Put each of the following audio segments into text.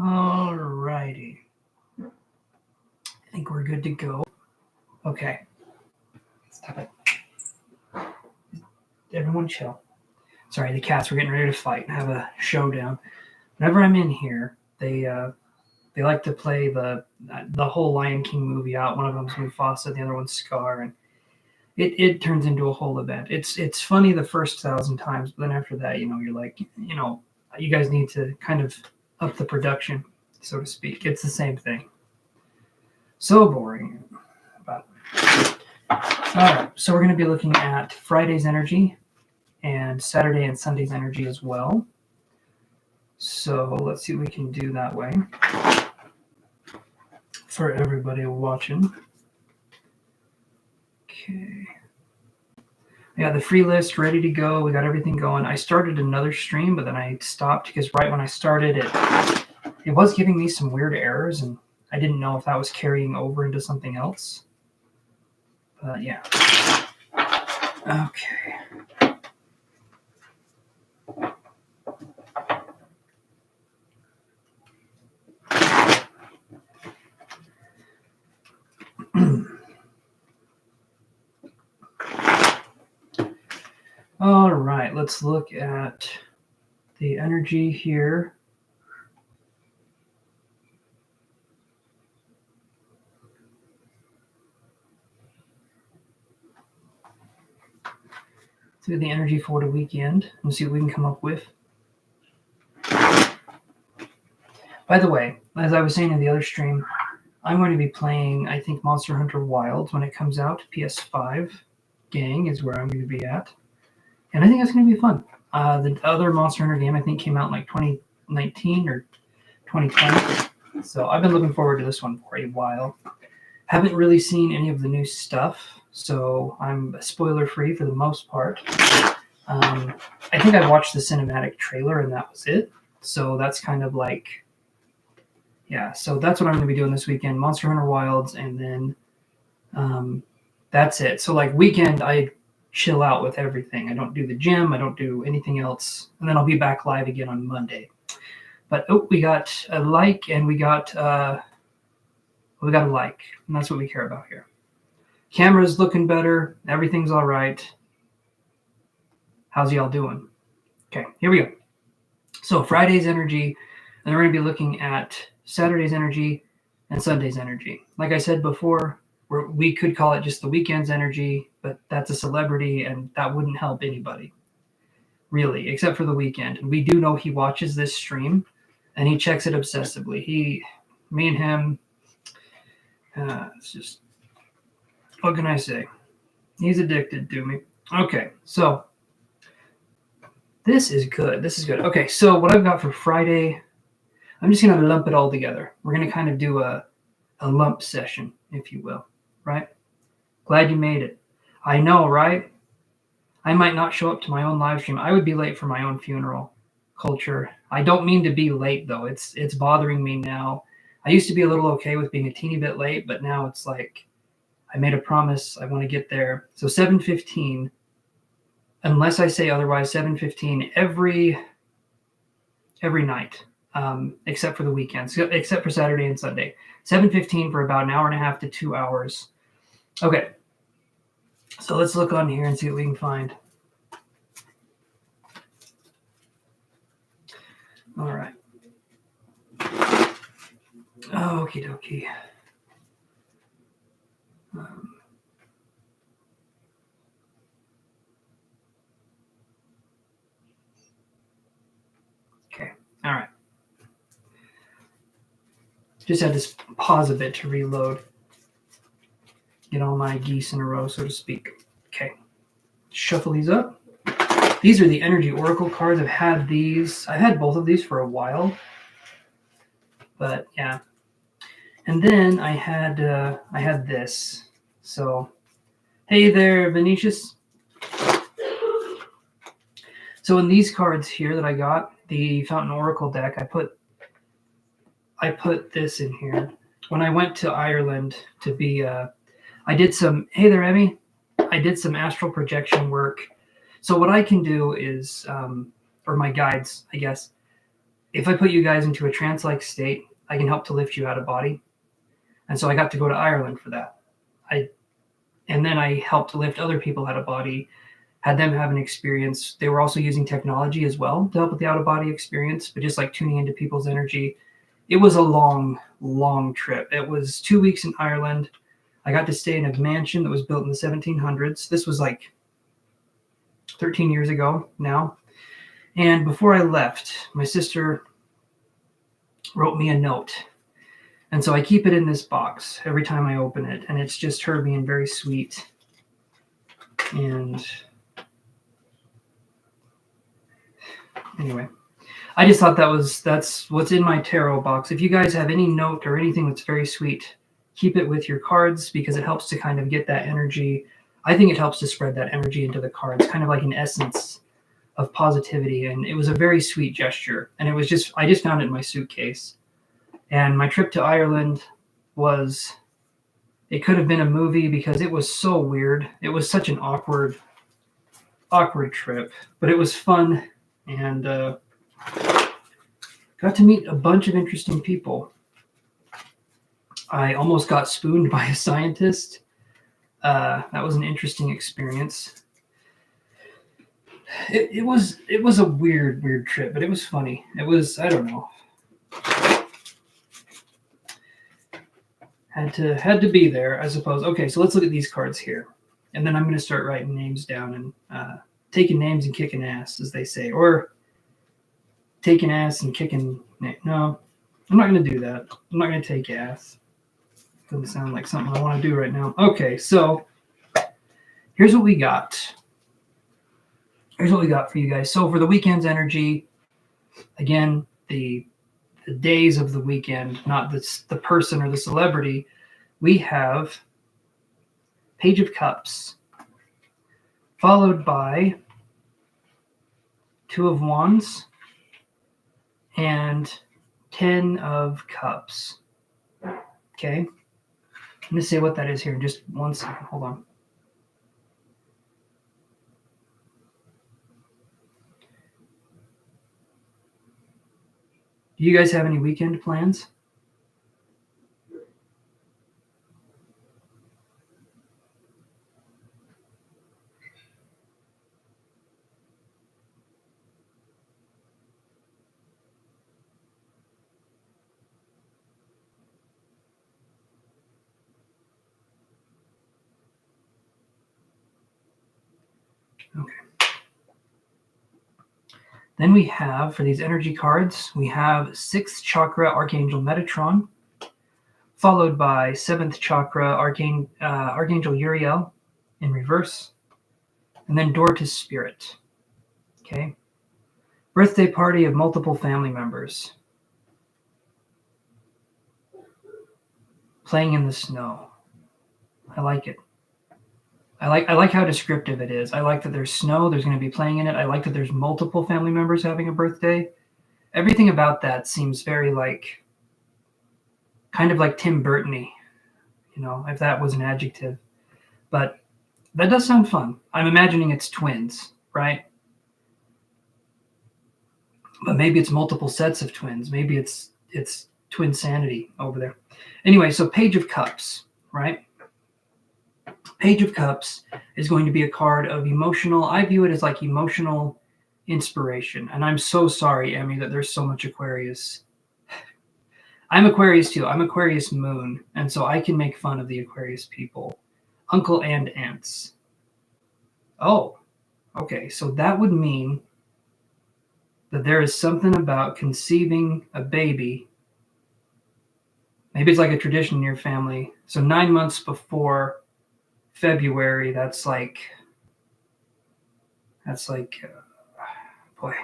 All righty. I think we're good to go. Okay. Stop it. Everyone chill. Sorry, the cats were getting ready to fight and have a showdown. Whenever I'm in here, they like to play the whole Lion King movie out. One of them's Mufasa, the other one's Scar, and it turns into a whole event. It's funny the first 1,000 times, but then after that, you're like, you guys need to kind of up the production, so to speak. It's the same thing. So boring. But all right, so we're going to be looking at Friday's energy and Saturday and Sunday's energy as well. So let's see what we can do that way for everybody watching. Okay. We got the free list ready to go. We got everything going. I started another stream, but then I stopped because right when I started it was giving me some weird errors, and I didn't know if that was carrying over into something else. But yeah. Okay. All right, let's look at the energy here. Do the energy for the weekend and see what we can come up with. By the way, as I was saying in the other stream, I'm going to be playing, I think, Monster Hunter Wilds when it comes out. PS5 gang is where I'm going to be at. And I think it's going to be fun. The other Monster Hunter game, I think, came out in like 2019 or 2020. So I've been looking forward to this one for a while. Haven't really seen any of the new stuff, so I'm spoiler-free for the most part. I think I watched the cinematic trailer and that was it. So that's kind of like, yeah, so that's what I'm going to be doing this weekend, Monster Hunter Wilds, and then that's it. So like weekend, I chill out with everything. I don't do the gym. I don't do anything else. And then I'll be back live again on Monday. But we got a like and we got a like, and that's what we care about here. Camera's looking better. Everything's all right. How's y'all doing? Okay, here we go. So Friday's energy, and then we're going to be looking at Saturday's energy and Sunday's energy. Like I said before, we could call it just the weekend's energy, but that's a celebrity, and that wouldn't help anybody, really, except for the weekend. And we do know he watches this stream, and he checks it obsessively. Me and him, it's just, what can I say? He's addicted to me. Okay, so this is good. This is good. Okay, so what I've got for Friday, I'm just going to lump it all together. We're going to kind of do a lump session, if you will, right? Glad you made it. I know, right? I might not show up to my own live stream. I would be late for my own funeral. Culture. I don't mean to be late, though. It's bothering me now. I used to be a little okay with being a teeny bit late, but now it's like I made a promise. I want to get there. So 7:15, unless I say otherwise, 7:15 every night, except for the weekends, except for Saturday and Sunday. 7:15 for about an hour and a half to 2 hours. Okay. So let's look on here and see what we can find. All right. Okie dokie. Okay. All right. Just had to pause a bit to reload. Get all my geese in a row, so to speak. Okay. Shuffle these up. These are the Energy Oracle cards. I've had these. I've had both of these for a while. But yeah. And then I had this. So, hey there, Venetius. So in these cards here that I got, the Fountain Oracle deck, I put this in here. When I went to Ireland to be, I did some, hey there, Emmy. I did some astral projection work. So what I can do is, or my guides, I guess, if I put you guys into a trance-like state, I can help to lift you out of body. And so I got to go to Ireland for that. And then I helped to lift other people out of body, had them have an experience. They were also using technology as well to help with the out-of-body experience, but just like tuning into people's energy. It was a long, long trip. It was 2 weeks in Ireland. I got to stay in a mansion that was built in the 1700s. This was like 13 years ago now. And before I left, my sister wrote me a note. And so I keep it in this box every time I open it. And it's just her being very sweet. And anyway, I just thought that's what's in my tarot box. If you guys have any note or anything that's very sweet, keep it with your cards because it helps to kind of get that energy. I think it helps to spread that energy into the cards, kind of like an essence of positivity. And it was a very sweet gesture. And I just found it in my suitcase. And my trip to Ireland it could have been a movie because it was so weird. It was such an awkward trip, but it was fun. And got to meet a bunch of interesting people. I almost got spooned by a scientist. That was an interesting experience. It was a weird trip, but it was funny. It was, I don't know. Had to be there, I suppose. Okay, so let's look at these cards here. And then I'm going to start writing names down and taking names and kicking ass, as they say. Or taking ass and kicking... No, I'm not going to do that. I'm not going to take ass. Doesn't sound like something I want to do right now. Okay, so here's what we got. Here's what we got for you guys. So for the weekend's energy, again, the days of the weekend, not the person or the celebrity, we have Page of Cups, followed by Two of Wands and 10 of Cups. Okay. Let me say what that is here in just 1 second. Hold on. Do you guys have any weekend plans? Okay. Then we have, for these energy cards, we have 6th chakra Archangel Metatron, followed by 7th chakra Archangel Uriel in reverse, and then Door to Spirit. Okay. Birthday party of multiple family members. Playing in the snow. I like it. I like how descriptive it is. I like that there's snow, there's going to be playing in it. I like that there's multiple family members having a birthday. Everything about that seems very kind of like Tim Burton-y, if that was an adjective. But that does sound fun. I'm imagining it's twins, right? But maybe it's multiple sets of twins. Maybe it's twin sanity over there. Anyway, so Page of Cups, right? Page of Cups is going to be a card of emotional, I view it as like emotional inspiration. And I'm so sorry, Emmy, that there's so much Aquarius. I'm Aquarius too. I'm Aquarius moon. And so I can make fun of the Aquarius people. Uncle and aunts. Oh, okay. So that would mean that there is something about conceiving a baby. Maybe it's like a tradition in your family. So 9 months before February, that's like boy,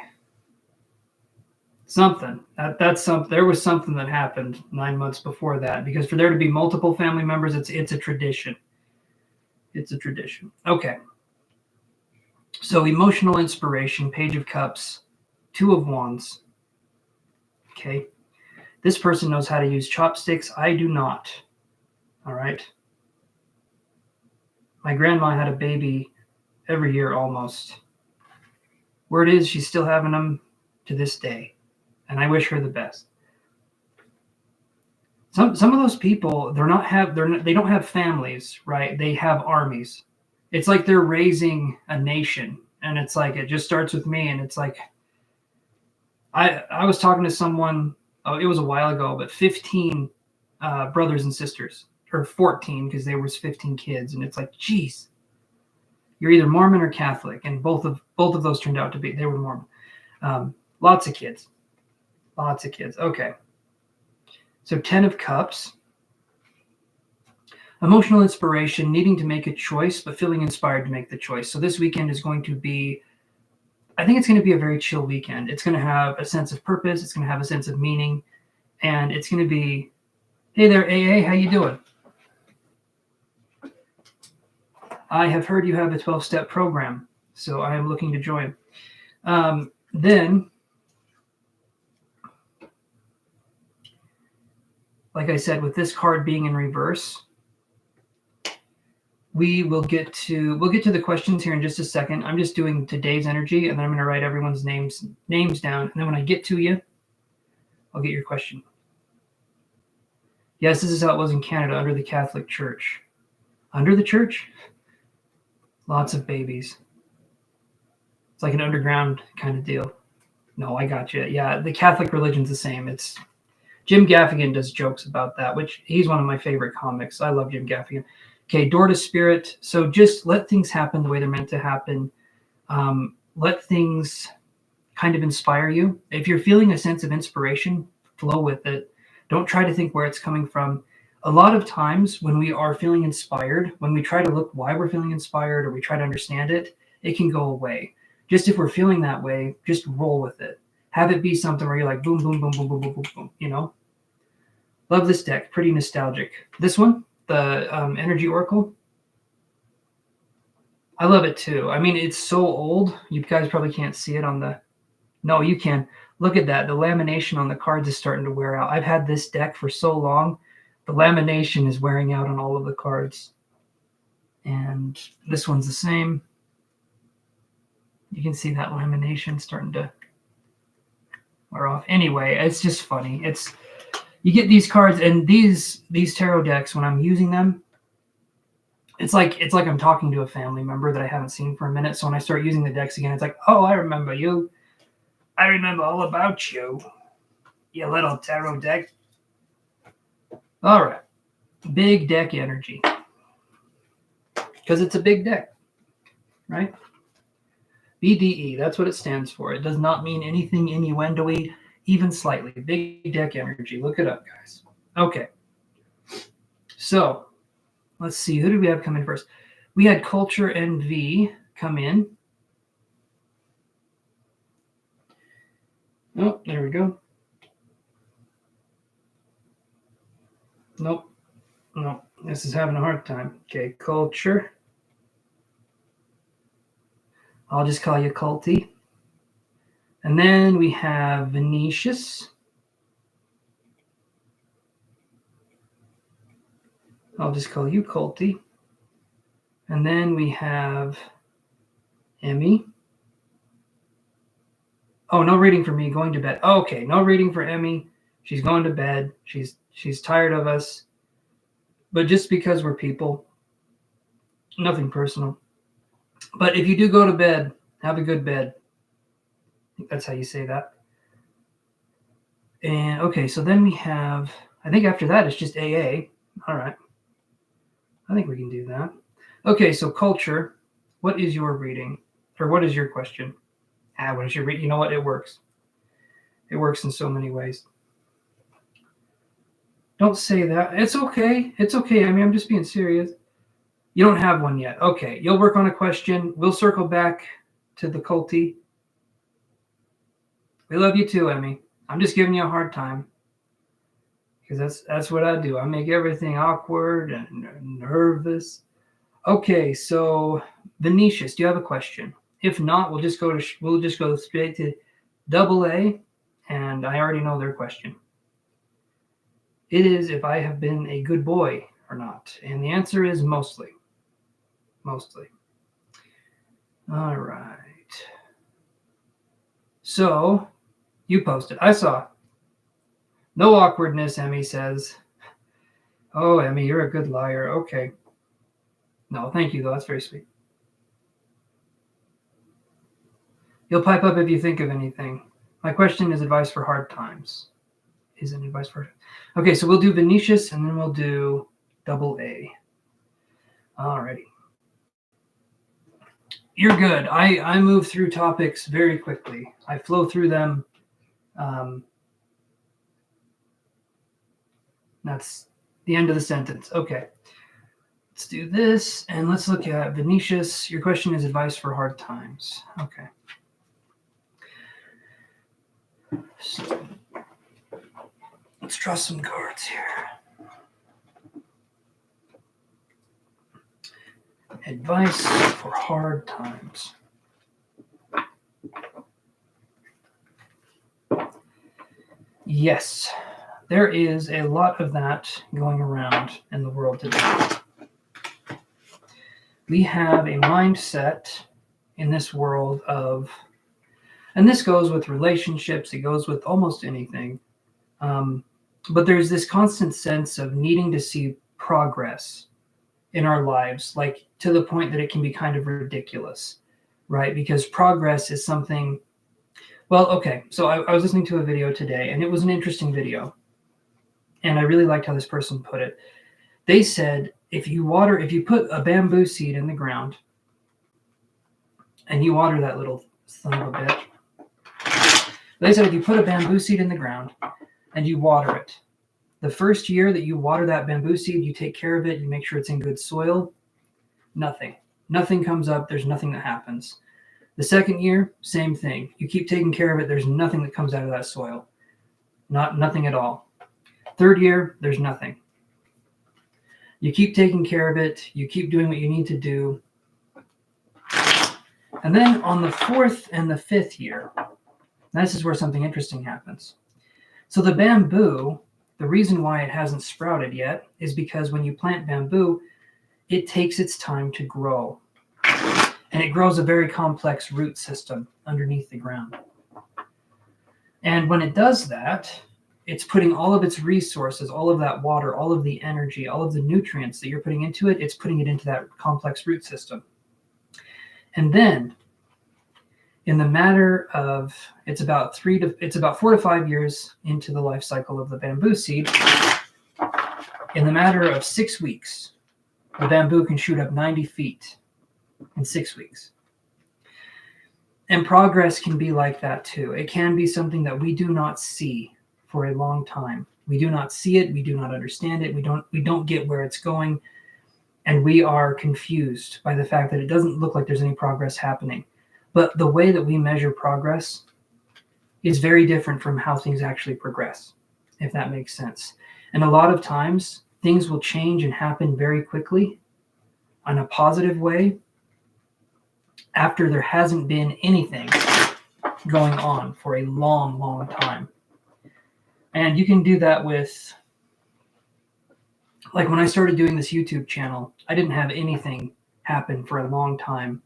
something. That's something. There was something that happened 9 months before that, because for there to be multiple family members, it's a tradition. It's a tradition. Okay. So emotional inspiration, Page of Cups, 2 of Wands. Okay. This person knows how to use chopsticks. I do not. All right. My grandma had a baby every year almost. Word is she's still having them to this day. and I wish her the best. Some of those people, they don't have families, right? They have armies. It's like they're raising a nation, and it's like it just starts with me, and it's like I was talking to someone, it was a while ago, but 15 brothers and sisters, or 14 because there was 15 kids, and it's like, geez, you're either Mormon or Catholic, and both of those turned out to be, they were Mormon. Lots of kids. Okay. So 10 of Cups, emotional inspiration, needing to make a choice, but feeling inspired to make the choice. So this weekend is going to be, I think it's going to be a very chill weekend. It's going to have a sense of purpose. It's going to have a sense of meaning. And it's going to be, hey there, AA, how you doing? I have heard you have a 12-step program, so I am looking to join. Then, like I said, with this card being in reverse, we'll get to the questions here in just a second. I'm just doing today's energy, and then I'm going to write everyone's names down. And then when I get to you, I'll get your question. Yes, this is how it was in Canada under the Catholic Church. Under the church? Lots of babies. It's like an underground kind of deal. No, I got you. Yeah, the Catholic religion's the same. It's Jim Gaffigan does jokes about that, which he's one of my favorite comics. I love Jim Gaffigan. Okay, door to spirit. So just let things happen the way they're meant to happen. Let things kind of inspire you. If you're feeling a sense of inspiration, flow with it. Don't try to think where it's coming from. A lot of times when we are feeling inspired, when we try to look why we're feeling inspired or we try to understand it, it can go away. Just if we're feeling that way, just roll with it. Have it be something where you're like, boom, boom, boom, boom, boom, boom, boom, boom, you know? Love this deck. Pretty nostalgic. This one, the Energy Oracle, I love it too. I mean, it's so old. You guys probably can't see it on the... No, you can. Look at that. The lamination on the cards is starting to wear out. I've had this deck for so long. The lamination is wearing out on all of the cards. And this one's the same. You can see that lamination starting to wear off. Anyway, it's just funny. You get these cards, and these tarot decks, when I'm using them, it's like I'm talking to a family member that I haven't seen for a minute. So when I start using the decks again, it's like, oh, I remember you. I remember all about you, you little tarot deck. All right. Big deck energy. Because it's a big deck, right? BDE, that's what it stands for. It does not mean anything innuendo-y, even slightly. Big deck energy. Look it up, guys. Okay. So, let's see. Who did we have come in first? We had Culture and V come in. Oh, there we go. Nope. This is having a hard time. Okay, Culture. I'll just call you Culty. And then we have Venetius. I'll just call you Culty. And then we have Emmy. Oh, no reading for me, going to bed. Okay, no reading for Emmy. She's going to bed. She's tired of us. But just because we're people, nothing personal. But if you do go to bed, have a good bed. I think that's how you say that. And okay, so then we have, I think after that it's just AA. All right. I think we can do that. Okay, so Culture, what is your reading? Or what is your question? What is your reading? You know what? It works. It works in so many ways. Don't say that. It's okay. It's okay. I mean, I'm just being serious. You don't have one yet. Okay, you'll work on a question. We'll circle back to the Culty. We love you too, Emmy. I'm just giving you a hard time. Because that's what I do. I make everything awkward and nervous. Okay, so Venetius, do you have a question? If not, we'll just go straight to AA, and I already know their question. It is if I have been a good boy or not, and the answer is mostly. Mostly. All right. So You posted. I saw. No awkwardness, Emmy says. Oh, Emmy, you're a good liar. Okay. No, thank you, though. That's very sweet. You'll pipe up if you think of anything. My question is advice for hard times. Isn't advice for... Okay, so we'll do Venetius, and then we'll do double A. Alrighty. You're good. I move through topics very quickly. I flow through them. That's the end of the sentence. Okay. Let's do this, and let's look at Venetius. Your question is advice for hard times. Okay. So let's draw some cards here. Advice for hard times. Yes, there is a lot of that going around in the world today. We have a mindset in this world of, and this goes with relationships, it goes with almost anything, but there's this constant sense of needing to see progress in our lives, like to the point that it can be kind of ridiculous, right? Because progress is something, well, okay, so I was listening to a video today, and it was an interesting video, and I really liked how this person put it. They said, if you put a bamboo seed in the ground, and you water that little son of a bitch, they said if you put a bamboo seed in the ground, and you water it, the first year that you water that bamboo seed, you take care of it, you make sure it's in good soil, nothing comes up, there's nothing that happens. The second year, same thing. You keep taking care of it, there's nothing that comes out of that soil. Nothing at all. Third year, there's nothing. You keep taking care of it, you keep doing what you need to do. And then on the fourth and the fifth year, this is where something interesting happens. So the bamboo, the reason why it hasn't sprouted yet is because when you plant bamboo, it takes its time to grow. And it grows a very complex root system underneath the ground. And when it does that, it's putting all of its resources, all of that water, all of the energy, all of the nutrients that you're putting into it, it's putting it into that complex root system. And then in the matter of, it's about 4 to 5 years into the life cycle of the bamboo seed. In the matter of 6 weeks, the bamboo can shoot up 90 feet in 6 weeks. And progress can be like that too. It can be something that we do not see for a long time. We do not see it. We do not understand it. We don't get where it's going. And we are confused by the fact that it doesn't look like there's any progress happening. But the way that we measure progress is very different from how things actually progress, if that makes sense. And a lot of times, things will change and happen very quickly in a positive way after there hasn't been anything going on for a long, long time. And you can do that with, like when I started doing this YouTube channel, I didn't have anything happen for a long time.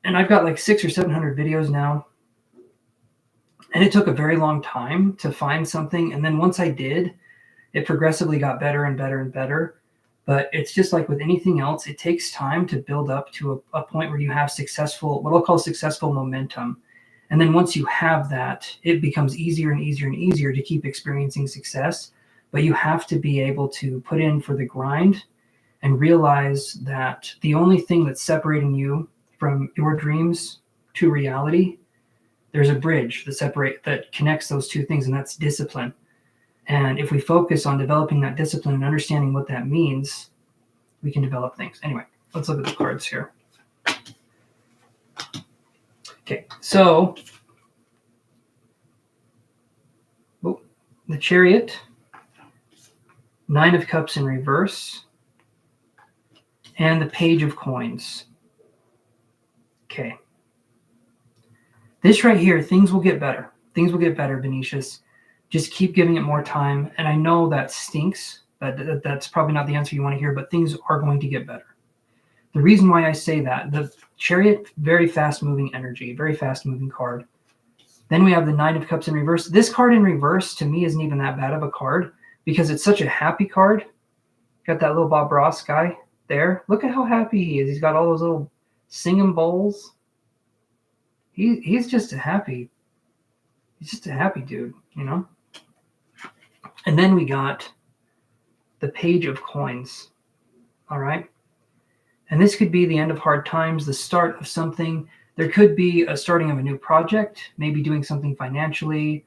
And I've got like 600 or 700 videos now. And it took a very long time to find something. And then once I did, it progressively got better and better and better. But it's just like with anything else, it takes time to build up to a point where you have successful, what I'll call successful momentum. And then once you have that, it becomes easier and easier and easier to keep experiencing success. But you have to be able to put in for the grind and realize that the only thing that's separating you from your dreams to reality, there's a bridge that connects those two things, and that's discipline. And if we focus on developing that discipline and understanding what that means, we can develop things. Anyway, let's look at the cards here. Okay, so the Chariot, 9 of Cups in reverse, and the Page of Coins. Okay. This right here, things will get better. Things will get better, Venetius. Just keep giving it more time. And I know that stinks. That's probably not the answer you want to hear, but things are going to get better. The reason why I say that, the Chariot, very fast-moving energy, very fast-moving card. Then we have the Nine of Cups in reverse. This card in reverse to me isn't even that bad of a card because it's such a happy card. Got that little Bob Ross guy there. Look at how happy he is. He's got all those little singing bowls. He's just a happy dude, you know? And then we got the Page of Coins. All right. And this could be the end of hard times, the start of something. There could be a starting of a new project, maybe doing something financially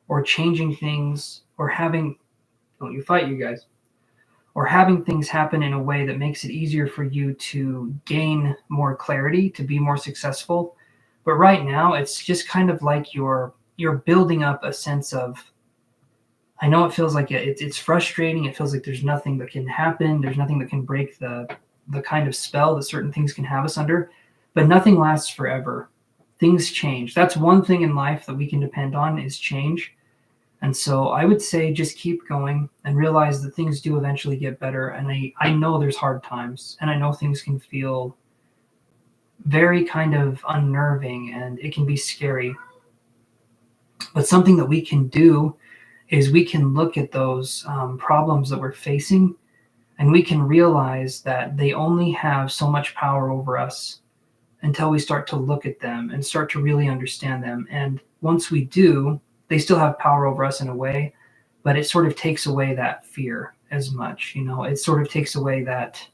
or changing things or having, don't you fight, you guys, or having things happen in a way that makes it easier for you to gain more clarity, to be more successful. But right now, it's just kind of like you're building up a sense of, I know it feels like it's frustrating. It feels like there's nothing that can happen. There's nothing that can break the kind of spell that certain things can have us under, but nothing lasts forever. Things change. That's one thing in life that we can depend on is change. And so I would say just keep going and realize that things do eventually get better. And I know there's hard times, and I know things can feel very kind of unnerving and it can be scary. But something that we can do is we can look at those problems that we're facing, and we can realize that they only have so much power over us until we start to look at them and start to really understand them. And once we do, they still have power over us in a way, but it sort of takes away that fear as much. You know, it sort of takes away that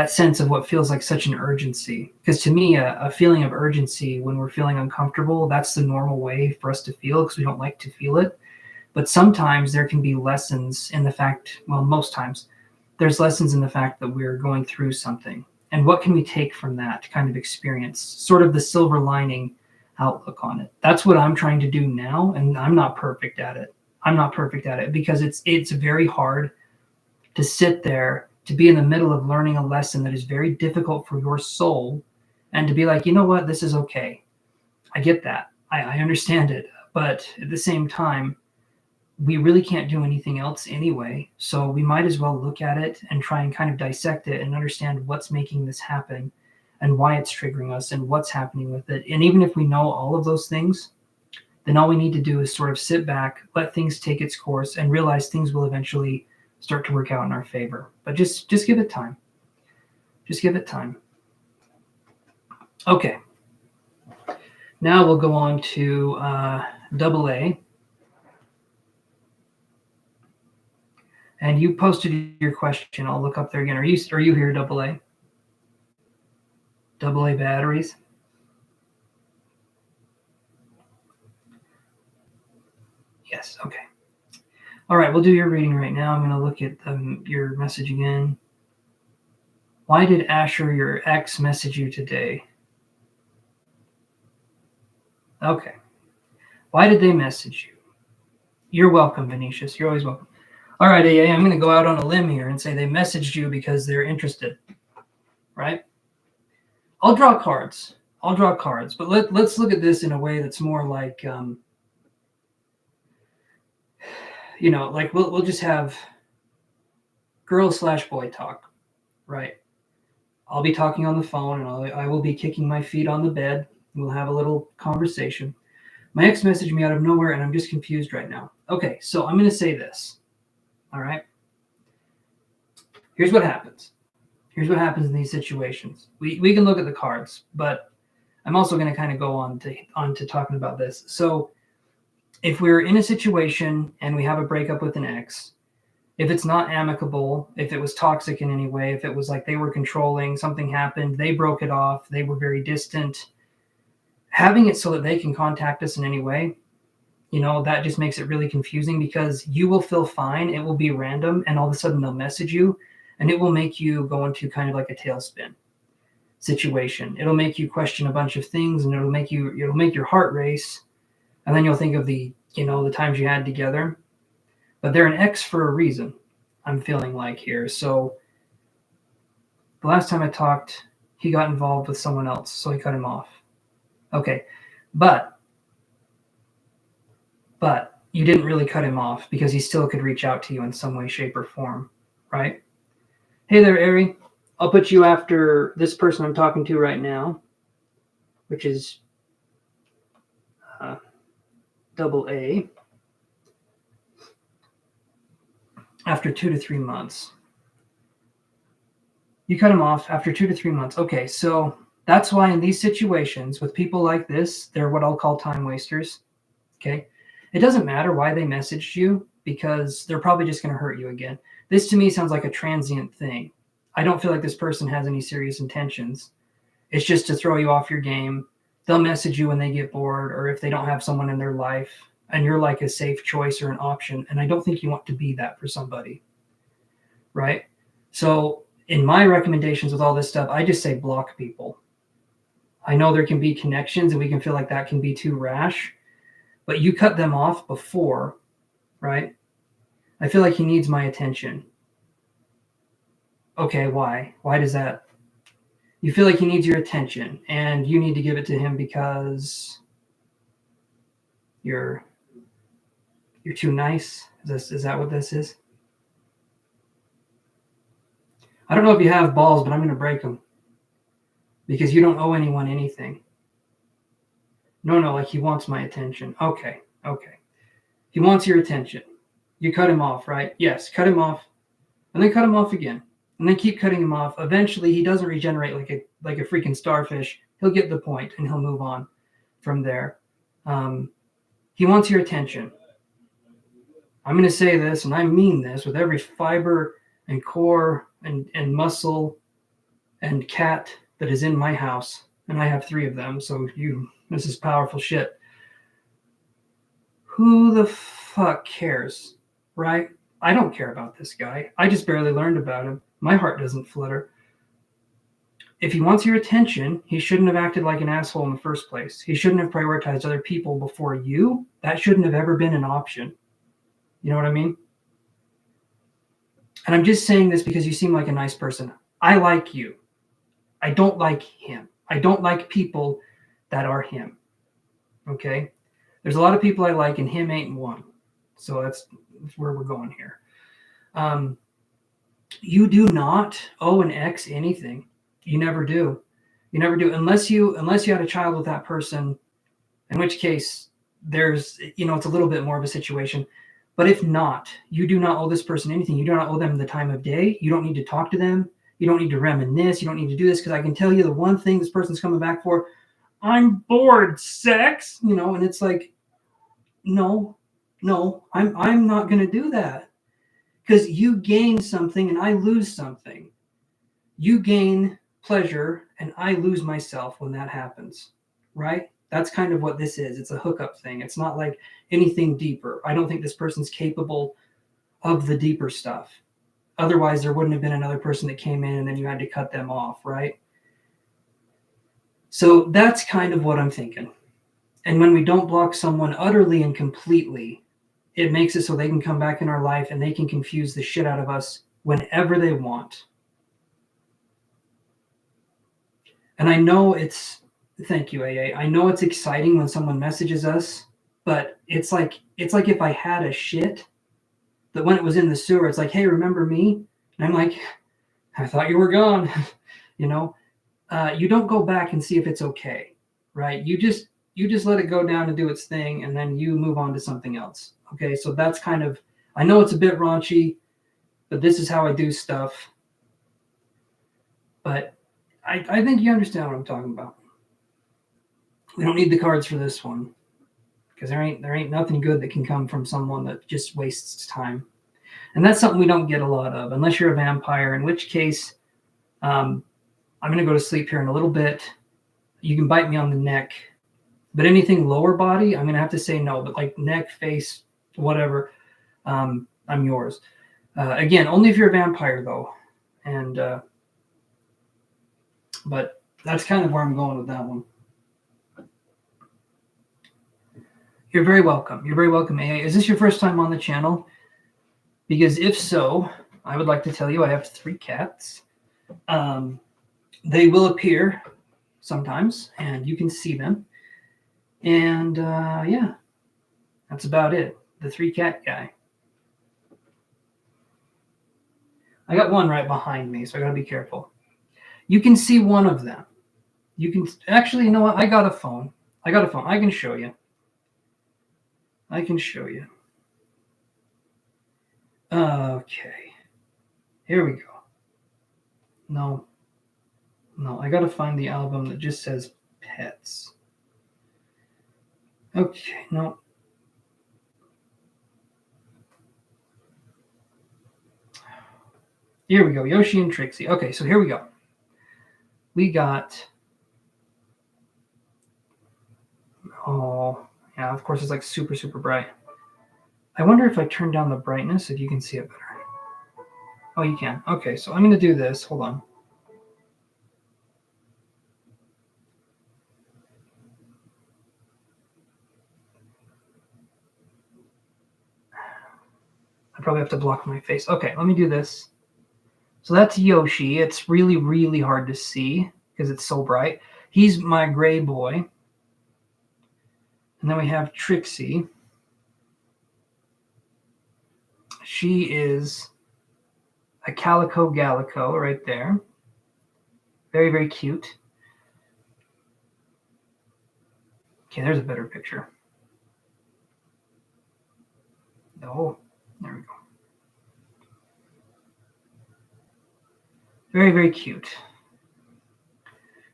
sense of what feels like such an urgency. Because to me, a feeling of urgency when we're feeling uncomfortable, that's the normal way for us to feel because we don't like to feel it. But sometimes there can be lessons in the fact, well, most times, there's lessons in the fact that we're going through something. And what can we take from that kind of experience? Sort of the silver lining outlook on it. That's what I'm trying to do now, and I'm not perfect at it. I'm not perfect at it because it's very hard to sit there, to be in the middle of learning a lesson that is very difficult for your soul, and to be like, you know what, this is okay. I get that. I understand it. But at the same time, we really can't do anything else anyway. So we might as well look at it and try and kind of dissect it and understand what's making this happen and why it's triggering us and what's happening with it. And even if we know all of those things, then all we need to do is sort of sit back, let things take its course, and realize things will eventually start to work out in our favor. But just give it time. Just give it time. Okay. Now we'll go on to double A. And you posted your question. I'll look up there again. Are you here, double A? Double A batteries. Yes. Okay. All right. We'll do your reading right now. I'm going to look at your message again. Why did Asher, your ex, message you today? Okay. Why did they message you? You're welcome, Venetius. You're always welcome. All right, AA, I'm going to go out on a limb here and say they messaged you because they're interested, right? I'll draw cards. But let's look at this in a way that's more like, like we'll just have girl/boy talk, right? I'll be talking on the phone, and I will be kicking my feet on the bed. We'll have a little conversation. My ex messaged me out of nowhere, and I'm just confused right now. Okay, so I'm going to say this. All right. Here's what happens. Here's what happens in these situations. We can look at the cards, but I'm also going to kind of go on to talking about this. So if we're in a situation and we have a breakup with an ex, if it's not amicable, if it was toxic in any way, if it was like they were controlling, something happened, they broke it off, they were very distant, having it so that they can contact us in any way, that just makes it really confusing because you will feel fine. It will be random, and all of a sudden they'll message you, and it will make you go into kind of like a tailspin situation. It'll make you question a bunch of things, and it'll make your heart race, and then you'll think of the times you had together. But they're an ex for a reason, I'm feeling like here. So the last time I talked, he got involved with someone else, so he cut him off. Okay, but you didn't really cut him off because he still could reach out to you in some way, shape, or form, right? Hey there, Ari. I'll put you after this person I'm talking to right now, which is double A after 2 to 3 months. You cut them off after 2 to 3 months. Okay, so that's why in these situations with people like this, they're what I'll call time wasters. Okay, it doesn't matter why they messaged you because they're probably just going to hurt you again. This to me sounds like a transient thing. I don't feel like this person has any serious intentions. It's just to throw you off your game. They'll message you when they get bored or if they don't have someone in their life and you're like a safe choice or an option. And I don't think you want to be that for somebody, right? So in my recommendations with all this stuff, I just say block people. I know there can be connections and we can feel like that can be too rash, but you cut them off before, right? I feel like he needs my attention. Okay, why? Why does that? You feel like he needs your attention and you need to give it to him because you're too nice. Is that what this is? I don't know if you have balls, but I'm going to break them because you don't owe anyone anything. No, like he wants my attention. Okay. He wants your attention. You cut him off, right? Yes, cut him off and then cut him off again and then keep cutting him off. Eventually he doesn't regenerate like a freaking starfish. He'll get the point and he'll move on from there. He wants your attention. I'm going to say this, and I mean this with every fiber and core and muscle and cat that is in my house. And I have 3 of them, so this is powerful shit. Who the fuck cares, right? I don't care about this guy. I just barely learned about him. My heart doesn't flutter. If he wants your attention, he shouldn't have acted like an asshole in the first place. He shouldn't have prioritized other people before you. That shouldn't have ever been an option. You know what I mean? And I'm just saying this because you seem like a nice person. I like you. I don't like him. I don't like people that are him. Okay? There's a lot of people I like, and him ain't one. So that's where we're going here. You do not owe an ex anything. You never do. You never do. Unless you had a child with that person, in which case there's, it's a little bit more of a situation. But if not, you do not owe this person anything. You do not owe them the time of day. You don't need to talk to them. You don't need to reminisce. You don't need to do this because I can tell you the one thing this person's coming back for. I'm bored, sex, and it's like, no, I'm not going to do that because you gain something and I lose something. You gain pleasure and I lose myself when that happens, right? That's kind of what this is. It's a hookup thing. It's not like anything deeper. I don't think this person's capable of the deeper stuff. Otherwise, there wouldn't have been another person that came in and then you had to cut them off, right? So that's kind of what I'm thinking. And when we don't block someone utterly and completely, it makes it so they can come back in our life and they can confuse the shit out of us whenever they want. And I know thank you, AA. I know it's exciting when someone messages us, but it's like if I had a shit that when it was in the sewer, it's like, hey, remember me? And I'm like, I thought you were gone. You don't go back and see if it's okay, right? You just let it go down and do its thing, and then you move on to something else. Okay, so that's kind of, I know it's a bit raunchy, but this is how I do stuff. But I think you understand what I'm talking about. We don't need the cards for this one because there ain't nothing good that can come from someone that just wastes time. And that's something we don't get a lot of unless you're a vampire, in which case I'm going to go to sleep here in a little bit. You can bite me on the neck, but anything lower body, I'm going to have to say no. But like neck, face, whatever, I'm yours. Again, only if you're a vampire though. And but that's kind of where I'm going with that one. You're very welcome. You're very welcome, AA. Is this your first time on the channel? Because if so, I would like to tell you I have 3 cats. They will appear sometimes, and you can see them. And yeah, that's about it. The 3 cat guy. I got one right behind me, so I got to be careful. You can see one of them. You can actually, you know what? I got a phone. I can show you. I can show you. Okay. Here we go. No, I gotta find the album that just says pets. Okay, no. Here we go, Yoshi and Trixie. Okay, so here we go. We got, oh, yeah, of course it's like super, super bright. I wonder if I turn down the brightness, if you can see it better. Oh, you can. Okay, so I'm going to do this. Hold on. I probably have to block my face. Okay, let me do this. So that's Yoshi. It's really, really hard to see because it's so bright. He's my gray boy. And then we have Trixie. She is a calico gallico right there. Very, very cute. Okay, there's a better picture. Oh, there we go. Very, very cute.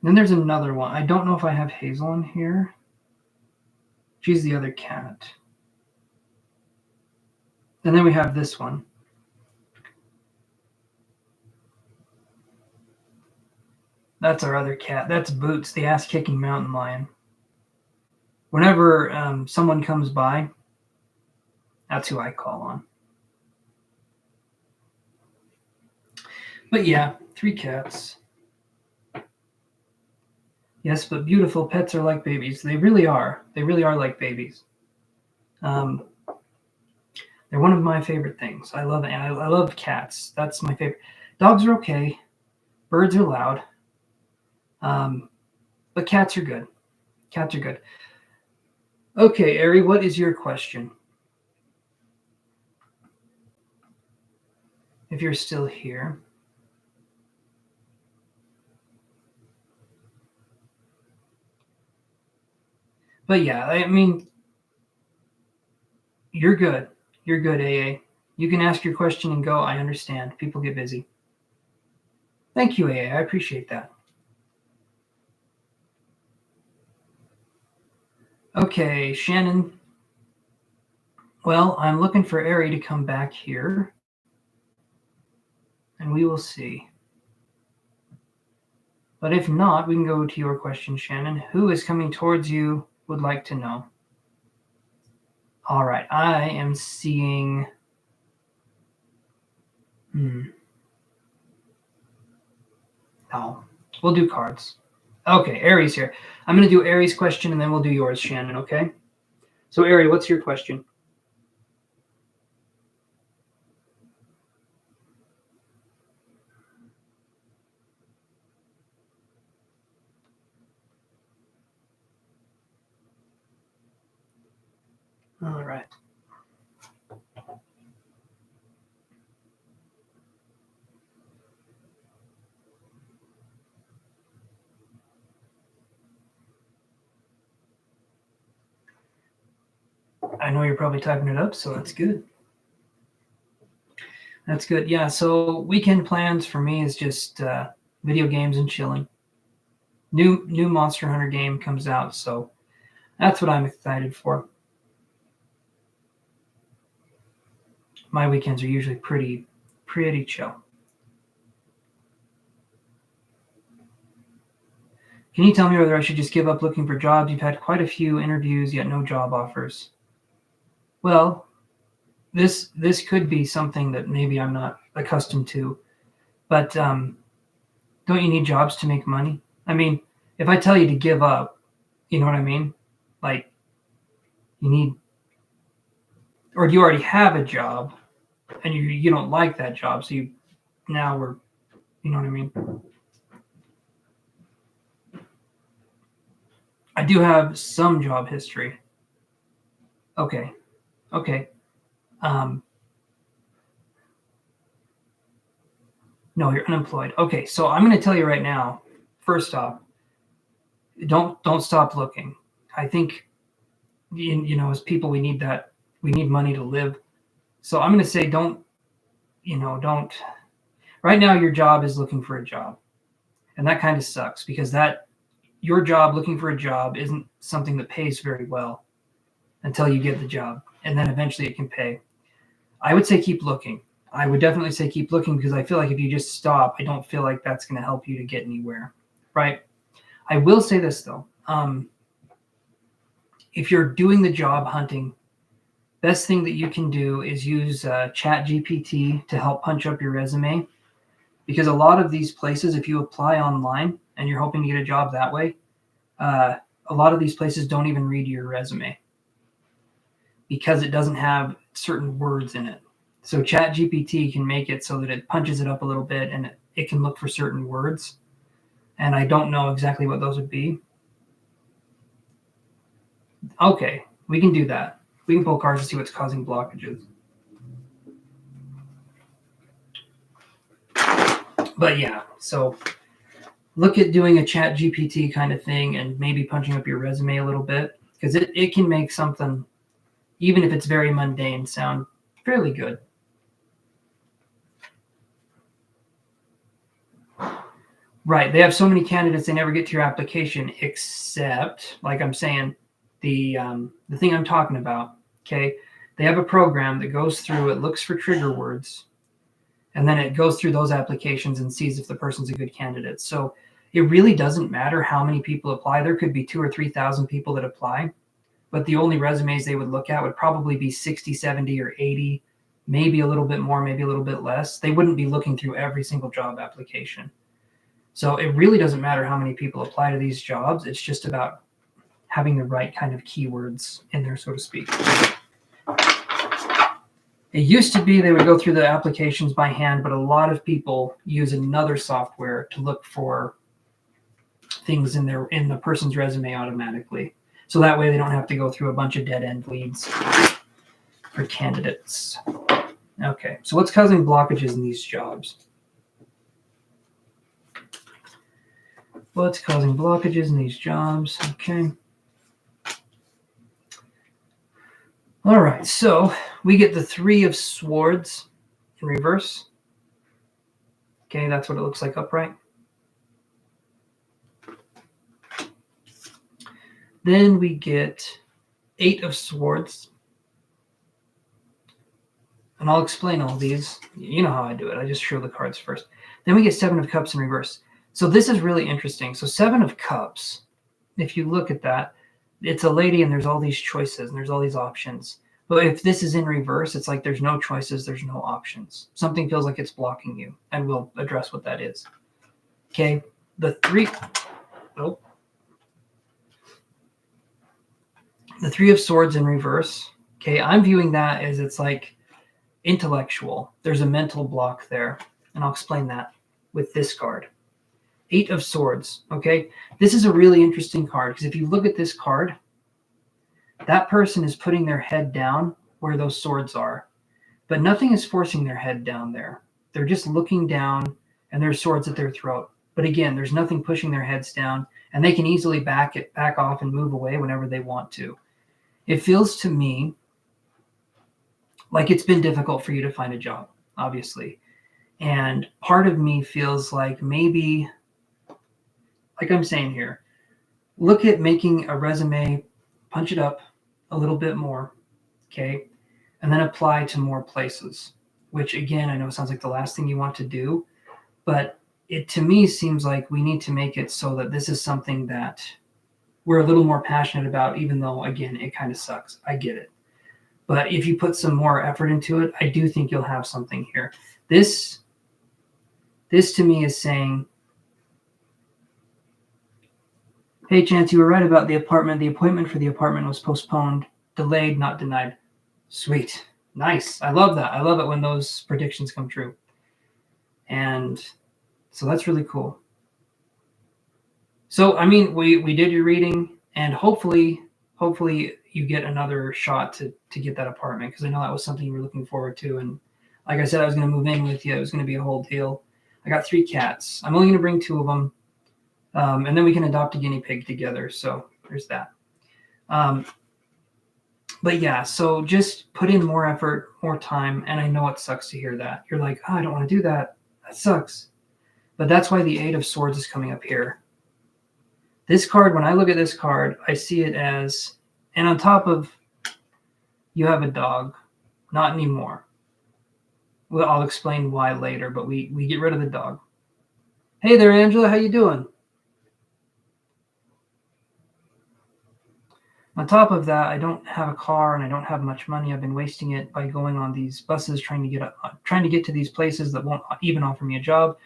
And then there's another one. I don't know if I have Hazel in here. She's the other cat. And then we have this one. That's our other cat. That's Boots, the ass-kicking mountain lion. Whenever someone comes by, that's who I call on. But yeah, 3 cats. Yes, but beautiful pets are like babies. They really are. They really are like babies. They're one of my favorite things. I love cats. That's my favorite. Dogs are okay. Birds are loud. But cats are good. Cats are good. Okay, Ari, what is your question? If you're still here. But yeah, I mean, you're good. You're good, AA. You can ask your question and go. I understand. People get busy. Thank you, AA. I appreciate that. Okay, Shannon. Well, I'm looking for Ari to come back here. And we will see. But if not, we can go to your question, Shannon. Who is coming towards you would like to know? All right, I am seeing... No, we'll do cards. Okay, Ari's here. I'm going to do Ari's question, and then we'll do yours, Shannon, okay? So, Ari, what's your question? All right. I know you're probably typing it up, so that's good. That's good. Yeah, so weekend plans for me is just video games and chilling. New Monster Hunter game comes out, so that's what I'm excited for. My weekends are usually pretty chill. Can you tell me whether I should just give up looking for jobs? You've had quite a few interviews, yet no job offers. Well, this could be something that maybe I'm not accustomed to, but don't you need jobs to make money? I mean, if I tell you to give up, you know what I mean? Like, you need, or do you already have a job and you don't like that job, so you know what I mean? I do have some job history. Okay. No, you're unemployed. Okay, so I'm going to tell you right now. First off, don't stop looking. I think you know, as people, we need money to live. So I'm going to say don't right now your job is looking for a job. And that kind of sucks because your job looking for a job isn't something that pays very well until you get the job. And then eventually it can pay. I would say keep looking. I would definitely say keep looking because I feel like if you just stop, I don't feel like that's going to help you to get anywhere, right? I will say this though. If you're doing the job hunting, best thing that you can do is use ChatGPT to help punch up your resume. Because a lot of these places, if you apply online and you're hoping to get a job that way, a lot of these places don't even read your resume because it doesn't have certain words in it. So ChatGPT can make it so that it punches it up a little bit and it can look for certain words. And I don't know exactly what those would be. Okay, we can do that. We can pull cards to see what's causing blockages. But yeah, so look at doing a ChatGPT kind of thing and maybe punching up your resume a little bit because it can make something, even if it's very mundane, sound fairly good. Right. They have so many candidates, they never get to your application, except, like I'm saying, the thing I'm talking about, okay? They have a program that goes through, it looks for trigger words, and then it goes through those applications and sees if the person's a good candidate. So it really doesn't matter how many people apply. There could be 2,000 or 3,000 people that apply, but the only resumes they would look at would probably be 60, 70, or 80, maybe a little bit more, maybe a little bit less. They wouldn't be looking through every single job application. So it really doesn't matter how many people apply to these jobs. It's just about having the right kind of keywords in there, so to speak. It used to be they would go through the applications by hand, but a lot of people use another software to look for things in the person's resume automatically. So that way they don't have to go through a bunch of dead-end leads for candidates. Okay, so what's causing blockages in these jobs? What's causing blockages in these jobs? Okay. All right, so we get the 3 of Swords in reverse. Okay, that's what it looks like upright. Then we get 8 of Swords. And I'll explain all these. You know how I do it. I just show the cards first. Then we get 7 of Cups in reverse. So this is really interesting. So 7 of Cups, if you look at that, it's a lady and there's all these choices and there's all these options. But if this is in reverse, it's like there's no choices, there's no options. Something feels like it's blocking you, and we'll address what that is. Okay, the 3 of Swords in reverse. Okay, I'm viewing that as it's like intellectual. There's a mental block there, and I'll explain that with this card. 8 of Swords, okay? This is a really interesting card because if you look at this card, that person is putting their head down where those swords are, but nothing is forcing their head down there. They're just looking down and there's swords at their throat. But again, there's nothing pushing their heads down and they can easily back off and move away whenever they want to. It feels to me like it's been difficult for you to find a job, obviously. And part of me feels like maybe, like I'm saying here, look at making a resume, punch it up a little bit more, okay? And then apply to more places, which again, I know sounds like the last thing you want to do, but it to me seems like we need to make it so that this is something that we're a little more passionate about, even though, again, it kind of sucks. I get it. But if you put some more effort into it, I do think you'll have something here. This to me is saying, hey, Chance, you were right about the apartment. The appointment for the apartment was postponed, delayed, not denied. Sweet. Nice. I love that. I love it when those predictions come true. And so that's really cool. So, I mean, we did your reading, and hopefully you get another shot to get that apartment, because I know that was something you were looking forward to. And like I said, I was going to move in with you. It was going to be a whole deal. I got 3 cats. I'm only going to bring 2 of them. And then we can adopt a guinea pig together. So there's that. But yeah, so just put in more effort, more time. And I know it sucks to hear that. You're like, oh, I don't want to do that. That sucks. But that's why the Eight of Swords is coming up here. This card, when I look at this card, I see it as, and on top of, you have a dog. Not anymore. Well, I'll explain why later, but we get rid of the dog. Hey there, Angela. How you doing? On top of that, I don't have a car and I don't have much money. I've been wasting it by going on these buses trying to get to these places that won't even offer me a job.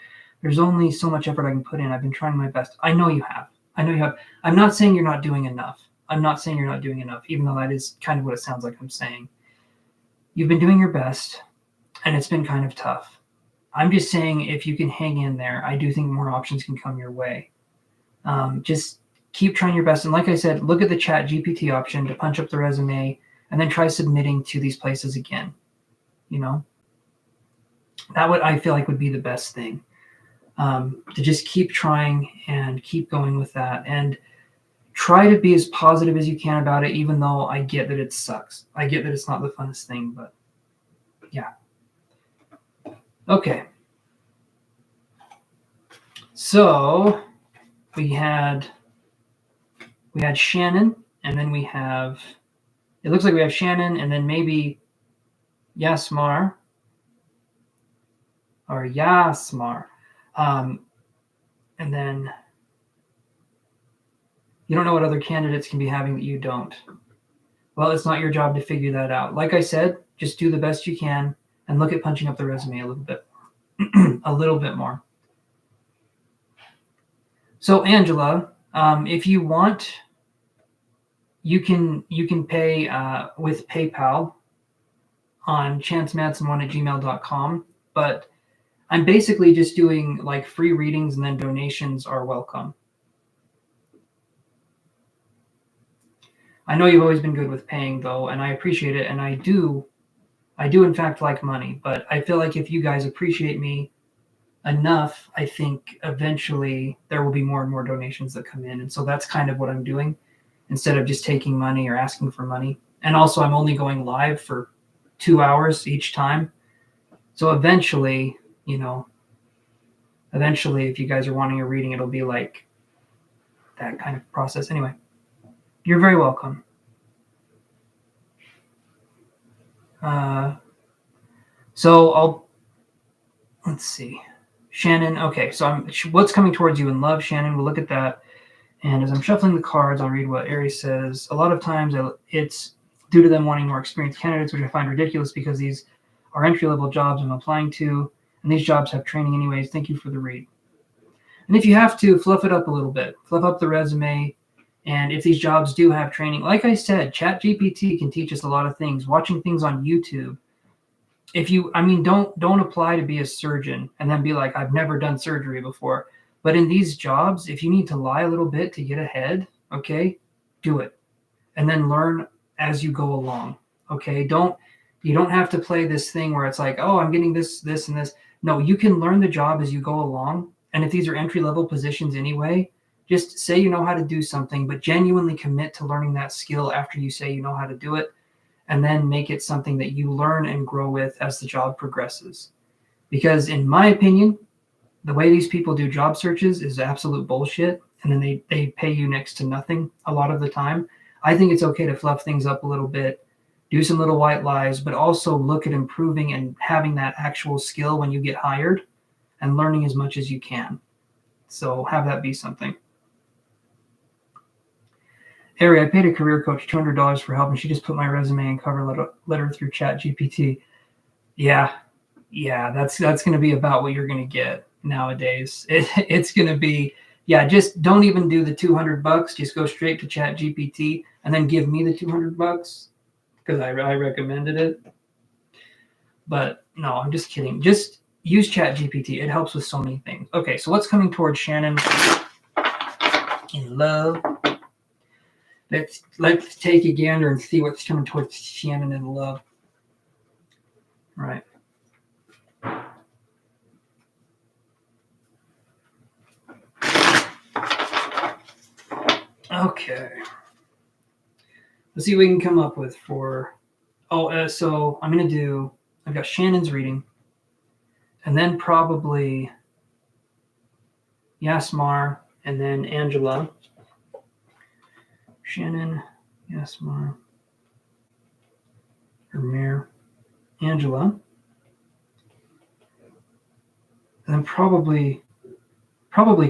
There's only so much effort I can put in. I've been trying my best. I know you have. I'm not saying you're not doing enough. I'm not saying you're not doing enough, even though that is kind of what it sounds like I'm saying. You've been doing your best, and it's been kind of tough. I'm just saying if you can hang in there, I do think more options can come your way. Just keep trying your best. And like I said, look at the Chat GPT option to punch up the resume and then try submitting to these places again. That would, I feel like, would be the best thing. To just keep trying and keep going with that. And try to be as positive as you can about it, even though I get that it sucks. I get that it's not the funnest thing, but yeah. Okay. So we had Shannon, and then it looks like we have Shannon, and then maybe Yasmar. And then you don't know what other candidates can be having that you don't. Well, it's not your job to figure that out. Like I said, just do the best you can and look at punching up the resume a little bit, a little bit more. So Angela, if you want, you can pay with PayPal on chancemadsen1@gmail.com, but I'm basically just doing like free readings, and then donations are welcome. I know you've always been good with paying though, and I appreciate it, and I do in fact like money, but I feel like if you guys appreciate me enough, I think eventually there will be more and more donations that come in. And so that's kind of what I'm doing instead of just taking money or asking for money. And also I'm only going live for 2 hours each time. So eventually, if you guys are wanting a reading, it'll be like that kind of process. Anyway, you're very welcome. So let's see. Shannon, okay, so what's coming towards you in love, Shannon? We'll look at that. And as I'm shuffling the cards, I'll read what Aries says. A lot of times it's due to them wanting more experienced candidates, which I find ridiculous because these are entry-level jobs I'm applying to, and these jobs have training anyways. Thank you for the read. And if you have to, fluff it up a little bit. Fluff up the resume. And if these jobs do have training, like I said, ChatGPT can teach us a lot of things. Watching things on YouTube. Don't apply to be a surgeon and then be like, I've never done surgery before. But in these jobs, if you need to lie a little bit to get ahead, okay, do it. And then learn as you go along. Okay. You don't have to play this thing where it's like, oh, I'm getting this, and this. No, you can learn the job as you go along. And if these are entry-level positions anyway, just say you know how to do something, but genuinely commit to learning that skill after you say you know how to do it. And then make it something that you learn and grow with as the job progresses. Because in my opinion, the way these people do job searches is absolute bullshit. And then they pay you next to nothing a lot of the time. I think it's okay to fluff things up a little bit, do some little white lies, but also look at improving and having that actual skill when you get hired and learning as much as you can. So have that be something. Harry, I paid a career coach $200 for help, and she just put my resume and cover letter through ChatGPT. Yeah, that's going to be about what you're going to get nowadays. It's going to be, just don't even do the $200. Just go straight to ChatGPT and then give me the $200 because I recommended it. But no, I'm just kidding. Just use ChatGPT. It helps with so many things. Okay, so what's coming towards Shannon in love? Let's take a gander and see what's coming towards Shannon in love. Right. Okay. Let's see what we can come up with for. So I'm going to do. I've got Shannon's reading, and then probably Yasmar, and then Angela. Shannon, Yasmar, Amir, Angela, and then probably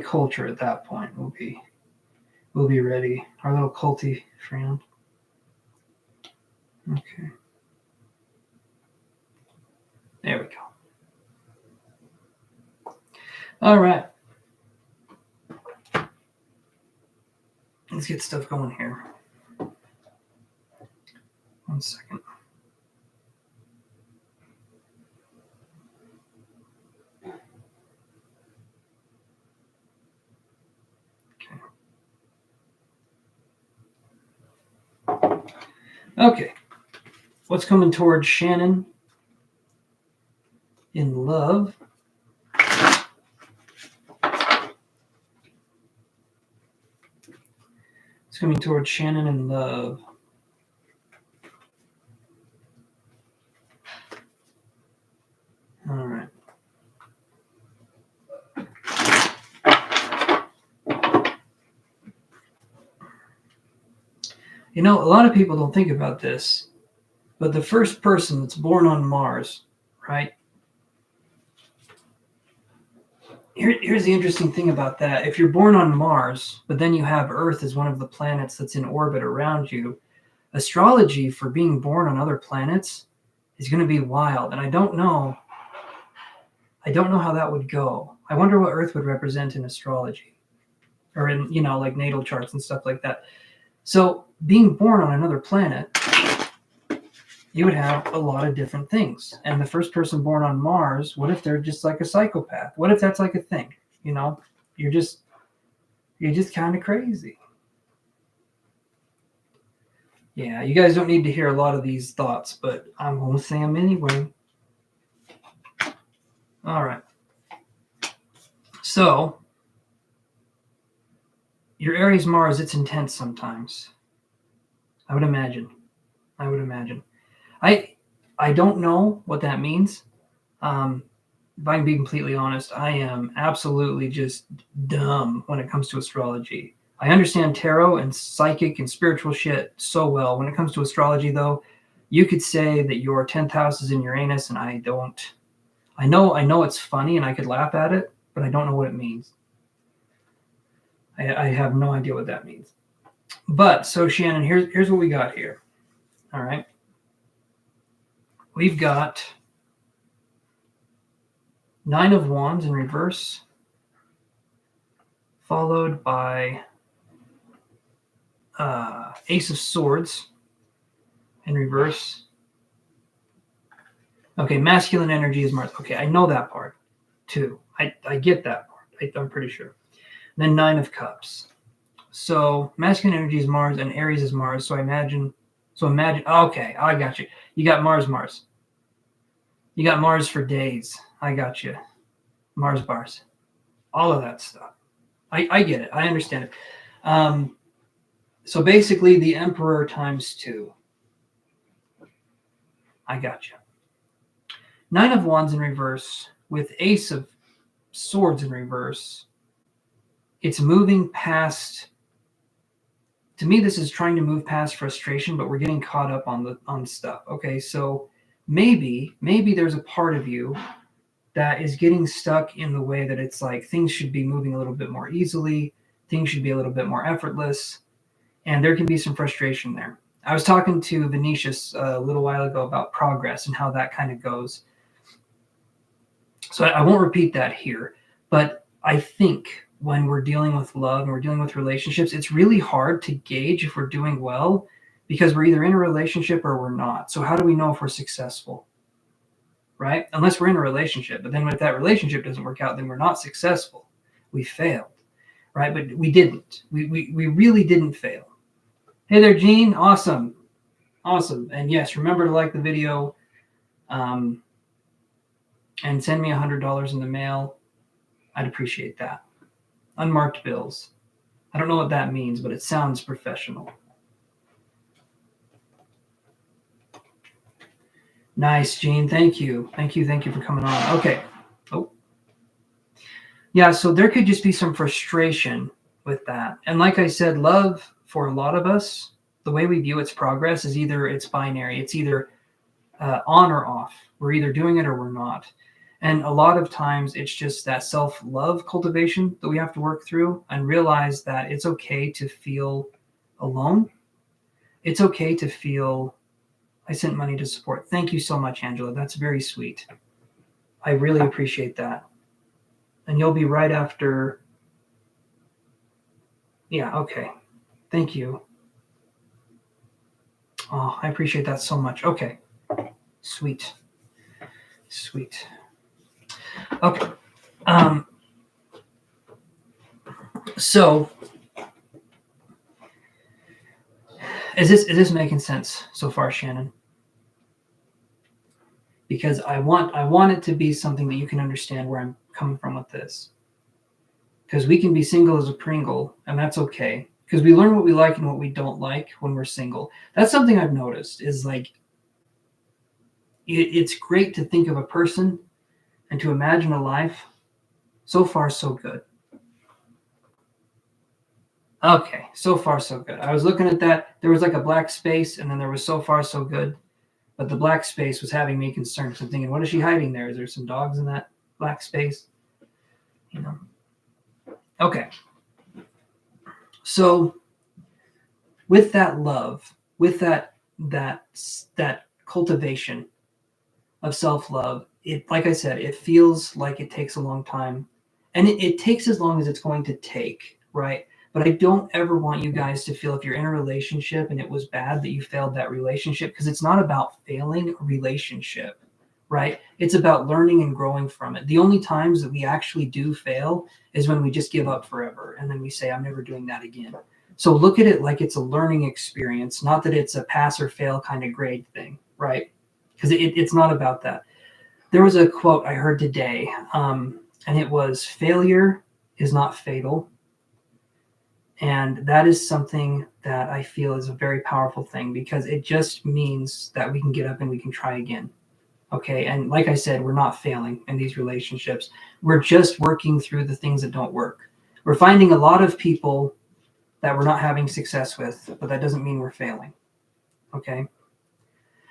Culture at that point will be ready. Our little culty friend. Okay. There we go. All right. Let's get stuff going here. 1 second. Okay. What's coming towards Shannon in love? It's coming towards Shannon in love. All right. You know, a lot of people don't think about this, but the first person that's born on Mars, right? Here's the interesting thing about that. If you're born on Mars, but then you have Earth as one of the planets that's in orbit around you, astrology for being born on other planets is going to be wild. And I don't know how that would go. I wonder what Earth would represent in astrology, or in, like natal charts and stuff like that. So being born on another planet, you would have a lot of different things. And the first person born on Mars, what if they're just like a psychopath? What if that's like a thing? You're just kind of crazy. Yeah, you guys don't need to hear a lot of these thoughts, but I'm going to say them anyway. All right. So, your Aries Mars, it's intense sometimes. I would imagine. I don't know what that means. If I can be completely honest, I am absolutely just dumb when it comes to astrology. I understand tarot and psychic and spiritual shit so well. When it comes to astrology, though, you could say that your 10th house is in Uranus, and I don't. I know it's funny, and I could laugh at it, but I don't know what it means. I have no idea what that means. But so Shannon, here's what we got here. All right. We've got 9 of Wands in reverse, followed by Ace of Swords in reverse. Okay, masculine energy is Mars. Okay, I know that part too. I get that part. I'm pretty sure. And then 9 of Cups. So masculine energy is Mars and Aries is Mars. So imagine. Okay, I got you. You got Mars. You got Mars for days. I got you. Mars bars. All of that stuff. I get it. I understand it. So basically the Emperor times 2. I got you. 9 of Wands in reverse with Ace of Swords in reverse. It's moving past. To me, this is trying to move past frustration, but we're getting caught up on stuff. Okay, so maybe there's a part of you that is getting stuck in the way that it's like things should be moving a little bit more easily, things should be a little bit more effortless, and there can be some frustration there. I was talking to Venetius a little while ago about progress and how that kind of goes. So I won't repeat that here, but I think when we're dealing with love and we're dealing with relationships, it's really hard to gauge if we're doing well because we're either in a relationship or we're not. So how do we know if we're successful? Right? Unless we're in a relationship. But then if that relationship doesn't work out, then we're not successful. We failed. Right? But we didn't. We really didn't fail. Hey there, Gene. Awesome. And yes, remember to like the video and send me $100 in the mail. I'd appreciate that. Unmarked bills. I don't know what that means, but it sounds professional. Nice, Gene. Thank you. Thank you for coming on. Okay. Oh. Yeah, so there could just be some frustration with that. And like I said, love for a lot of us, the way we view its progress is either it's binary. It's either on or off. We're either doing it or we're not. And a lot of times it's just that self-love cultivation that we have to work through and realize that it's okay to feel alone. It's okay to feel, I sent money to support. Thank you so much, Angela. That's very sweet. I really appreciate that. And you'll be right after. Yeah, okay. Thank you. Oh, I appreciate that so much. Okay. Sweet. Sweet. Okay. So is this making sense so far, Shannon? Because I want it to be something that you can understand where I'm coming from with this. Because we can be single as a Pringle, and that's okay. Because we learn what we like and what we don't like when we're single. That's something I've noticed is like, it's great to think of a person and to imagine a life. So far, so good. Okay, so far, so good. I was looking at that. There was like a black space, and then there was so far, so good. But the black space was having me concerned. So I'm thinking, what is she hiding there? Is there some dogs in that black space? You know. Okay. So with that love, with that cultivation of self-love, it, like I said, it feels like it takes a long time. And it takes as long as it's going to take, right? But I don't ever want you guys to feel if you're in a relationship and it was bad that you failed that relationship, because it's not about failing a relationship, right? It's about learning and growing from it. The only times that we actually do fail is when we just give up forever. And then we say, I'm never doing that again. So look at it like it's a learning experience, not that it's a pass or fail kind of grade thing, right? Because it's not about that. There was a quote I heard today, and it was, failure is not fatal. And that is something that I feel is a very powerful thing, because it just means that we can get up and we can try again. Okay. And like I said, we're not failing in these relationships. We're just working through the things that don't work. We're finding a lot of people that we're not having success with, but that doesn't mean we're failing. Okay.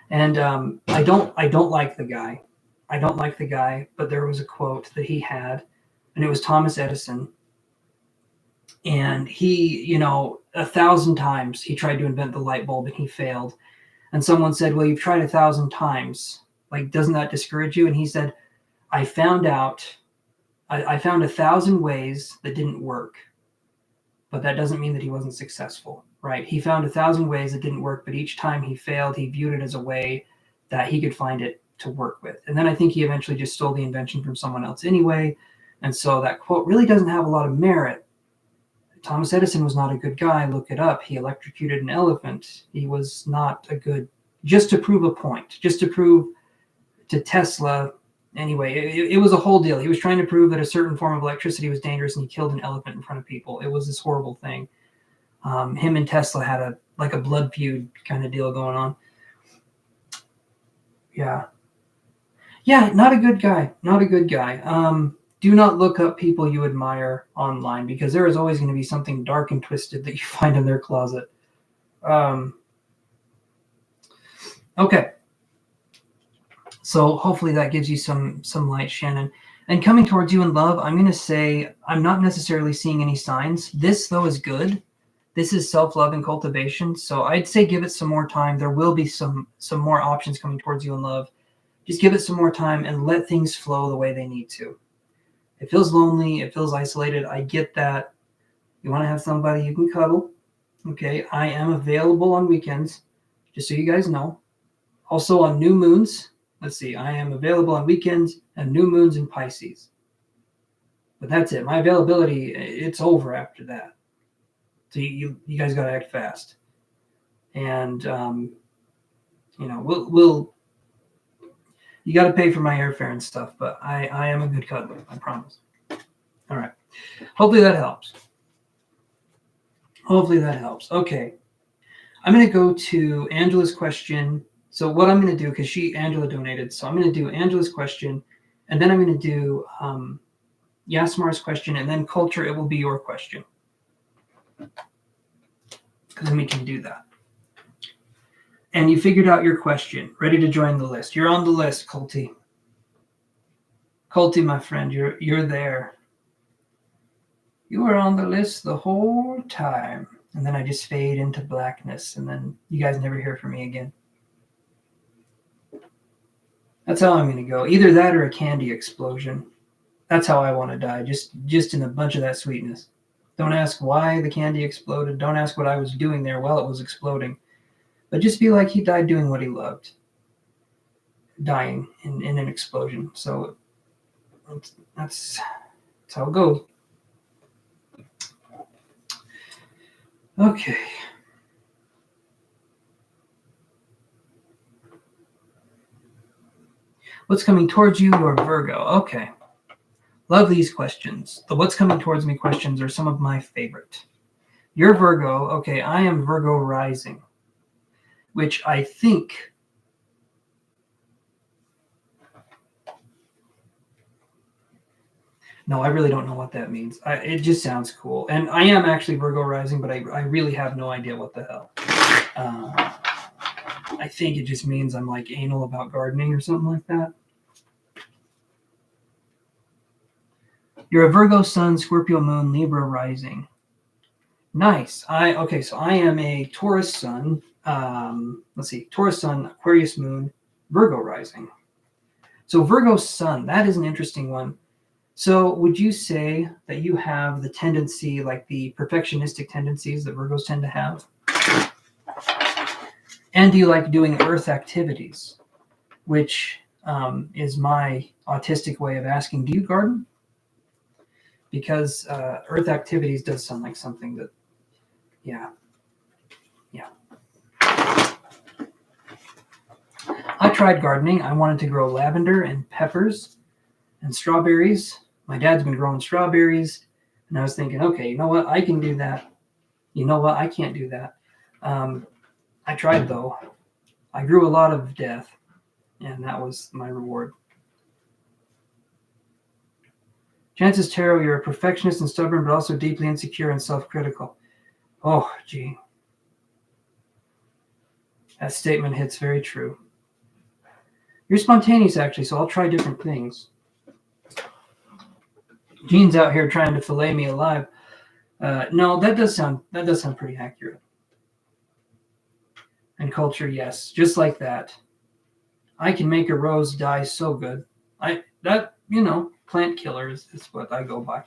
And I don't like the guy. I don't like the guy, but there was a quote that he had, and it was Thomas Edison. And he, 1,000 times he tried to invent the light bulb and he failed. And someone said, well, you've tried 1,000 times. Like, doesn't that discourage you? And he said, I found 1,000 ways that didn't work, but that doesn't mean that he wasn't successful, right? He found 1,000 ways that didn't work, but each time he failed, he viewed it as a way that he could find it to work with. And then I think he eventually just stole the invention from someone else anyway. And so that quote really doesn't have a lot of merit. Thomas Edison was not a good guy. Look it up. He electrocuted an elephant. He was not a good, just to prove a point, just to prove to Tesla. Anyway, it was a whole deal. He was trying to prove that a certain form of electricity was dangerous, and he killed an elephant in front of people. It was this horrible thing. Him and Tesla had a blood feud kind of deal going on. Yeah, not a good guy. Not a good guy. Do not look up people you admire online, because there is always going to be something dark and twisted that you find in their closet. Okay. So hopefully that gives you some light, Shannon. And coming towards you in love, I'm going to say I'm not necessarily seeing any signs. This, though, is good. This is self-love and cultivation. So I'd say give it some more time. There will be some more options coming towards you in love. Just give it some more time and let things flow the way they need to. It feels lonely. It feels isolated. I get that. You want to have somebody you can cuddle. Okay. I am available on weekends, just so you guys know. Also on new moons. Let's see. I am available on weekends and new moons in Pisces. But that's it. My availability, it's over after that. So you guys got to act fast. And, we'll you got to pay for my airfare and stuff, but I am a good cuddler. I promise. All right. Hopefully that helps. Okay. I'm going to go to Angela's question So what I'm going to do, because Angela donated, so I'm going to do Angela's question, and then I'm going to do Yasmar's question, and then Culture, it will be your question. Because then we can do that. And you figured out your question, ready to join the list. You're on the list, Culty. Culty, my friend, you're there. You were on the list the whole time. And then I just fade into blackness, and then you guys never hear from me again. That's how I'm going to go. Either that or a candy explosion. That's how I want to die, just in a bunch of that sweetness. Don't ask why the candy exploded. Don't ask what I was doing there while it was exploding. But just be like he died doing what he loved. Dying in an explosion. So that's how it goes. Okay. What's coming towards you or Virgo? Okay. Love these questions. The what's coming towards me questions are some of my favorite. You're Virgo. Okay, I am Virgo rising, which I think no, I really don't know what that means. It just sounds cool. And I am actually Virgo rising, but I really have no idea what the hell. I think it just means I'm like anal about gardening or something like that. You're a Virgo sun, Scorpio moon, Libra rising. Nice. So I am a Taurus sun. Let's see, Taurus sun, Aquarius moon, Virgo rising. So Virgo sun, that is an interesting one. So would you say that you have the tendency, like the perfectionistic tendencies that Virgos tend to have? And do you like doing earth activities? Which is my autistic way of asking, do you garden? Because earth activities does sound like something that, yeah. I tried gardening. I wanted to grow lavender and peppers and strawberries. My dad's been growing strawberries, and I was thinking, okay, you know what? I can do that. You know what? I can't do that. I tried, though. I grew a lot of death, and that was my reward. ChancesTarot, you're a perfectionist and stubborn, but also deeply insecure and self-critical. Oh, gee. That statement hits very true. You're spontaneous, actually, so I'll try different things. Gene's out here trying to fillet me alive. No, that does sound pretty accurate. And Culture, yes, just like that. I can make a rose die so good. Plant killer is what I go by.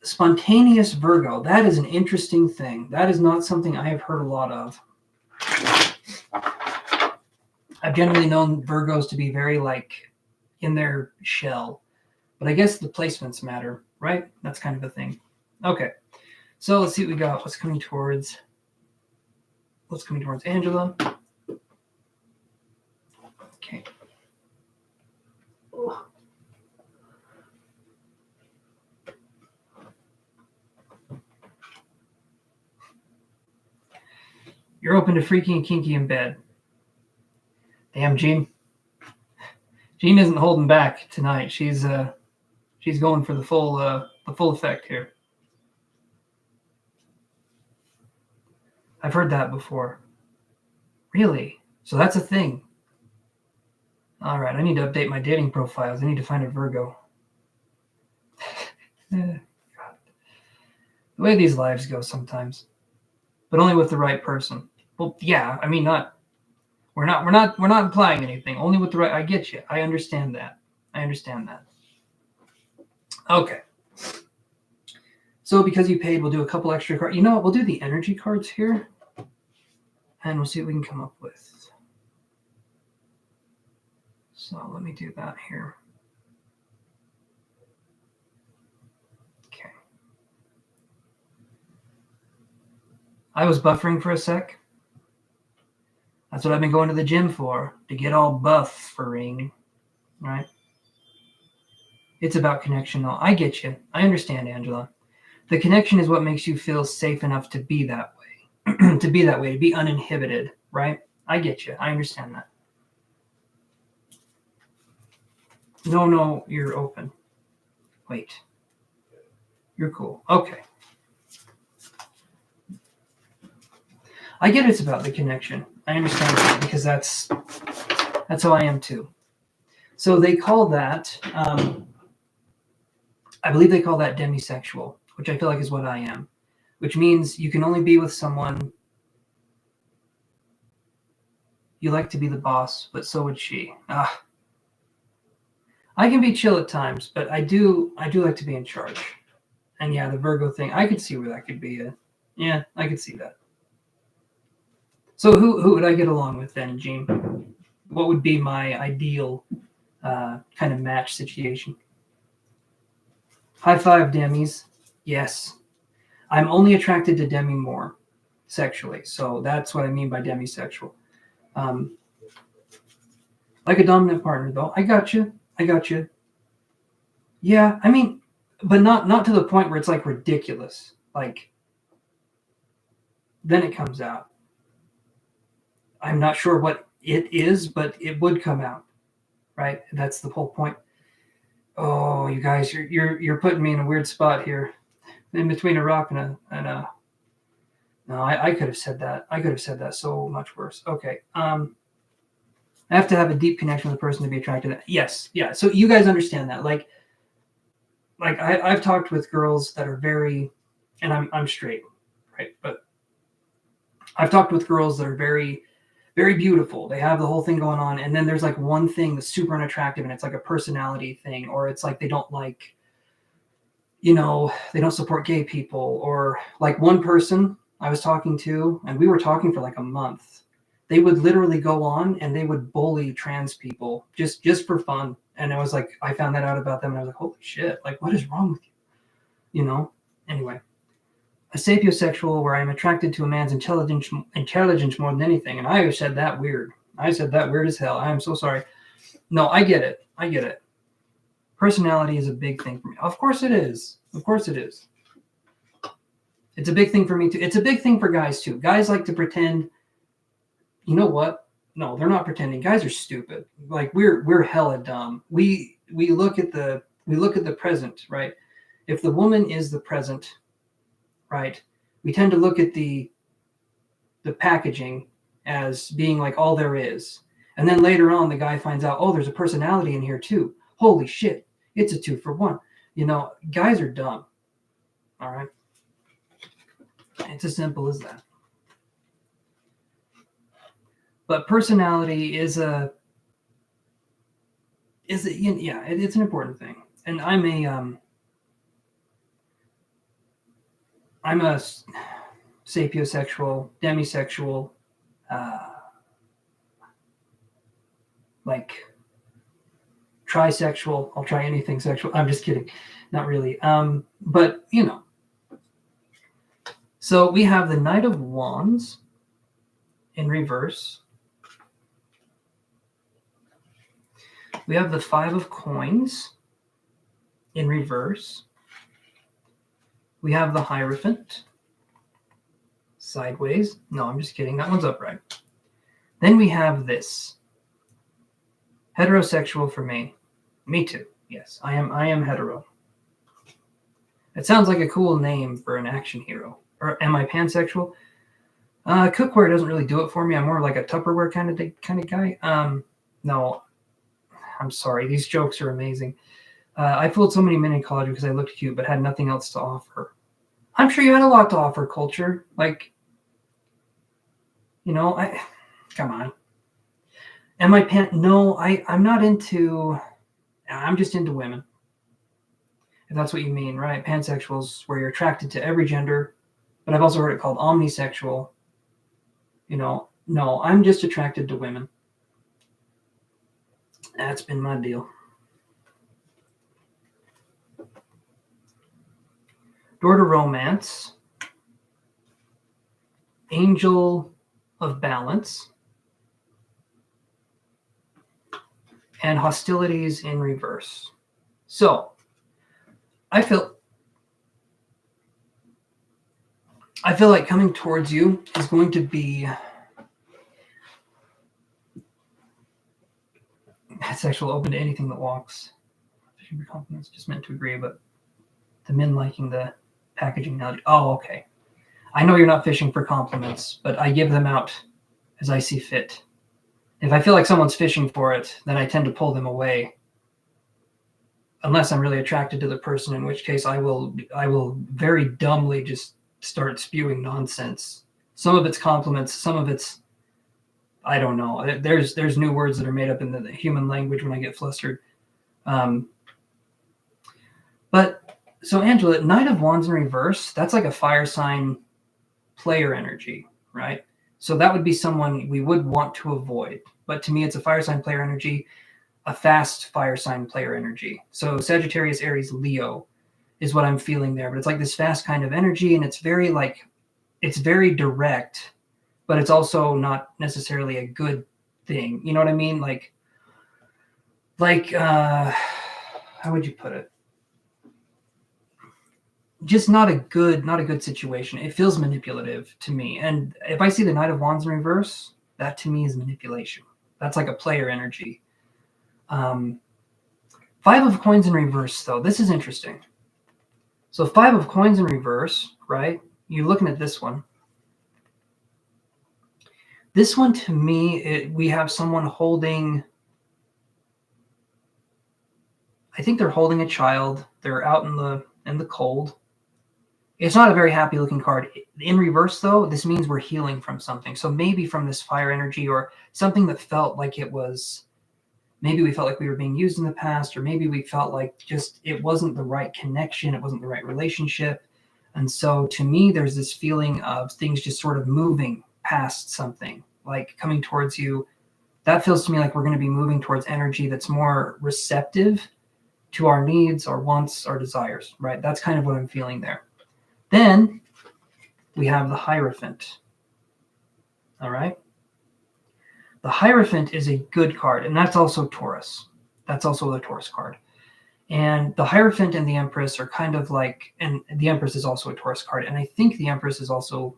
Spontaneous Virgo, that is an interesting thing. That is not something I have heard a lot of. I've generally known Virgos to be very in their shell, but I guess the placements matter, right? That's kind of a thing. Okay, so let's see what we got. What's coming towards Angela? Okay. Oh. You're open to freaky and kinky in bed. Damn, Jean. Jean isn't holding back tonight. She's going for the full effect here. I've heard that before. Really? So that's a thing. All right, I need to update my dating profiles. I need to find a Virgo. God. The way these lives go sometimes, but only with the right person. Well, yeah, I mean, we're not implying anything. Only with the right. I get you. I understand that. Okay. So because you paid, we'll do a couple extra cards. You know what? We'll do the energy cards here, and we'll see what we can come up with. So let me do that here. Okay. I was buffering for a sec. That's what I've been going to the gym for, to get all buffering, right? It's about connection, though. I get you. I understand, Angela. The connection is what makes you feel safe enough to be that way, to be uninhibited, right? I get you. I understand that. No, you're open. Wait. You're cool. Okay. I get it's about the connection. I understand that because that's how I am too. So they call that, I believe they call that demisexual, which I feel like is what I am, which means you can only be with someone you like to be the boss, but so would she. I can be chill at times, but I do like to be in charge. And yeah, the Virgo thing, I could see where that could be. Yeah, I could see that. So who would I get along with then, Gene? What would be my ideal kind of match situation? High five, Demis. Yes. I'm only attracted to Demi Moore sexually. So that's what I mean by demisexual. Like a dominant partner, though. I got you. Yeah, I mean, but not to the point where it's like ridiculous. Like, then it comes out. I'm not sure what it is, but it would come out, right? That's the whole point. Oh, you guys, you're putting me in a weird spot here, in between a rock and a. No, I could have said that. I could have said that so much worse. Okay. I have to have a deep connection with the person to be attracted to that. Yes, yeah. So you guys understand that, like I've talked with girls that are very, and I'm straight, right? But I've talked with girls that are very, very beautiful. They have the whole thing going on, and then there's like one thing that's super unattractive, and it's like a personality thing, or it's like they don't like, they don't support gay people, or like one person I was talking to, and we were talking for like a month. They would literally go on and they would bully trans people just for fun. And I was like, I found that out about them, and I was like, holy shit, like what is wrong with you? Anyway. A sapiosexual where I'm attracted to a man's intelligence more than anything. And I said that weird. I said that weird as hell. I am so sorry. No, I get it. Personality is a big thing for me. Of course it is. It's a big thing for me too. It's a big thing for guys too. Guys like to pretend. You know what? No, they're not pretending. Guys are stupid. Like we're hella dumb. We look at the present, right? If the woman is the present, right, we tend to look at the packaging as being like all there is. And then later on, the guy finds out, oh, there's a personality in here too. Holy shit, it's a 2-for-1. Guys are dumb. All right. It's as simple as that. But personality it's an important thing. And I'm a sapiosexual, demisexual, like trisexual. I'll try anything sexual. I'm just kidding. Not really. But so we have the Knight of Wands in reverse. We have the Five of Coins in reverse. We have the Hierophant sideways. No, I'm just kidding. That one's upright. Then we have this. Heterosexual for me. Me too. Yes, I am hetero. It sounds like a cool name for an action hero. Or am I pansexual? Cookware doesn't really do it for me. I'm more like a Tupperware kind of guy. No, I'm sorry. These jokes are amazing. I fooled so many men in college because I looked cute, but had nothing else to offer. I'm sure you had a lot to offer, culture. Like, come on. Am I No, I'm not into. I'm just into women. If that's what you mean, right? Pansexuals, where you're attracted to every gender, but I've also heard it called omnisexual. No, I'm just attracted to women. That's been my deal. Door to Romance. Angel of Balance. And Hostilities in reverse. So, I feel like coming towards you is going to be sexual, open to anything that walks. Fishing for compliments, just meant to agree, but the men liking the packaging analogy. Oh, okay. I know you're not fishing for compliments, but I give them out as I see fit. If I feel like someone's fishing for it, then I tend to pull them away. Unless I'm really attracted to the person, in which case I will very dumbly just start spewing nonsense. Some of it's compliments, some of it's, I don't know. There's new words that are made up in the human language when I get flustered. But so Angela, Knight of Wands in reverse, that's like a fire sign player energy, right? So that would be someone we would want to avoid. But to me, it's a fire sign player energy, a fast fire sign player energy. So Sagittarius, Aries, Leo is what I'm feeling there. But it's like this fast kind of energy, and it's very direct, but it's also not necessarily a good thing. You know what I mean? Like how would you put it? Just not a good situation. It feels manipulative to me. And if I see the Knight of Wands in reverse, that to me is manipulation. That's like a player energy. Five of Coins in reverse, though. This is interesting. So Five of Coins in reverse, right? You're looking at this one. This one, to me, we have someone holding, I think they're holding a child. They're out in the cold. It's not a very happy looking card. In reverse, though, this means we're healing from something. So maybe from this fire energy or something that felt like it was, maybe we felt like we were being used in the past, or maybe we felt like just it wasn't the right connection, it wasn't the right relationship. And so to me, there's this feeling of things just sort of moving past something, like coming towards you. That feels to me like we're going to be moving towards energy that's more receptive to our needs, our wants, our desires, right? That's kind of what I'm feeling there. Then we have the Hierophant. All right. The Hierophant is a good card, and that's also Taurus. That's also the Taurus card. And the Hierophant and the Empress are kind of like, and the Empress is also a Taurus card, and I think the Empress is also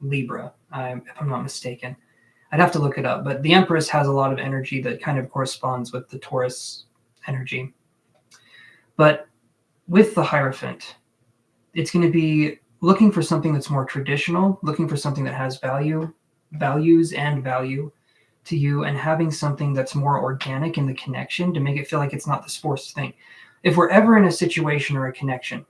Libra, if I'm not mistaken. I'd have to look it up, but the Empress has a lot of energy that kind of corresponds with the Taurus energy. But with the Hierophant, it's going to be looking for something that's more traditional, looking for something that has values and value to you, and having something that's more organic in the connection to make it feel like it's not this forced thing. If we're ever in a situation or a connection,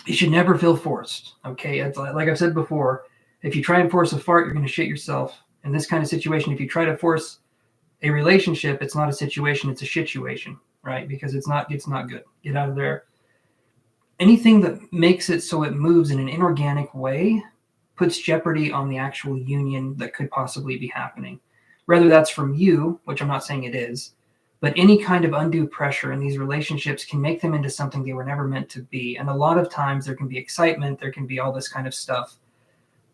it should never feel forced. Okay, it's like I've said before, if you try and force a fart, you're going to shit yourself. In this kind of situation, if you try to force a relationship, it's not a situation, it's a situation, right? Because it's not good. Get out of there. Anything that makes it so it moves in an inorganic way puts jeopardy on the actual union that could possibly be happening. Whether that's from you, which I'm not saying it is, but any kind of undue pressure in these relationships can make them into something they were never meant to be. And a lot of times there can be excitement, there can be all this kind of stuff,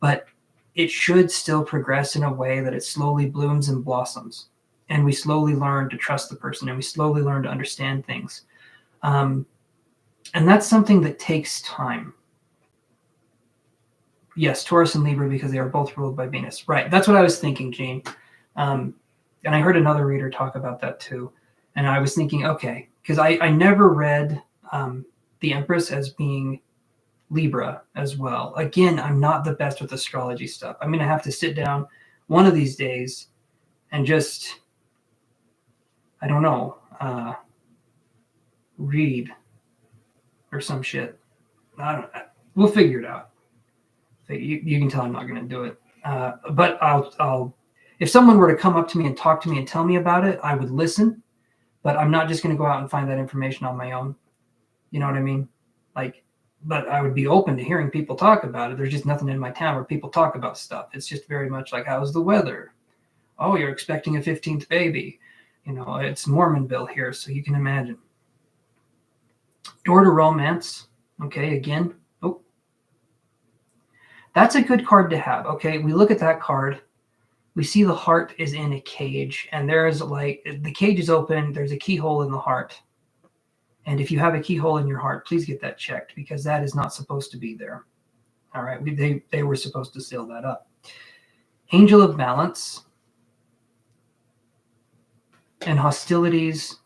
but it should still progress in a way that it slowly blooms and blossoms. And we slowly learn to trust the person, and we slowly learn to understand things. And that's something that takes time. Yes, Taurus and Libra, because they are both ruled by Venus. Right. That's what I was thinking, Gene. And I heard another reader talk about that too. And I was thinking, okay, because I never read the Empress as being Libra as well. Again, I'm not the best with astrology stuff. I'm going to have to sit down one of these days and just, I don't know, read or some shit. I don't know. We'll figure it out. You can tell I'm not going to do it. But I'll, if someone were to come up to me and talk to me and tell me about it, I would listen, but I'm not just going to go out and find that information on my own. You know what I mean? Like, but I would be open to hearing people talk about it. There's just nothing in my town where people talk about stuff. It's just very much like, how's the weather? Oh, you're expecting a 15th baby. You know, it's Mormonville here, so you can imagine. Door to Romance. Okay, again. Oh, that's a good card to have. Okay, we look at that card. We see the heart is in a cage, and there's like, the cage is open. There's a keyhole in the heart. And if you have a keyhole in your heart, please get that checked, because that is not supposed to be there. All right, they were supposed to seal that up. Angel of Balance. and hostilities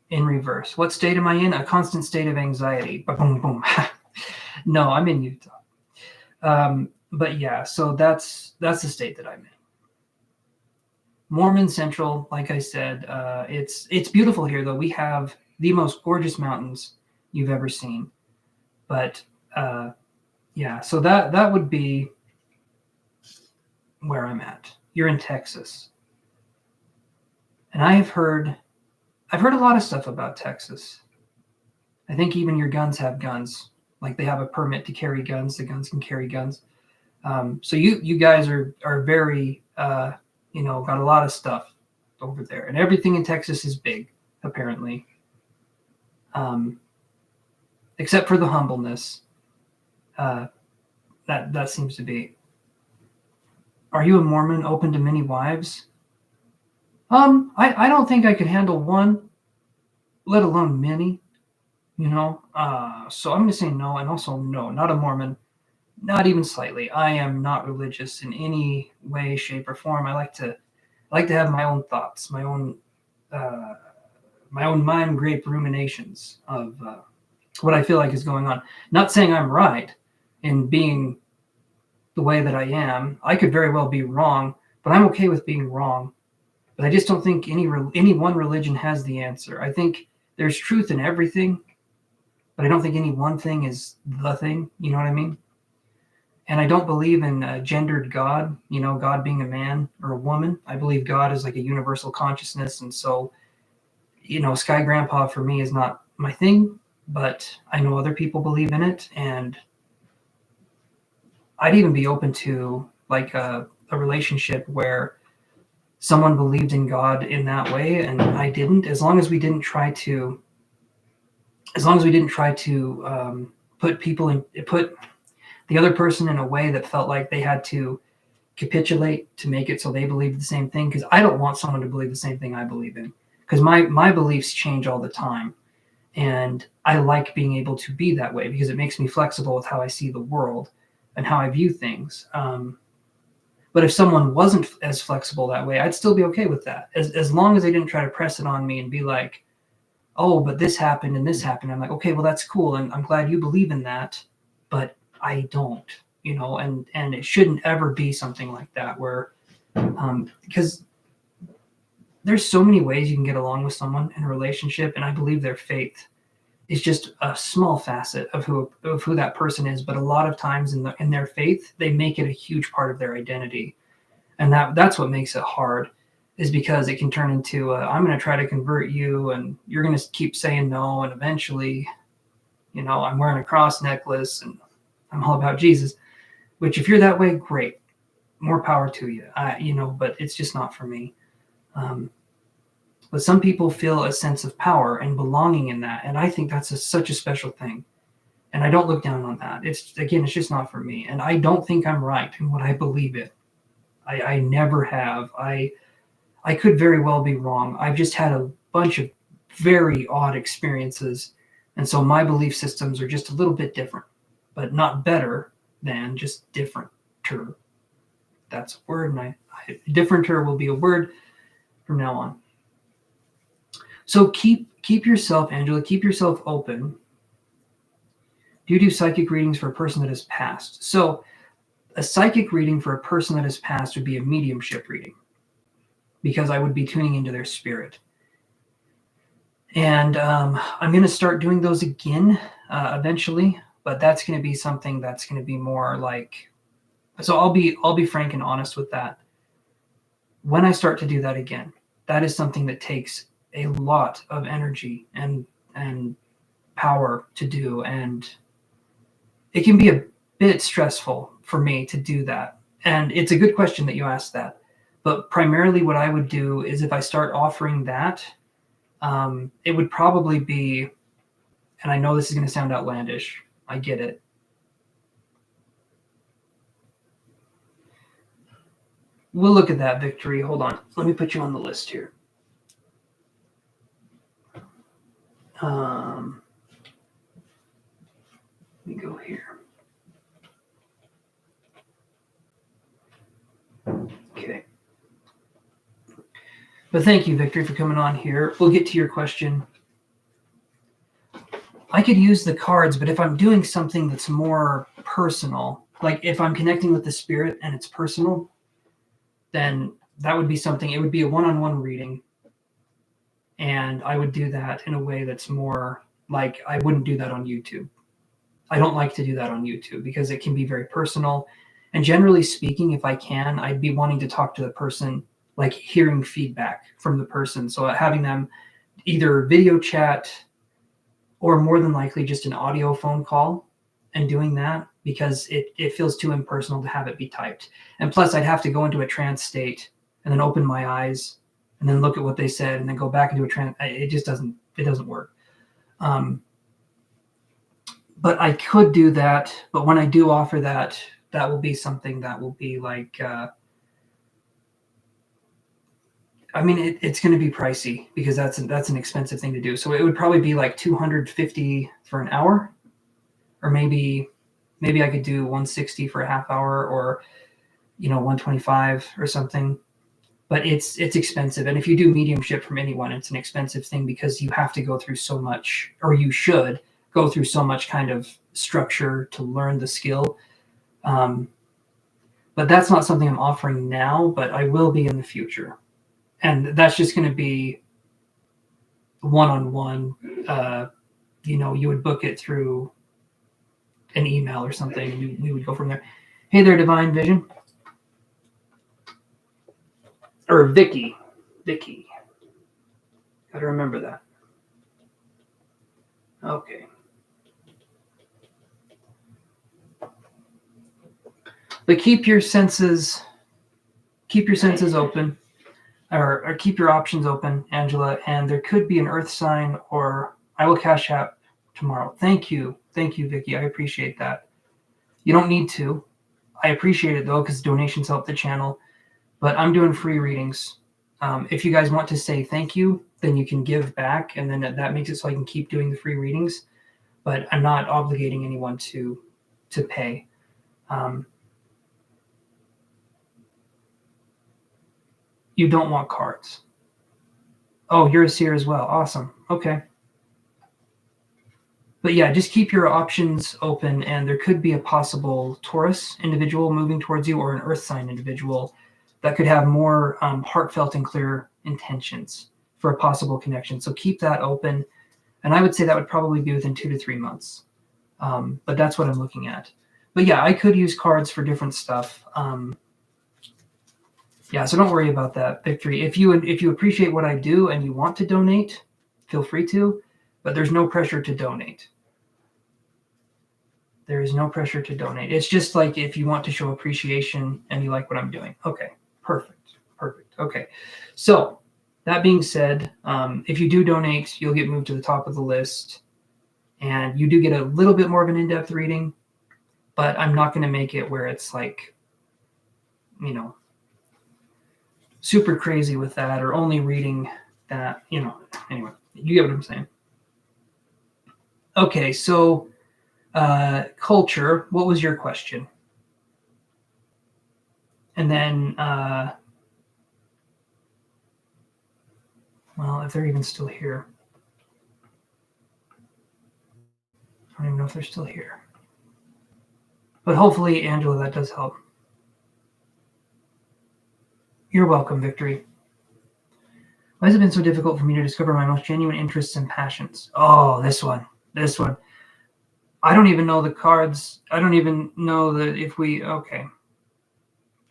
in reverse. What state am I in? A constant state of anxiety. Boom, boom. No, I'm in Utah. But yeah, so that's the state that I'm in. Mormon Central, like I said, it's beautiful here, though. We have the most gorgeous mountains you've ever seen. But yeah, so that would be where I'm at. You're in Texas. And I've heard a lot of stuff about Texas. I think even your guns have guns. Like they have a permit to carry guns. The guns can carry guns. So you guys are very got a lot of stuff over there, and everything in Texas is big, apparently. Except for the humbleness. That seems to be. Are you a Mormon open to many wives? I don't think I could handle one, let alone many. So I'm going to say no, and also no, not a Mormon, not even slightly. I am not religious in any way, shape, or form. I like to have my own thoughts, my own mind grape ruminations of what I feel like is going on. Not saying I'm right in being the way that I am. I could very well be wrong, but I'm okay with being wrong. But I just don't think any one religion has the answer. I think there's truth in everything, but I don't think any one thing is the thing. You know what I mean? And I don't believe in a gendered God, God being a man or a woman. I believe God is like a universal consciousness. And so, Sky Grandpa for me is not my thing, but I know other people believe in it. And I'd even be open to like a relationship where someone believed in God in that way and I didn't, as long as we didn't try to put the other person in a way that felt like they had to capitulate to make it so they believe the same thing. Because I don't want someone to believe the same thing I believe in, because my beliefs change all the time, and I like being able to be that way because it makes me flexible with how I see the world and how I view things. But if someone wasn't as flexible that way, I'd still be okay with that, as long as they didn't try to press it on me and be like, oh, but this happened and this happened. I'm like, okay, well, that's cool, and I'm glad you believe in that, but I don't, and it shouldn't ever be something like that where, because there's so many ways you can get along with someone in a relationship, and I believe their faith is just a small facet of who that person is. But a lot of times in their faith, they make it a huge part of their identity, and that's what makes it hard. Is because it can turn into I'm going to try to convert you, and you're going to keep saying no, and eventually, I'm wearing a cross necklace, and I'm all about Jesus. Which, if you're that way, great, more power to you. But it's just not for me. But some people feel a sense of power and belonging in that, and I think that's such a special thing. And I don't look down on that. It's just not for me, and I don't think I'm right in what I believe in. I never have. I could very well be wrong. I've just had a bunch of very odd experiences. And so my belief systems are just a little bit different, but not better than, just differenter. That's a word. And differenter will be a word from now on. So keep yourself, Angela, keep yourself open. Do you do psychic readings for a person that has passed? So a psychic reading for a person that has passed would be a mediumship reading, because I would be tuning into their spirit. And I'm going to start doing those again eventually, but that's going to be something that's going to be more like, so I'll be frank and honest with that. When I start to do that again, that is something that takes a lot of energy and power to do, and it can be a bit stressful for me to do that. And it's a good question that you asked that. But primarily what I would do is, if I start offering that, it would probably be, and I know this is going to sound outlandish, I get it. We'll look at that, Victory. Hold on. Let me put you on the list here. Let me go here. Okay. But thank you, Victory, for coming on here. We'll get to your question. I could use the cards, but if I'm doing something that's more personal, like if I'm connecting with the spirit and it's personal, then that would be something. It would be a one-on-one reading. And I would do that in a way that's more like I wouldn't do that on YouTube. I don't like to do that on YouTube because it can be very personal. And generally speaking, if I can, I'd be wanting to talk to the person, like hearing feedback from the person. So having them either video chat or more than likely just an audio phone call and doing that, because it feels too impersonal to have it be typed. And plus I'd have to go into a trance state and then open my eyes and then look at what they said and then go back into a trance. It just doesn't work. But I could do that. But when I do offer that, that will be something that will be like, it's going to be pricey because that's an expensive thing to do. So it would probably be like $250 for an hour, or maybe I could do $160 for a half hour, or $125 or something. But it's expensive. And if you do mediumship from anyone, it's an expensive thing because you have to go through so much, or you should go through so much kind of structure to learn the skill. But that's not something I'm offering now, but I will be in the future. And that's just going to be one-on-one. You would book it through an email or something, and we would go from there. Hey there, Divine Vision. Or Vicky. Gotta remember that. Okay. But keep your senses open, or keep your options open, Angela. And there could be an earth sign, or I will cash app tomorrow. Thank you, Vicky. I appreciate that. You don't need to. I appreciate it though, because donations help the channel. But I'm doing free readings. If you guys want to say thank you, then you can give back, and then that makes it so I can keep doing the free readings. But I'm not obligating anyone to pay. You don't want cards. Oh, you're a seer as well. Awesome. Okay. But yeah, just keep your options open, and there could be a possible Taurus individual moving towards you, or an earth sign individual that could have more heartfelt and clear intentions for a possible connection. So keep that open. And I would say that would probably be within 2 to 3 months. But that's what I'm looking at. But yeah, I could use cards for different stuff. Yeah, so don't worry about that, Victory. If you appreciate what I do and you want to donate, feel free to, but there's no pressure to donate. There is no pressure to donate. It's just like if you want to show appreciation and you like what I'm doing. Okay, perfect. Okay, so that being said, if you do donate, you'll get moved to the top of the list, and you do get a little bit more of an in-depth reading, but I'm not going to make it where it's like, super crazy with that, or only reading that, anyway, you get what I'm saying. Okay, so culture, what was your question? And then, well, if they're even still here. I don't even know if they're still here. But hopefully, Angela, that does help. You're welcome, Victory. Why has it been so difficult for me to discover my most genuine interests and passions? Oh, this one. I don't even know the cards. I don't even know that if we, okay.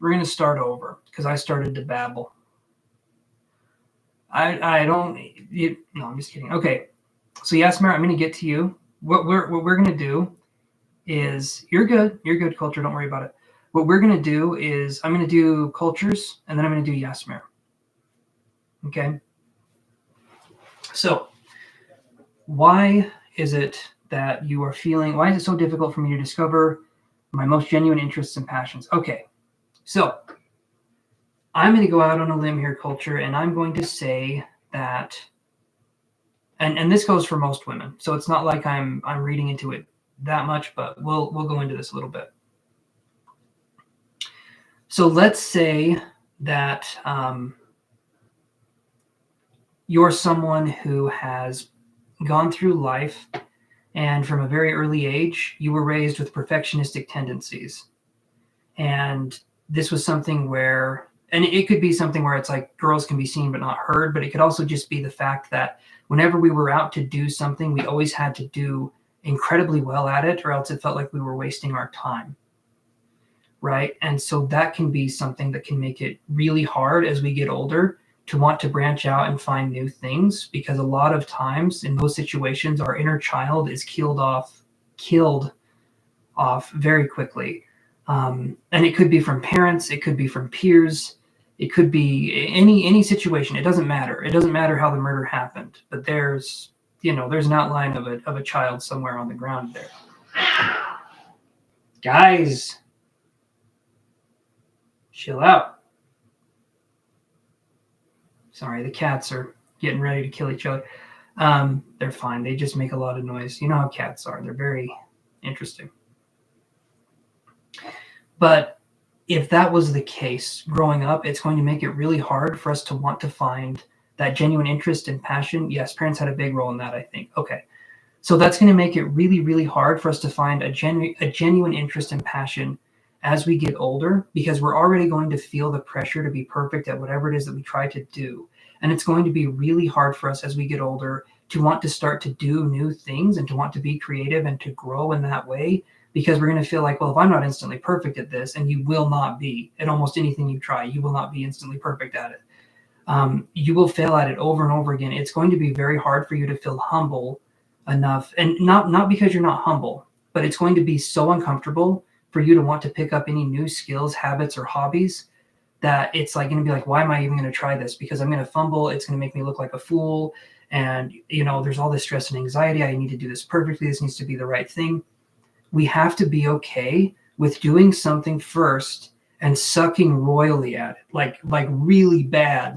We're going to start over because I started to babble. No, I'm just kidding. Okay. So Yasmar, I'm going to get to you. What we're going to do is, you're good, Culture. Don't worry about it. What we're going to do is I'm going to do cultures, and then I'm going to do Yasmar. Okay. So why is it that you are feeling, why is it so difficult for me to discover my most genuine interests and passions? Okay. So I'm going to go out on a limb here, Culture, and I'm going to say that, and this goes for most women, so it's not like I'm reading into it that much, but we'll go into this a little bit. So let's say that you're someone who has gone through life, and from a very early age, you were raised with perfectionistic tendencies. And this was something where, and it could be something where it's like girls can be seen but not heard, but it could also just be the fact that whenever we were out to do something, we always had to do incredibly well at it, or else it felt like we were wasting our time. Right? And so that can be something that can make it really hard as we get older to want to branch out and find new things, because a lot of times in those situations, our inner child is killed off very quickly. And it could be from parents, it could be from peers, it could be any situation. It doesn't matter. It doesn't matter how the murder happened, but there's an outline of a child somewhere on the ground there. Guys, chill out. Sorry, the cats are getting ready to kill each other. They're fine. They just make a lot of noise. You know how cats are. They're very interesting. But if that was the case growing up, it's going to make it really hard for us to want to find that genuine interest and passion. Yes, parents had a big role in that, I think. Okay. So that's going to make it really, really hard for us to find a genuine interest and passion as we get older, because we're already going to feel the pressure to be perfect at whatever it is that we try to do. And it's going to be really hard for us as we get older to want to start to do new things and to want to be creative and to grow in that way, because we're going to feel like, well, if I'm not instantly perfect at this, and you will not be at almost anything you try, you will not be instantly perfect at it. You will fail at it over and over again. It's going to be very hard for you to feel humble enough, and not because you're not humble, but it's going to be so uncomfortable for you to want to pick up any new skills, habits, or hobbies, that it's like going to be like, why am I even going to try this? Because I'm going to fumble. It's going to make me look like a fool. And, there's all this stress and anxiety. I need to do this perfectly. This needs to be the right thing. We have to be okay with doing something first and sucking royally at it, like really bad,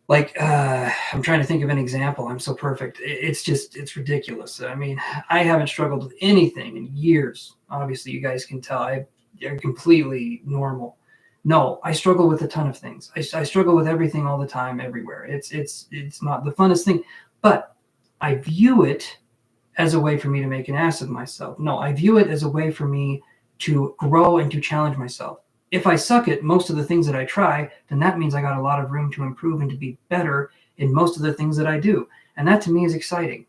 I'm trying to think of an example. I'm so perfect. It's ridiculous. I mean, I haven't struggled with anything in years. Obviously, you guys can tell I'm completely normal. No, I struggle with a ton of things. I struggle with everything all the time, everywhere. It's not the funnest thing, but I view it as a way for me to make an ass of myself. No, I view it as a way for me to grow and to challenge myself. If I suck at most of the things that I try, then that means I got a lot of room to improve and to be better in most of the things that I do. And that to me is exciting.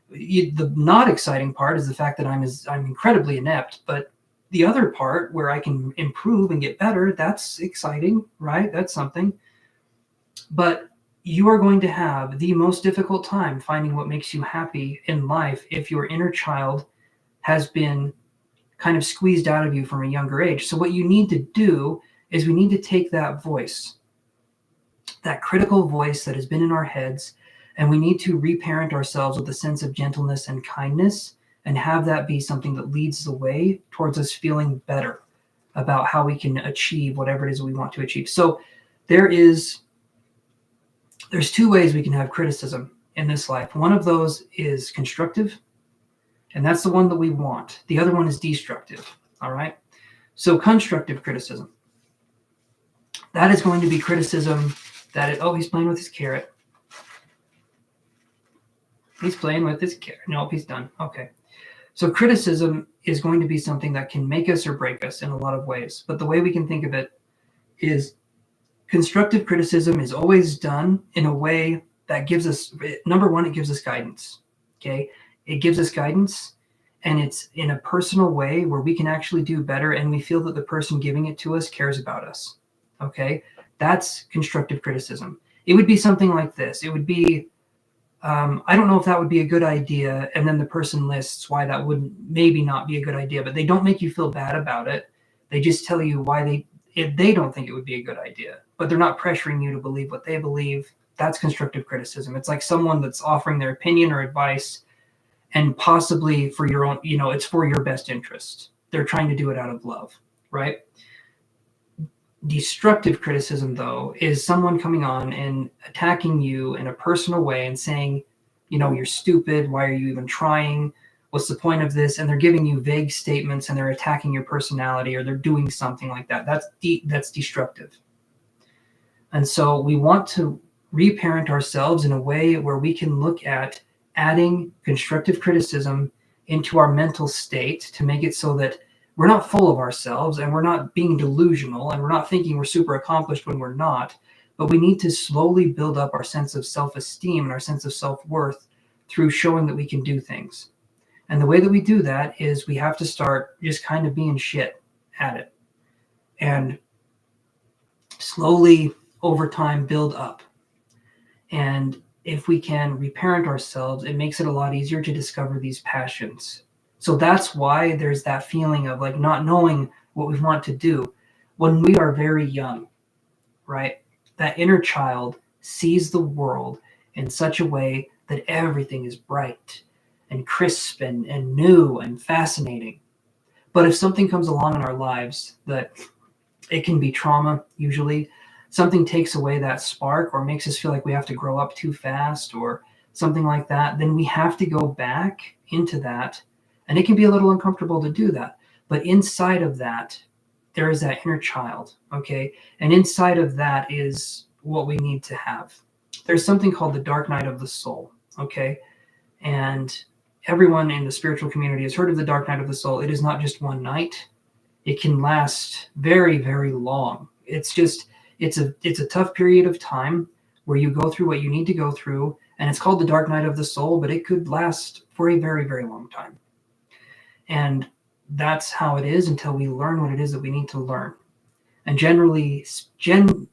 The not exciting part is the fact that I'm incredibly inept, but the other part where I can improve and get better, that's exciting, right? That's something. But you are going to have the most difficult time finding what makes you happy in life if your inner child has been kind of squeezed out of you from a younger age. So what you need to do is we need to take that voice, that critical voice that has been in our heads, and we need to reparent ourselves with a sense of gentleness and kindness, and have that be something that leads the way towards us feeling better about how we can achieve whatever it is we want to achieve. So there's two ways we can have criticism in this life. One of those is constructive, and that's the one that we want. The other one is destructive, all right? So constructive criticism. That is going to be criticism he's playing with his carrot. He's playing with his carrot. Nope, he's done. Okay. So criticism is going to be something that can make us or break us in a lot of ways. But the way we can think of it is constructive criticism is always done in a way that gives us, number one, it gives us guidance, okay? It gives us guidance, and it's in a personal way where we can actually do better, and we feel that the person giving it to us cares about us, okay? That's constructive criticism. It would be something like this. It would be, I don't know if that would be a good idea, and then the person lists why that would maybe not be a good idea, but they don't make you feel bad about it. They just tell you why they don't think it would be a good idea, but they're not pressuring you to believe what they believe. That's constructive criticism. It's like someone that's offering their opinion or advice, and possibly for your own, it's for your best interest. They're trying to do it out of love, right? Destructive criticism, though, is someone coming on and attacking you in a personal way and saying, you're stupid. Why are you even trying? What's the point of this? And they're giving you vague statements, and they're attacking your personality, or they're doing something like that. That's destructive. And so we want to reparent ourselves in a way where we can look at adding constructive criticism into our mental state to make it so that we're not full of ourselves and we're not being delusional and we're not thinking we're super accomplished when we're not. But we need to slowly build up our sense of self-esteem and our sense of self-worth through showing that we can do things. And the way that we do that is we have to start just kind of being shit at it. And slowly over time build up. And if we can reparent ourselves, it makes it a lot easier to discover these passions. So that's why there's that feeling of like not knowing what we want to do when we are very young, right? That inner child sees the world in such a way that everything is bright and crisp and new and fascinating. But if something comes along in our lives that it can be trauma, usually something takes away that spark or makes us feel like we have to grow up too fast or something like that, then we have to go back into that. And it can be a little uncomfortable to do that. But inside of that, there is that inner child, okay? And inside of that is what we need to have. There's something called the dark night of the soul, okay? And everyone in the spiritual community has heard of the dark night of the soul. It is not just one night. It can last very, very long. It's a tough period of time where you go through what you need to go through, and it's called the dark night of the soul, but it could last for a very, very long time. And that's how it is until we learn what it is that we need to learn. And generally speaking,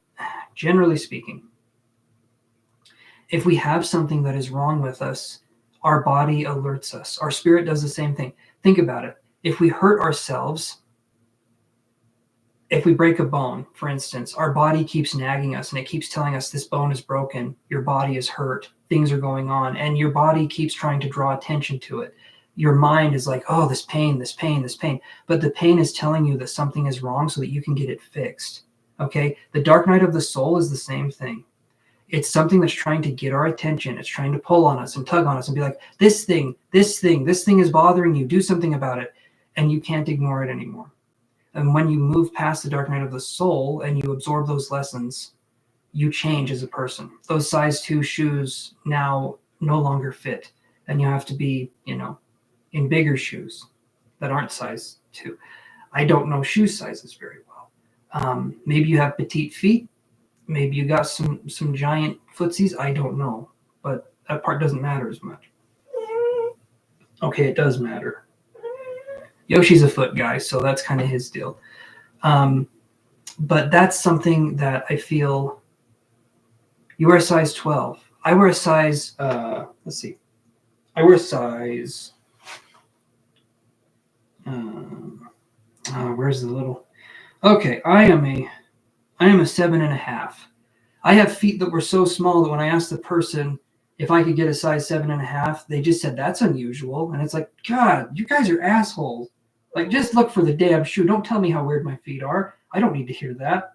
if we have something that is wrong with us, our body alerts us. Our spirit does the same thing. Think about it. If we hurt ourselves, if we break a bone, for instance, our body keeps nagging us and it keeps telling us this bone is broken, your body is hurt, things are going on, and your body keeps trying to draw attention to it. Your mind is like, oh, this pain. But the pain is telling you that something is wrong so that you can get it fixed. Okay? The dark night of the soul is the same thing. It's something that's trying to get our attention. It's trying to pull on us and tug on us and be like, this thing is bothering you. Do something about it. And you can't ignore it anymore. And when you move past the dark night of the soul and you absorb those lessons, you change as a person. Those size 2 shoes now no longer fit. And you have to be, in bigger shoes that aren't size 2. I don't know shoe sizes very well. Maybe you have petite feet. Maybe you got some giant footsies. I don't know. But that part doesn't matter as much. Okay, it does matter. Yoshi's a foot guy, so that's kind of his deal. But that's something that I feel. You wear a size 12. I wear a size, let's see. I wear a size, where's the little, okay, I am a 7.5. I have feet that were so small that when I asked the person if I could get a size 7.5, they just said, that's unusual. And it's like, God, you guys are assholes. Like, just look for the damn shoe. Don't tell me how weird my feet are. I don't need to hear that.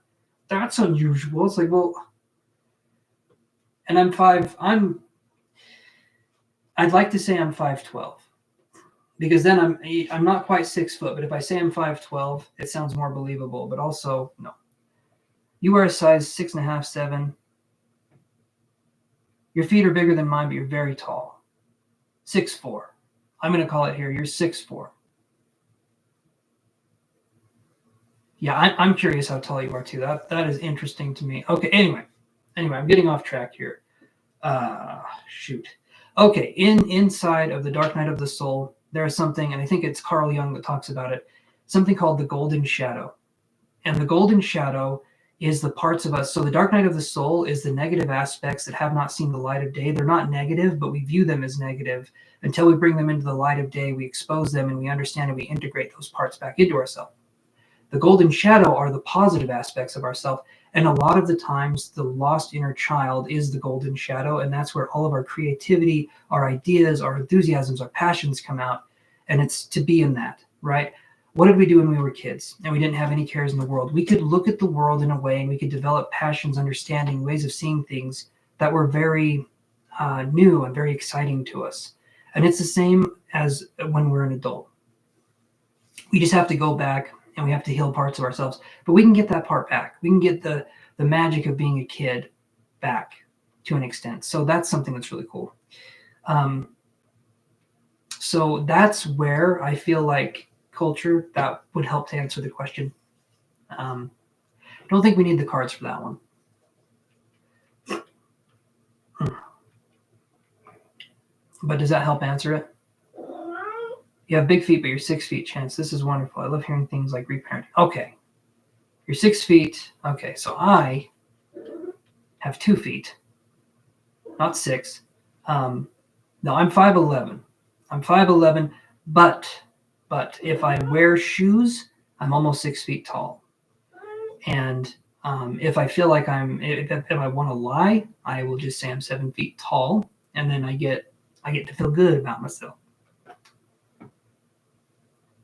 That's unusual. It's like, well, and I'd like to say I'm 5'12", because then I'm not quite 6 foot, but if I say I'm 5'12", it sounds more believable, but also, no. You wear a size 6.5, 7. Your feet are bigger than mine, but you're very tall. 6'4". I'm going to call it here. You're 6'4". Yeah, I'm curious how tall you are too. That is interesting to me. Okay, anyway, I'm getting off track here. Shoot. Okay, inside of the dark night of the soul, there is something, and I think it's Carl Jung that talks about it, something called the golden shadow. And the golden shadow is the parts of us. So the dark night of the soul is the negative aspects that have not seen the light of day. They're not negative, but we view them as negative. Until we bring them into the light of day, we expose them and we understand and we integrate those parts back into ourselves. The golden shadow are the positive aspects of ourself. And a lot of the times, the lost inner child is the golden shadow. And that's where all of our creativity, our ideas, our enthusiasms, our passions come out. And it's to be in that, right? What did we do when we were kids and we didn't have any cares in the world? We could look at the world in a way and we could develop passions, understanding, ways of seeing things that were very new and very exciting to us. And it's the same as when we're an adult. We just have to go back and we have to heal parts of ourselves, but we can get that part back. We can get the magic of being a kid back. to an extent. So that's something that's really cool. So that's where I feel like culture, that would help to answer the question. I don't think we need the cards for that one. But does that help answer it? You have big feet, but you're 6 feet, Chance. This is wonderful. I love hearing things like reparenting. Okay. You're 6 feet. Okay, so I have 2 feet, not 6. No, I'm 5'11". I'm 5'11", but if I wear shoes, I'm almost 6 feet tall. And if I feel like if I want to lie, I will just say I'm 7 feet tall, and then I get to feel good about myself.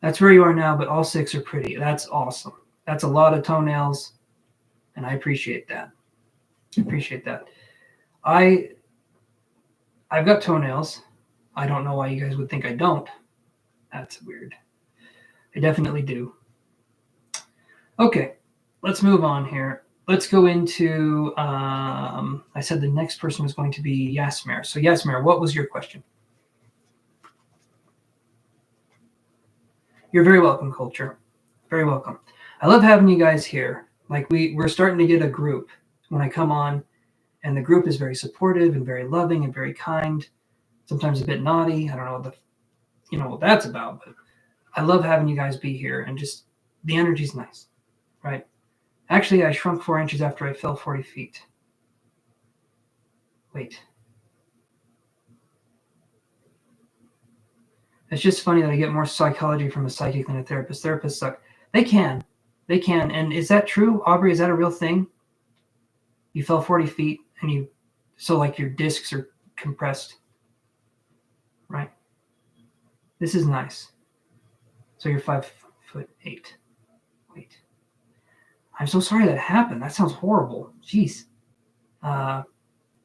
That's where you are now, but all 6 are pretty. That's awesome. That's a lot of toenails, and I appreciate that. I've got toenails. I don't know why you guys would think I don't. That's weird. I definitely do. Okay, let's move on here. Let's go into, I said the next person was going to be Yasmer. So Yasmer, what was your question? You're very welcome, Culture. Very welcome. I love having you guys here. Like we're starting to get a group when I come on, and the group is very supportive and very loving and very kind. Sometimes a bit naughty. I don't know what that's about, but I love having you guys be here, and just the energy's nice, right? Actually, I shrunk 4 inches after I fell 40 feet. Wait. It's just funny that I get more psychology from a psychic than a therapist. Therapists suck. They can. And is that true, Aubrey? Is that a real thing? You fell 40 feet and so like your discs are compressed, right? This is nice. So you're 5'8". Wait. I'm so sorry that happened. That sounds horrible. Jeez.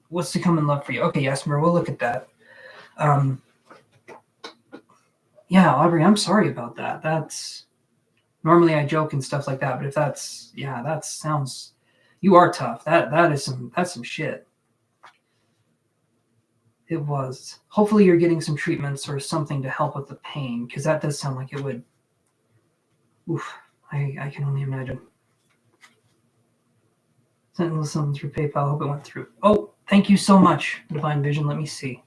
What's to come in love for you? Okay, Yasmer, we'll look at that. Yeah, Aubrey, I'm sorry about that. That's normally I joke and stuff like that, but if that sounds, you are tough. That's some shit. It was. Hopefully you're getting some treatments or something to help with the pain, because that does sound like it would. Oof, I can only imagine. Sent something through PayPal. Hope it went through. Oh, thank you so much, Divine Vision. Let me see.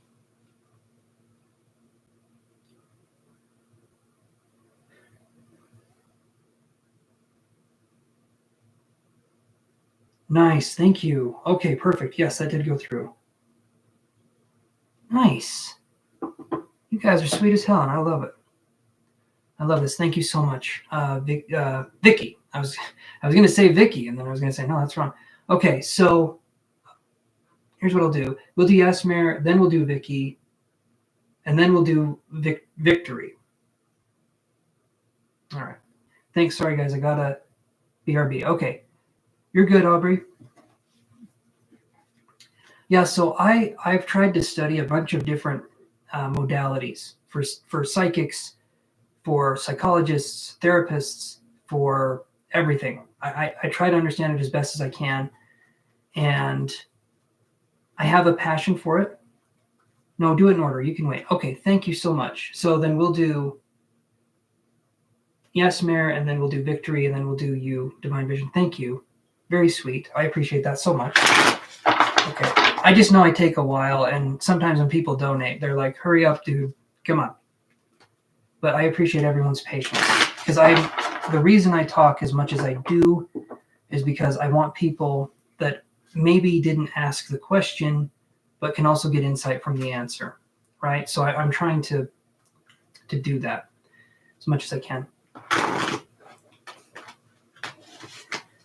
Nice, thank you. Okay, perfect. Yes, that did go through. Nice. You guys are sweet as hell, and I love it. I love this. Thank you so much, Vicky. I was going to say Vicky, and then I was going to say no, that's wrong. Okay, so here's what I'll do. We'll do Yasmer, then we'll do Vicky, and then we'll do Victory. All right. Thanks. Sorry, guys. I got a BRB. Okay. You're good, Aubrey. Yeah, so I've tried to study a bunch of different modalities for psychics, for psychologists, therapists, for everything. I try to understand it as best as I can, and I have a passion for it. No, do it in order. You can wait. Okay, thank you so much. So then we'll do Yasmer, and then we'll do Victory, and then we'll do you, Divine Vision. Thank you. Very sweet. I appreciate that so much. Okay. I just know I take a while, and sometimes when people donate, they're like, hurry up, dude. Come on. But I appreciate everyone's patience, because the reason I talk as much as I do is because I want people that maybe didn't ask the question, but can also get insight from the answer, right? So I'm trying to do that as much as I can.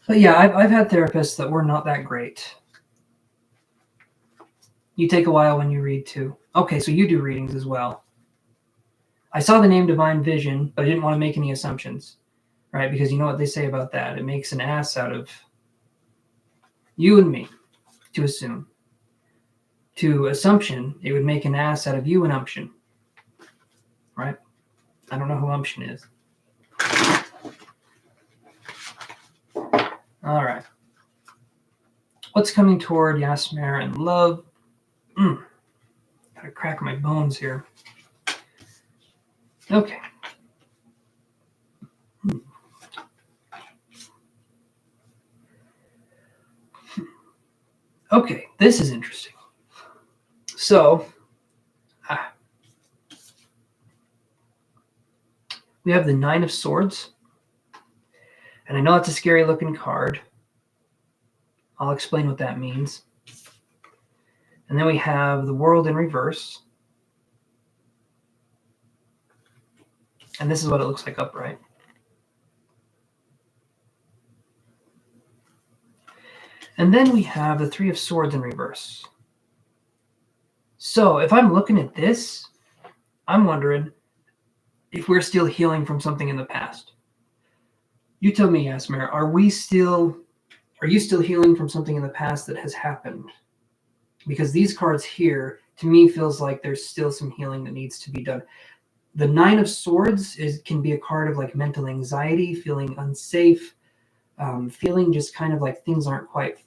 But yeah, I've had therapists that were not that great. You take a while when you read too. Okay, so you do readings as well. I saw the name Divine Vision, but I didn't want to make any assumptions, right? Because you know what they say about that. It makes an ass out of you and me, to assume. To assumption, it would make an ass out of you and umption, right? I don't know who umption is. All right. What's coming toward Yasmer and love? Gotta crack my bones here. Okay. Okay, this is interesting. So, we have the Nine of Swords. And I know it's a scary looking card. I'll explain what that means. And then we have the World in reverse. And this is what it looks like upright. And then we have the Three of Swords in reverse. So if I'm looking at this, I'm wondering if we're still healing from something in the past. You tell me, Yasmer, are you still healing from something in the past that has happened? Because these cards here, to me, feels like there's still some healing that needs to be done. The Nine of Swords can be a card of like mental anxiety, feeling unsafe, feeling just kind of like things aren't quite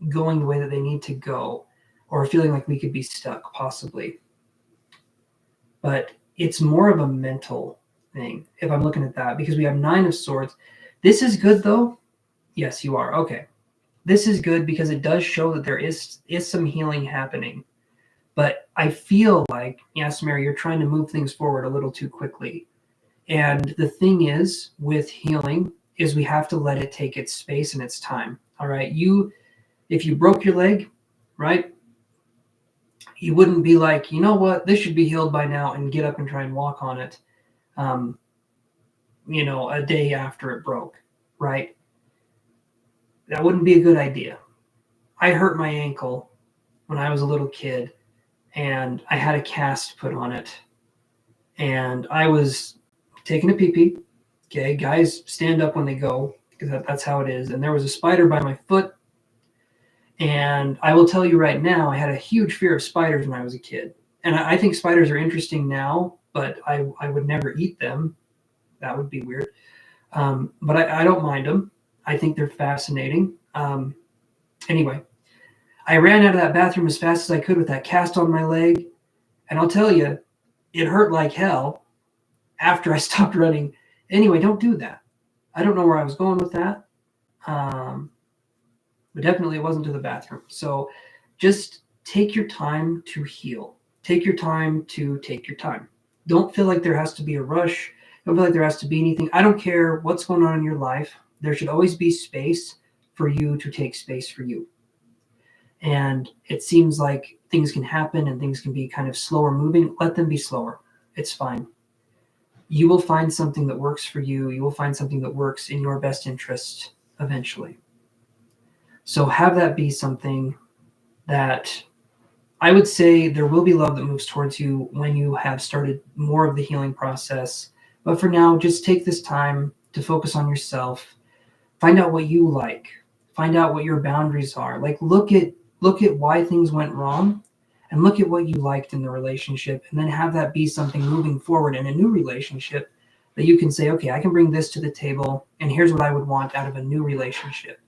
going the way that they need to go, or feeling like we could be stuck, possibly. But it's more of a mental thing if I'm looking at that, because we have Nine of Swords. This is good though. Yes, you are. Okay. This is good because it does show that there is some healing happening. But I feel like, yes, Mary, you're trying to move things forward a little too quickly. And the thing is with healing is we have to let it take its space and its time. All right. If you broke your leg, right, you wouldn't be like, you know what, this should be healed by now and get up and try and walk on it, a day after it broke, right? That wouldn't be a good idea. I hurt my ankle when I was a little kid and I had a cast put on it and I was taking a pee-pee. Okay, guys stand up when they go because that's how it is. And there was a spider by my foot. And I will tell you right now, I had a huge fear of spiders when I was a kid. And I think spiders are interesting now, but I would never eat them. That would be weird. But I don't mind them. I think they're fascinating. Anyway, I ran out of that bathroom as fast as I could with that cast on my leg. And I'll tell you, it hurt like hell after I stopped running. Anyway, don't do that. I don't know where I was going with that. But definitely it wasn't to the bathroom. So just take your time to heal. Take your time to take your time. Don't feel like there has to be a rush. Don't feel like there has to be anything. I don't care what's going on in your life. There should always be space for you to take space for you. And it seems like things can happen and things can be kind of slower moving. Let them be slower. It's fine. You will find something that works for you. You will find something that works in your best interest eventually. So have that be something that I would say there will be love that moves towards you when you have started more of the healing process. But for now, just take this time to focus on yourself. Find out what you like. Find out what your boundaries are. Like look at why things went wrong and look at what you liked in the relationship, and then have that be something moving forward in a new relationship that you can say, okay, I can bring this to the table and here's what I would want out of a new relationship.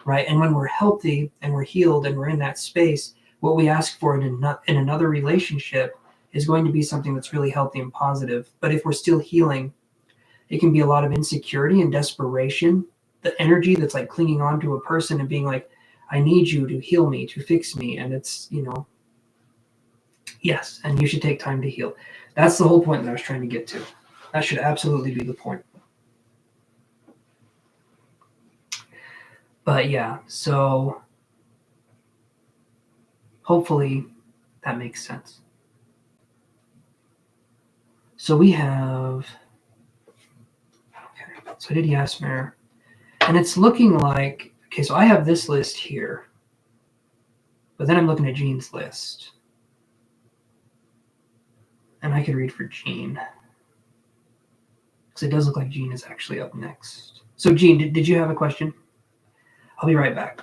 Right. And when we're healthy and we're healed and we're in that space, what we ask for in another relationship is going to be something that's really healthy and positive. But if we're still healing, it can be a lot of insecurity and desperation, the energy that's like clinging on to a person and being like, I need you to heal me, to fix me. And it's, yes, and you should take time to heal. That's the whole point that I was trying to get to. That should absolutely be the point. But yeah, so hopefully that makes sense. So we have, okay, so I did Yasmer, and it's looking like, okay, so I have this list here, but then I'm looking at Jean's list. And I could read for Jean, because it does look like Jean is actually up next. So Jean, did you have a question? I'll be right back.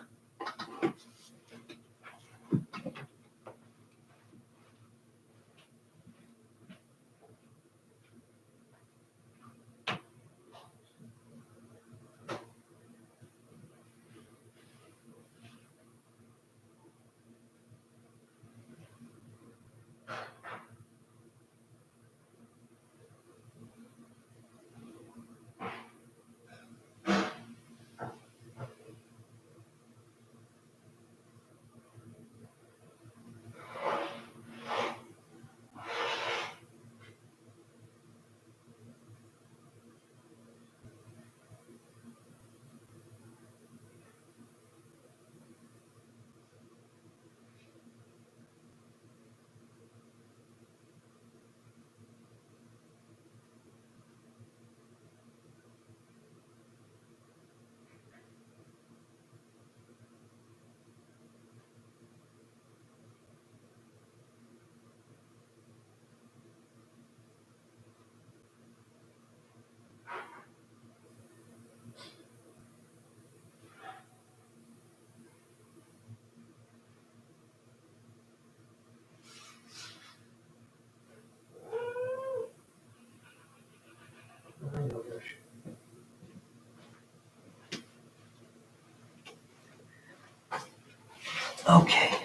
Okay.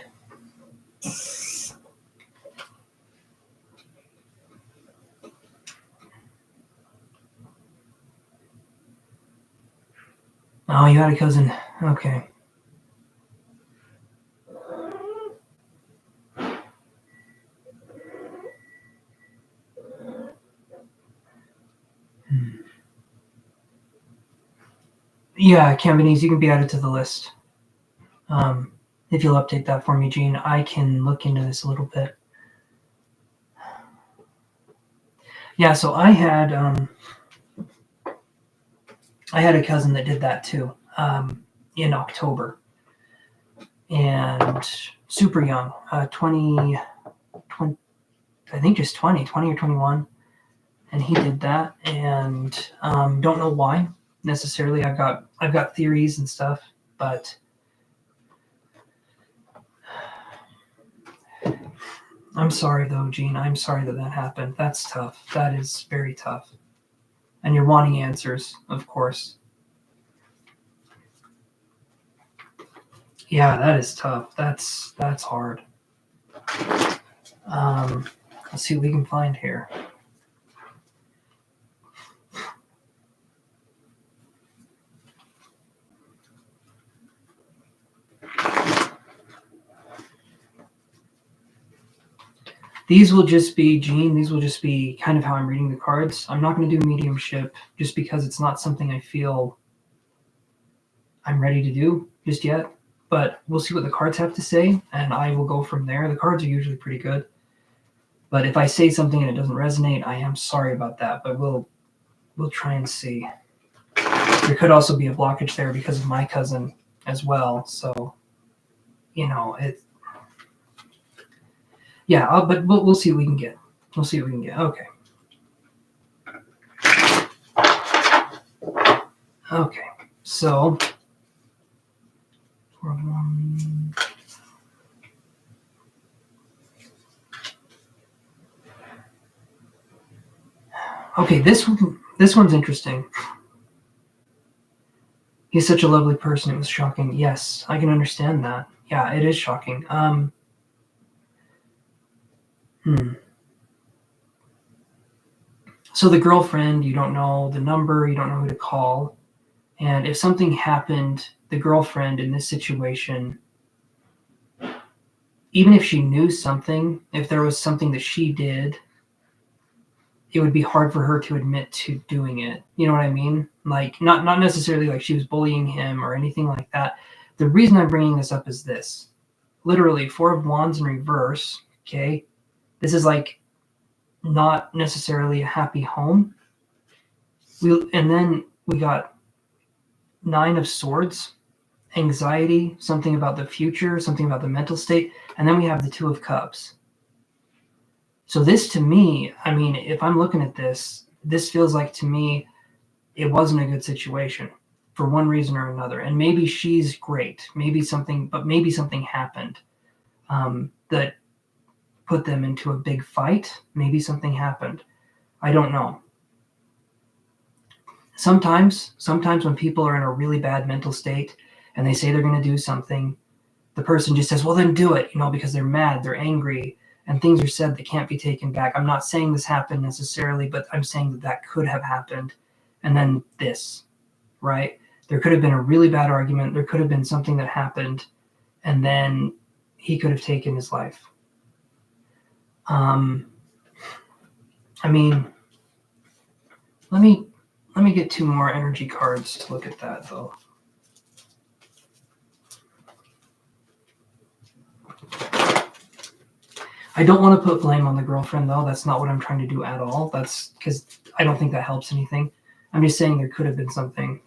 Oh, you had a cousin. Okay. Yeah, Cantonese, you can be added to the list. If you'll update that for me, Gene, I can look into this a little bit. Yeah, so I had a cousin that did that too, in October, and super young, 20, I think just 20 or 21, and he did that, and don't know why necessarily. I've got theories and stuff, but I'm sorry though, Gene. I'm sorry that happened. That's tough. That is very tough. And you're wanting answers, of course. Yeah, that is tough. That's hard. Let's see what we can find here. These will just be, Gene, these will just be kind of how I'm reading the cards. I'm not going to do mediumship just because it's not something I feel I'm ready to do just yet. But we'll see what the cards have to say, and I will go from there. The cards are usually pretty good. But if I say something and it doesn't resonate, I am sorry about that. But we'll try and see. There could also be a blockage there because of my cousin as well. So, it. Yeah, but we'll see what we can get. We'll see what we can get. Okay. Okay. So. Okay, this one's interesting. He's such a lovely person. It was shocking. Yes, I can understand that. Yeah, it is shocking. So the girlfriend, you don't know the number, you don't know who to call. And if something happened, the girlfriend in this situation, even if she knew something, if there was something that she did, it would be hard for her to admit to doing it. You know what I mean? Like, not necessarily like she was bullying him or anything like that. The reason I'm bringing this up is this. Literally, Four of Wands in reverse, okay? This is like not necessarily a happy home. And then we got Nine of Swords, anxiety, something about the future, something about the mental state, and then we have the Two of Cups. So this to me, I mean, if I'm looking at this feels like to me it wasn't a good situation for one reason or another. And maybe she's great, maybe something happened that put them into a big fight. Maybe something happened. I don't know. Sometimes when people are in a really bad mental state and they say they're going to do something, the person just says, well, then do it, because they're mad, they're angry, and things are said that can't be taken back. I'm not saying this happened necessarily, but I'm saying that could have happened. And then this, right? There could have been a really bad argument. There could have been something that happened, and then he could have taken his life. I mean, let me get two more energy cards to look at that, though. I don't want to put blame on the girlfriend, though. That's not what I'm trying to do at all. That's because I don't think that helps anything. I'm just saying there could have been something.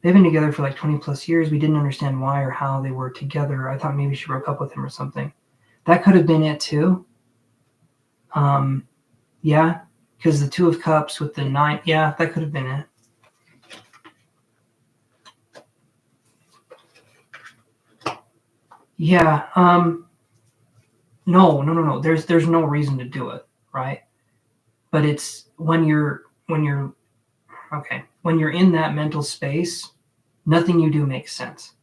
They've been together for like 20 plus years. We didn't understand why or how they were together. I thought maybe she broke up with him or something. That could have been it too. Yeah, because the Two of Cups with the Nine. Yeah, that could have been it. Yeah. No. There's no reason to do it, right? But it's when you're in that mental space, nothing you do makes sense,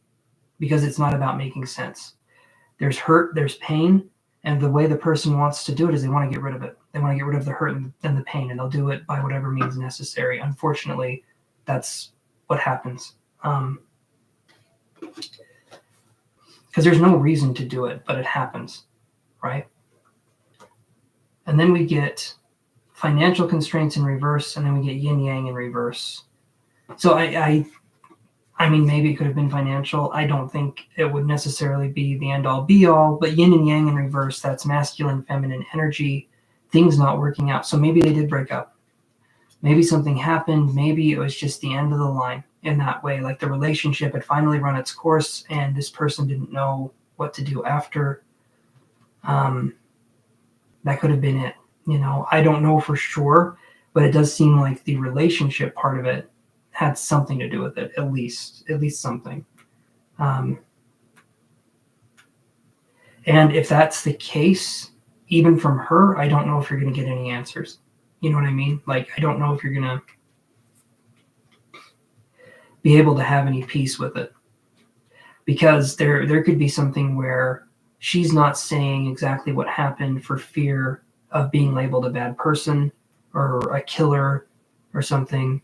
because it's not about making sense. There's hurt, there's pain, and the way the person wants to do it is they want to get rid of it. They want to get rid of the hurt and the pain, and they'll do it by whatever means necessary. Unfortunately, that's what happens. Because there's no reason to do it, but it happens, right? And then we get financial constraints in reverse, and then we get yin-yang in reverse. So I mean, maybe it could have been financial. I don't think it would necessarily be the end-all, be-all, but yin and yang in reverse, that's masculine, feminine energy, things not working out. So maybe they did break up. Maybe something happened. Maybe it was just the end of the line in that way. Like the relationship had finally run its course and this person didn't know what to do after. That could have been it. I don't know for sure, but it does seem like the relationship part of it had something to do with it, at least something. And if that's the case, even from her, I don't know if you're going to get any answers. You know what I mean? Like, I don't know if you're going to be able to have any peace with it, because there could be something where she's not saying exactly what happened for fear of being labeled a bad person or a killer or something.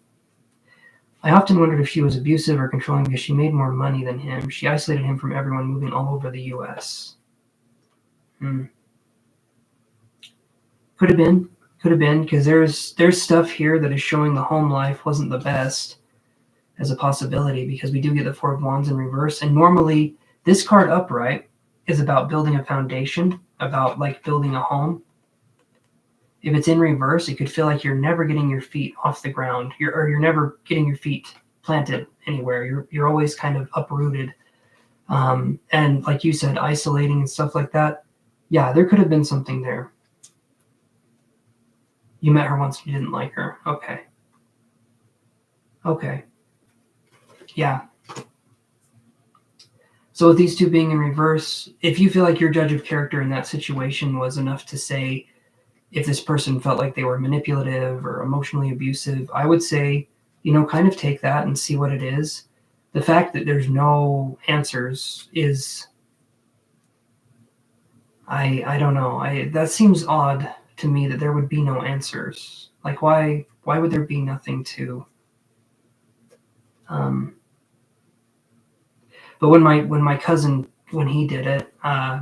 I often wondered if she was abusive or controlling because she made more money than him. She isolated him from everyone, moving all over the U.S. Could have been, because there's stuff here that is showing the home life wasn't the best as a possibility, because we do get the Four of Wands in reverse. And normally this card upright is about building a foundation, about like building a home. If it's in reverse, it could feel like you're never getting your feet off the ground. You're never getting your feet planted anywhere. You're always kind of uprooted. And like you said, isolating and stuff like that. Yeah, there could have been something there. You met her once, you didn't like her. Okay. Yeah. So with these two being in reverse, if you feel like your judge of character in that situation was enough to say if this person felt like they were manipulative or emotionally abusive, I would say, kind of take that and see what it is. The fact that there's no answers is, I don't know. That seems odd to me, that there would be no answers. Like, why would there be nothing to, but when my cousin, when he did it,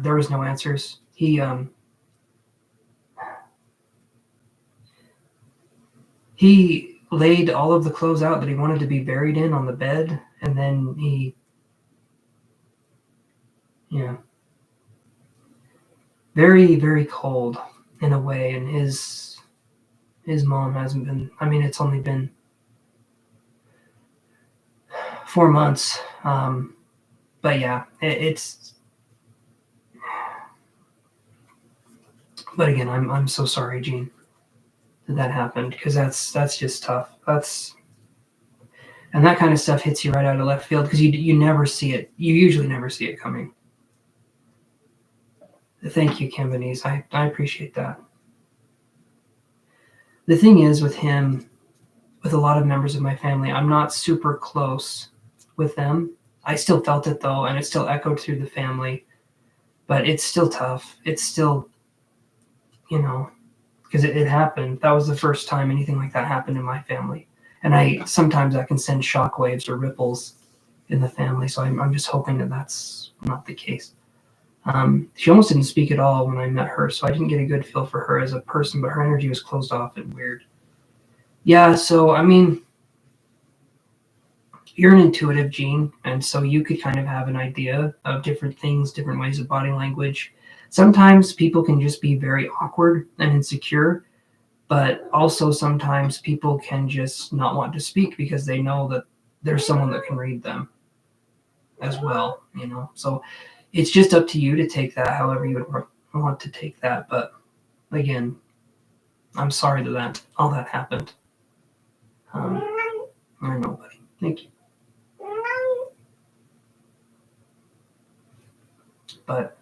there was no answers. He laid all of the clothes out that he wanted to be buried in on the bed, and then very, very cold in a way. And his mom hasn't been, it's only been 4 months. But yeah, but again, I'm so sorry, Jean, that happened, because that's just tough. And that kind of stuff hits you right out of left field, because you never see it. You usually never see it coming. Thank you, Cambanese. I appreciate that. The thing is with him, with a lot of members of my family, I'm not super close with them. I still felt it though, and it still echoed through the family. But it's still tough. It's still, because it happened. That was the first time anything like that happened in my family. And sometimes I can send shockwaves or ripples in the family. So I'm just hoping that that's not the case. She almost didn't speak at all when I met her, so I didn't get a good feel for her as a person, but her energy was closed off and weird. Yeah, so you're an intuitive, Jean, and so you could kind of have an idea of different things, different ways of body language. Sometimes people can just be very awkward and insecure, but also sometimes people can just not want to speak because they know that there's someone that can read them as well, So it's just up to you to take that however you would want to take that. But again, I'm sorry that all that happened. I know, buddy. Thank you. But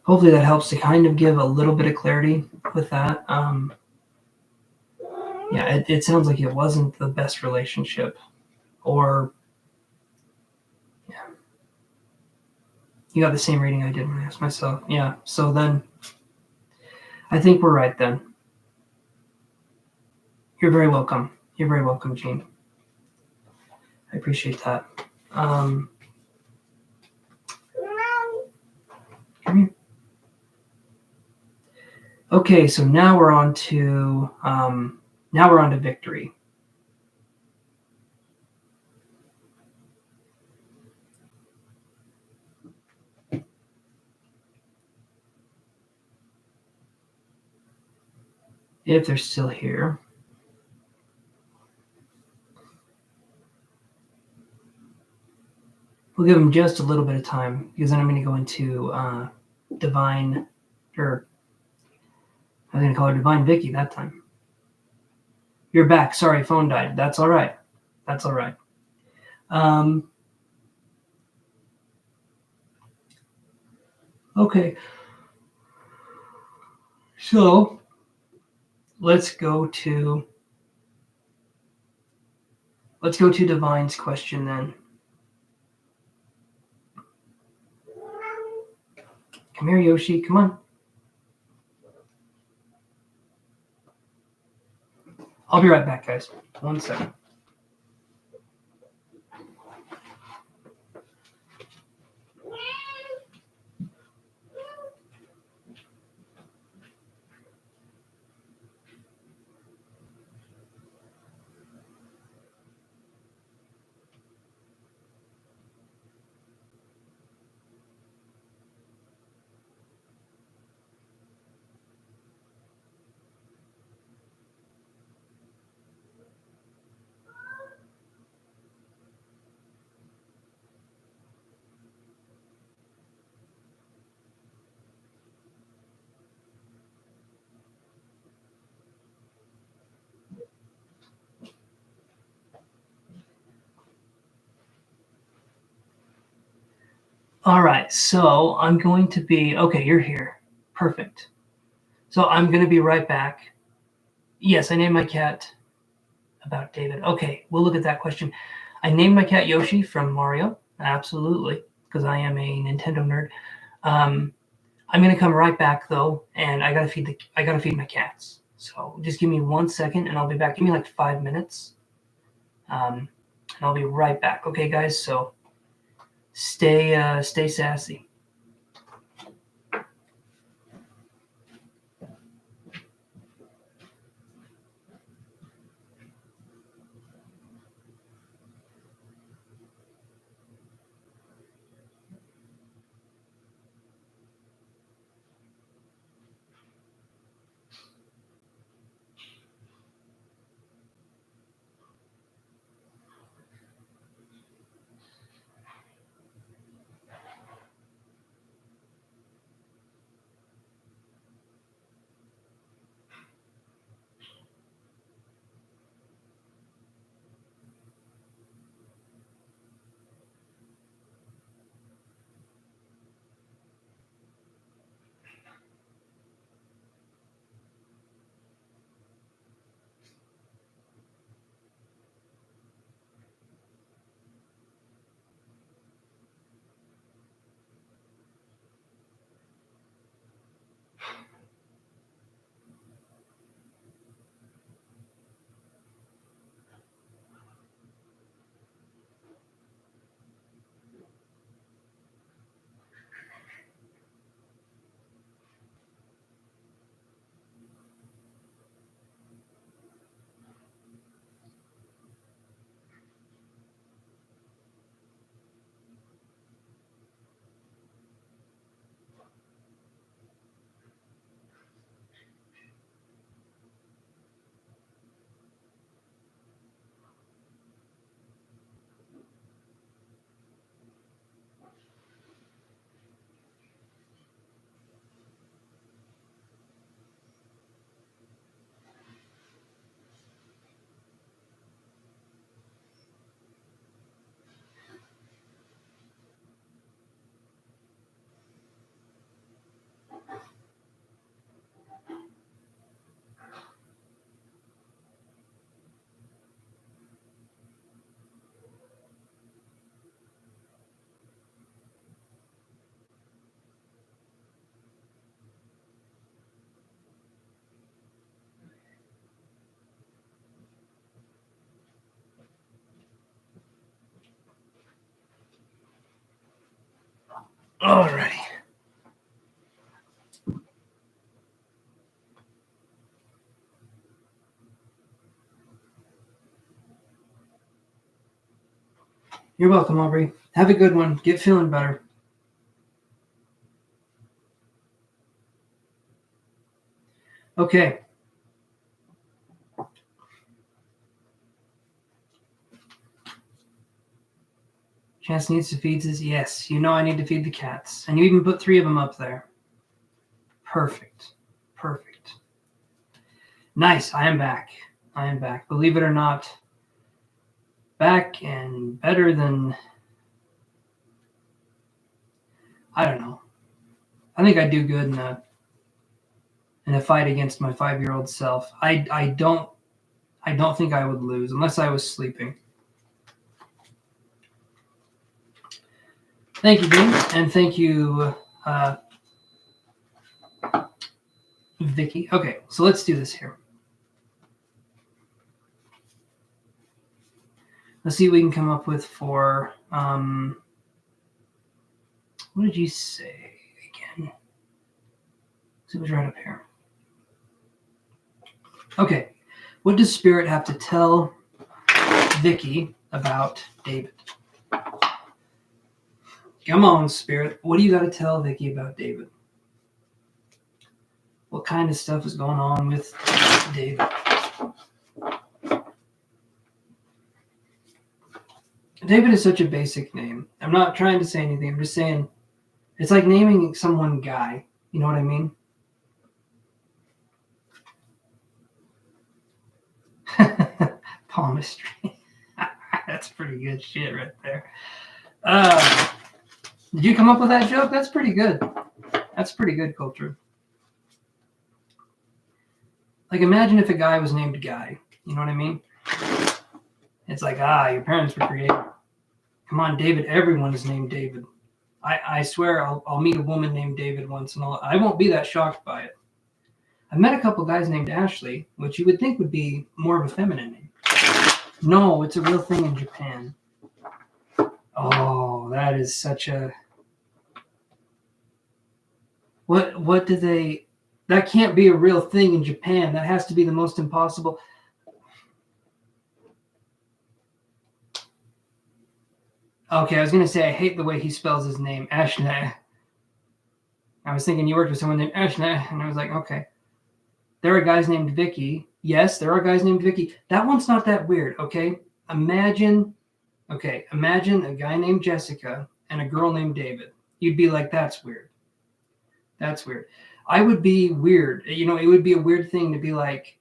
hopefully that helps to kind of give a little bit of clarity with that. Yeah, it sounds like it wasn't the best relationship Or, yeah. You got the same rating I did when I asked myself. Yeah. So then I think we're right then. You're very welcome. You're very welcome, Gene. I appreciate that. Come here. Okay, so now we're on to victory. If they're still here. We'll give them just a little bit of time because then I'm going to go into Divine, or I was going to call her Divine Vicky that time. You're back. Sorry, phone died. That's all right. That's all right. Okay. So let's go to Divine's question then. Come here, Yoshi. Come on. I'll be right back, guys. 1 second. All right, so I'm going to be, okay, you're here. Perfect. So I'm going to be right back. Yes, I named my cat about David. Okay, we'll look at that question. I named my cat Yoshi from Mario. Absolutely, because I am a Nintendo nerd. I'm going to come right back though, and I gotta feed my cats. So just give me 1 second, and I'll be back. Give me like 5 minutes, and I'll be right back. Okay, guys. So stay sassy. Alrighty. You're welcome, Aubrey. Have a good one. Get feeling better. Okay. Chance needs to feed his. Yes, you know I need to feed the cats. And you even put 3 of them up there. Perfect. Perfect. Nice. I am back. I am back. Believe it or not, back and better than, I don't know. I think I do good in a fight against my 5-year-old self. I don't think I would lose unless I was sleeping. Thank you, Dean, and thank you, Vicky. Okay, so let's do this here. Let's see what we can come up with for, what did you say again? So it was right up here. Okay, what does Spirit have to tell Vicky about David? Come on, Spirit. What do you got to tell Vicky about David? What kind of stuff is going on with David? David is such a basic name. I'm not trying to say anything. I'm just saying it's like naming someone Guy. You know what I mean? Palmistry. That's pretty good shit right there. Did you come up with that joke? That's pretty good. That's pretty good, Culture. Like, imagine if a guy was named Guy. You know what I mean? It's like, your parents were creative. Come on, David. Everyone is named David. I swear I'll meet a woman named David once, and I won't be that shocked by it. I've met a couple guys named Ashley, which you would think would be more of a feminine name. No, it's a real thing in Japan. Oh, that is such a... What do they... That can't be a real thing in Japan. That has to be the most impossible... Okay, I was going to say I hate the way he spells his name, Ashley. I was thinking you worked with someone named Ashley, and I was like, okay. There are guys named Vicky. Yes, there are guys named Vicky. That one's not that weird, okay? Imagine a guy named Jessica and a girl named David. You'd be like, that's weird. That's weird. I would be weird. You know, it would be a weird thing to be like,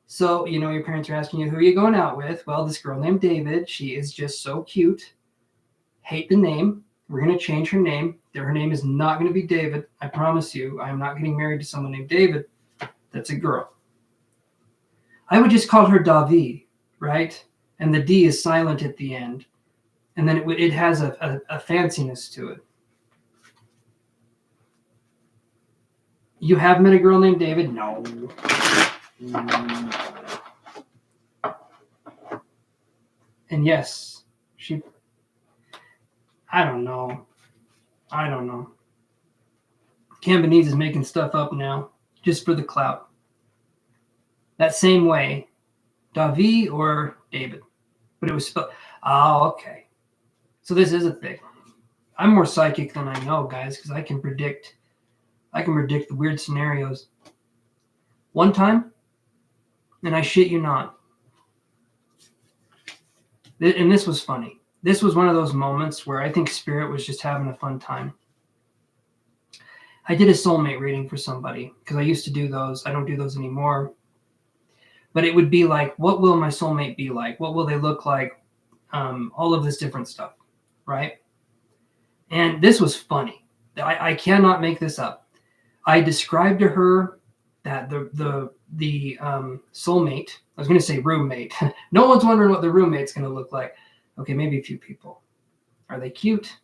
so, you know, your parents are asking you, who are you going out with? Well, this girl named David. She is just so cute. Hate the name. We're going to change her name. Her name is not going to be David. I promise you. I am not getting married to someone named David. That's a girl. I would just call her Davi, right? And the D is silent at the end. And then it has a fanciness to it. You have met a girl named David? No. And yes, I don't know. Cambanese is making stuff up now, just for the clout. That same way, Davi or David. But it was spelled. Oh, okay. So this is a thing. I'm more psychic than I know, guys, because I can predict the weird scenarios. One time, and I shit you not, and this was funny. This was one of those moments where I think Spirit was just having a fun time. I did a soulmate reading for somebody because I used to do those. I don't do those anymore. But it would be like, what will my soulmate be like? What will they look like? All of this different stuff, right? And this was funny. I cannot make this up. I described to her that the soulmate, I was going to say roommate. No one's wondering what the roommate's going to look like. Okay, maybe a few people. Are they cute?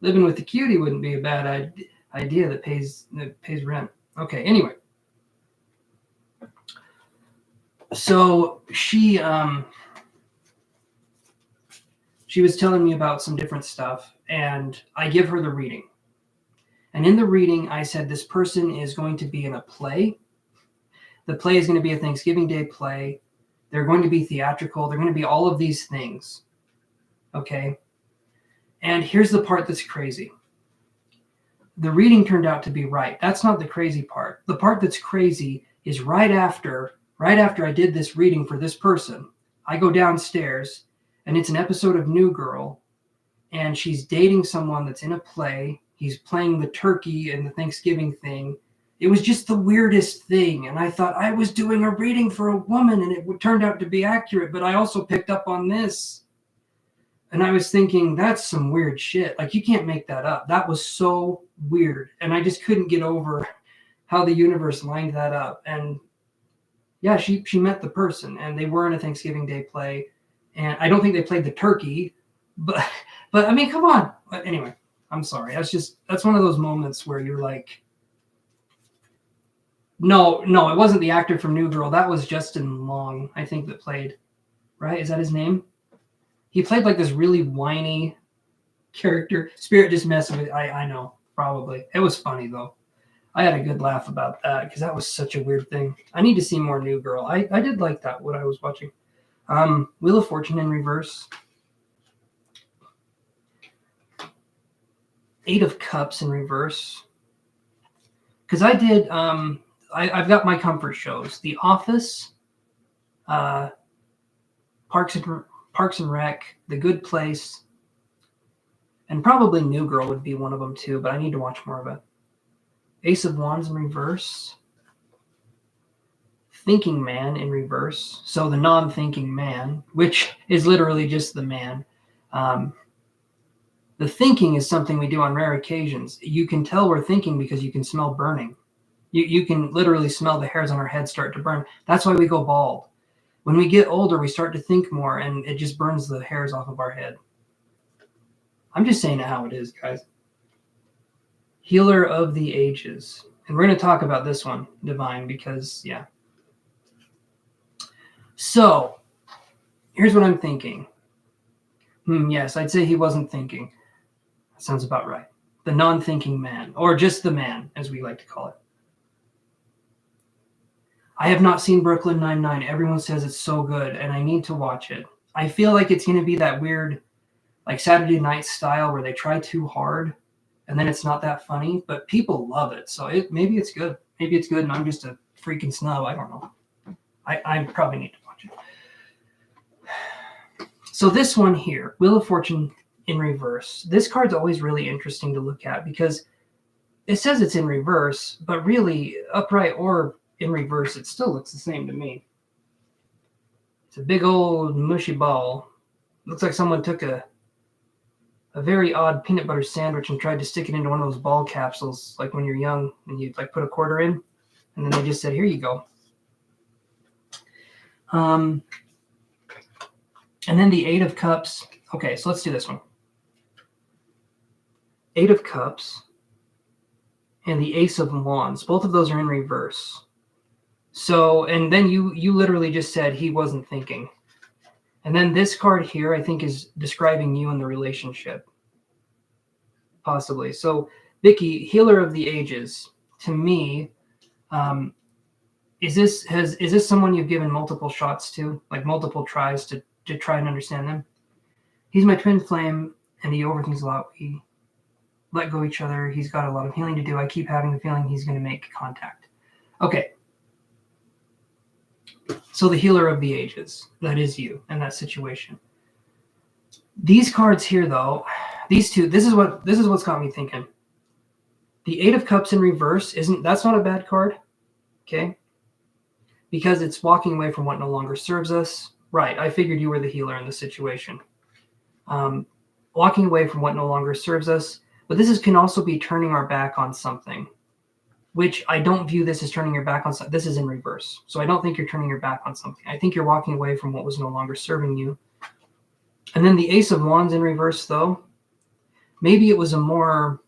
Living with the cutie wouldn't be a bad idea that pays rent. Okay, anyway. So she was telling me about some different stuff, and I give her the reading. And in the reading, I said this person is going to be in a play. The play is going to be a Thanksgiving Day play. They're going to be theatrical. They're going to be all of these things. Okay? And here's the part that's crazy. The reading turned out to be right. That's not the crazy part. The part that's crazy is right after I did this reading for this person, I go downstairs and it's an episode of New Girl, and she's dating someone that's in a play. He's playing the turkey and the Thanksgiving thing. It was just the weirdest thing. And I thought I was doing a reading for a woman and it turned out to be accurate, but I also picked up on this. And I was thinking, that's some weird shit. Like, you can't make that up. That was so weird. And I just couldn't get over how the universe lined that up. And yeah, she met the person, and they were in a Thanksgiving Day play. And I don't think they played the turkey, but I mean, come on. But anyway, I'm sorry. That's one of those moments where you're like, no, it wasn't the actor from New Girl. That was Justin Long, I think, that played, right? Is that his name? He played like this really whiny character. Spirit just messing with. I know, probably. It was funny though. I had a good laugh about that because that was such a weird thing. I need to see more New Girl. I did like that, what I was watching. Wheel of Fortune in reverse. 8 of Cups in reverse. Because I did, I've got my comfort shows. The Office, Parks and Rec, The Good Place, and probably New Girl would be one of them too, but I need to watch more of it. Ace of Wands in reverse. Thinking Man in reverse. So the non-thinking man, which is literally just the man. The thinking is something we do on rare occasions. You can tell we're thinking because you can smell burning. You can literally smell the hairs on our head start to burn. That's why we go bald. When we get older, we start to think more, and it just burns the hairs off of our head. I'm just saying it how it is, guys. Healer of the Ages. And we're going to talk about this one, Divine, because, yeah. So, here's what I'm thinking. Yes, I'd say he wasn't thinking. That sounds about right. The non-thinking man, or just the man, as we like to call it. I have not seen Brooklyn Nine-Nine. Everyone says it's so good, and I need to watch it. I feel like it's going to be that weird, like Saturday Night style, where they try too hard, and then it's not that funny, but people love it. So maybe it's good. Maybe it's good, and I'm just a freaking snub. I don't know. I probably need to watch it. So this one here, Wheel of Fortune in reverse. This card's always really interesting to look at because it says it's in reverse, but really, upright or in reverse, it still looks the same to me. It's a big old mushy ball. Looks like someone took a very odd peanut butter sandwich and tried to stick it into one of those ball capsules, like when you're young and you like put a quarter in, and then they just said, "Here you go." And then the 8 of Cups. Okay, so let's do this one. 8 of Cups and the Ace of Wands. Both of those are in reverse. So, and then you literally just said he wasn't thinking. And then this card here, I think, is describing you in the relationship. Possibly. So, Vicky, Healer of the Ages, to me, is this someone you've given multiple shots to, like multiple tries to try and understand them? He's my twin flame, and he overthinks a lot. We let go each other. He's got a lot of healing to do. I keep having the feeling he's going to make contact. Okay. So the Healer of the Ages, that is you in that situation. These cards here, though, these two, this is what's got me thinking. The 8 of Cups in reverse that's not a bad card, okay? Because it's walking away from what no longer serves us. Right, I figured you were the healer in the situation. Walking away from what no longer serves us, but can also be turning our back on something, which I don't view this as turning your back on something. This is in reverse. So I don't think you're turning your back on something. I think you're walking away from what was no longer serving you. And then the Ace of Wands in reverse, though, maybe it was a more,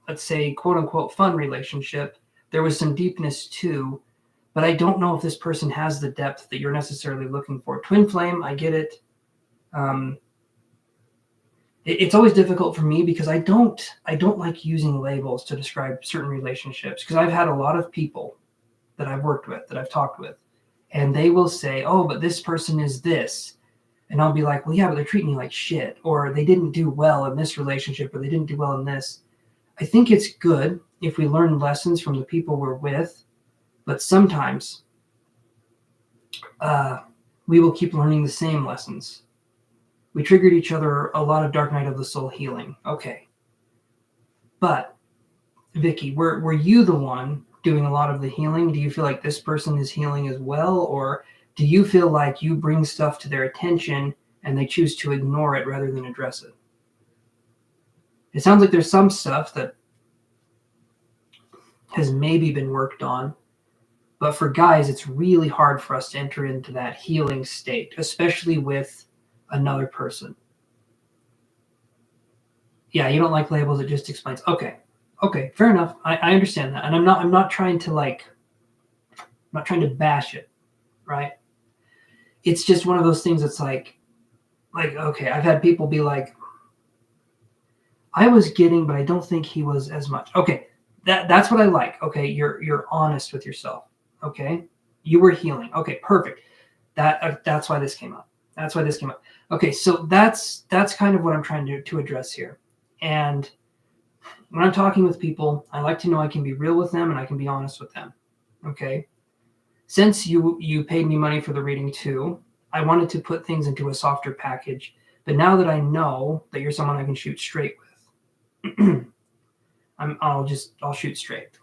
let's say, quote unquote, fun relationship. There was some deepness too, but I don't know if this person has the depth that you're necessarily looking for. Twin flame, I get it. it's always difficult for me because I don't like using labels to describe certain relationships, because I've had a lot of people that I've worked with, that I've talked with, and they will say, oh, but this person is this. And I'll be like, well, yeah, but they're treating me like shit, or they didn't do well in this relationship, or they didn't do well in this. I think it's good if we learn lessons from the people we're with, but sometimes we will keep learning the same lessons. We triggered each other a lot of dark night of the soul healing. Okay. But Vicky, were you the one doing a lot of the healing? Do you feel like this person is healing as well? Or do you feel like you bring stuff to their attention and they choose to ignore it rather than address it? It sounds like there's some stuff that has maybe been worked on, but for guys, it's really hard for us to enter into that healing state, especially with another person. Yeah, you don't like labels. It just explains. Okay, fair enough. I understand that, and I'm not trying to bash it, right? It's just one of those things that's like okay, I've had people be like, I was getting, but I don't think he was as much. Okay, that's what I like. Okay, you're honest with yourself. Okay, you were healing. Okay, perfect. That's why this came up. That's why this came up. Okay, so that's kind of what I'm trying to address here. And when I'm talking with people, I like to know I can be real with them and I can be honest with them. Okay, since you paid me money for the reading too, I wanted to put things into a softer package. But now that I know that you're someone I can shoot straight with, I'll shoot straight.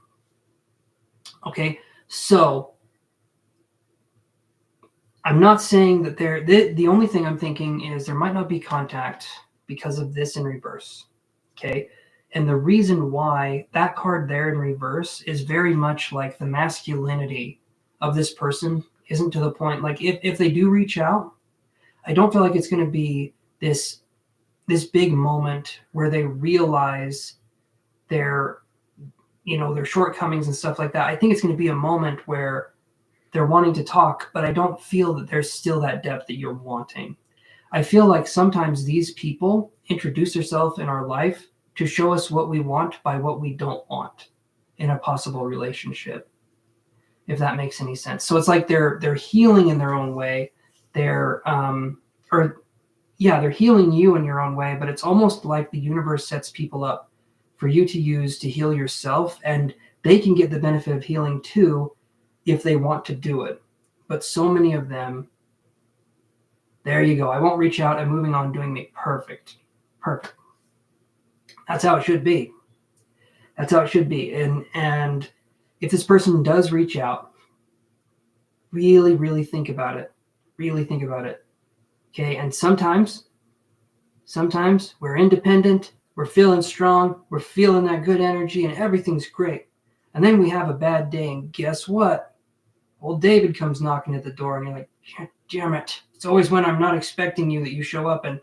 Okay, so I'm not saying that the only thing I'm thinking is there might not be contact because of this in reverse. Okay, and the reason why that card there in reverse is very much like the masculinity of this person isn't to the point, like if they do reach out, I don't feel like it's going to be this big moment where they realize their shortcomings and stuff like that. I think it's going to be a moment where they're wanting to talk, but I don't feel that there's still that depth that you're wanting. I feel like sometimes these people introduce themselves in our life to show us what we want by what we don't want in a possible relationship, if that makes any sense. So it's like they're healing in their own way. They're healing you in your own way, but it's almost like the universe sets people up for you to use to heal yourself, and they can get the benefit of healing too if they want to do it. But so many of them, there you go. I won't reach out. I'm moving on, doing me perfect. That's how it should be. And if this person does reach out, really, really think about it. Okay. And sometimes we're independent, we're feeling strong, we're feeling that good energy, and everything's great. And then we have a bad day, and guess what? Old David comes knocking at the door, and you're like, damn it. It's always when I'm not expecting you that you show up, and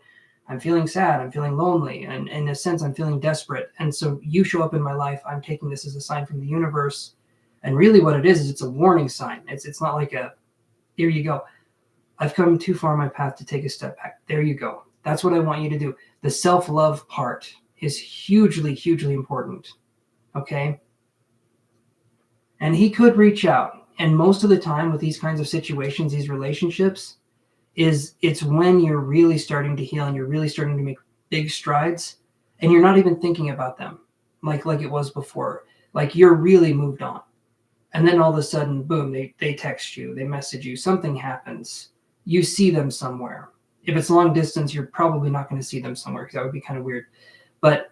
I'm feeling sad, I'm feeling lonely, and in a sense, I'm feeling desperate. And so you show up in my life, I'm taking this as a sign from the universe. And really what it is it's a warning sign. It's not like here you go. I've come too far on my path to take a step back. There you go. That's what I want you to do. The self-love part is hugely, hugely important. Okay? And he could reach out. And most of the time with these kinds of situations, these relationships, it's when you're really starting to heal and you're really starting to make big strides and you're not even thinking about them like it was before. Like you're really moved on. And then all of a sudden, boom, they text you, they message you, something happens. You see them somewhere. If it's long distance, you're probably not going to see them somewhere because that would be kind of weird. But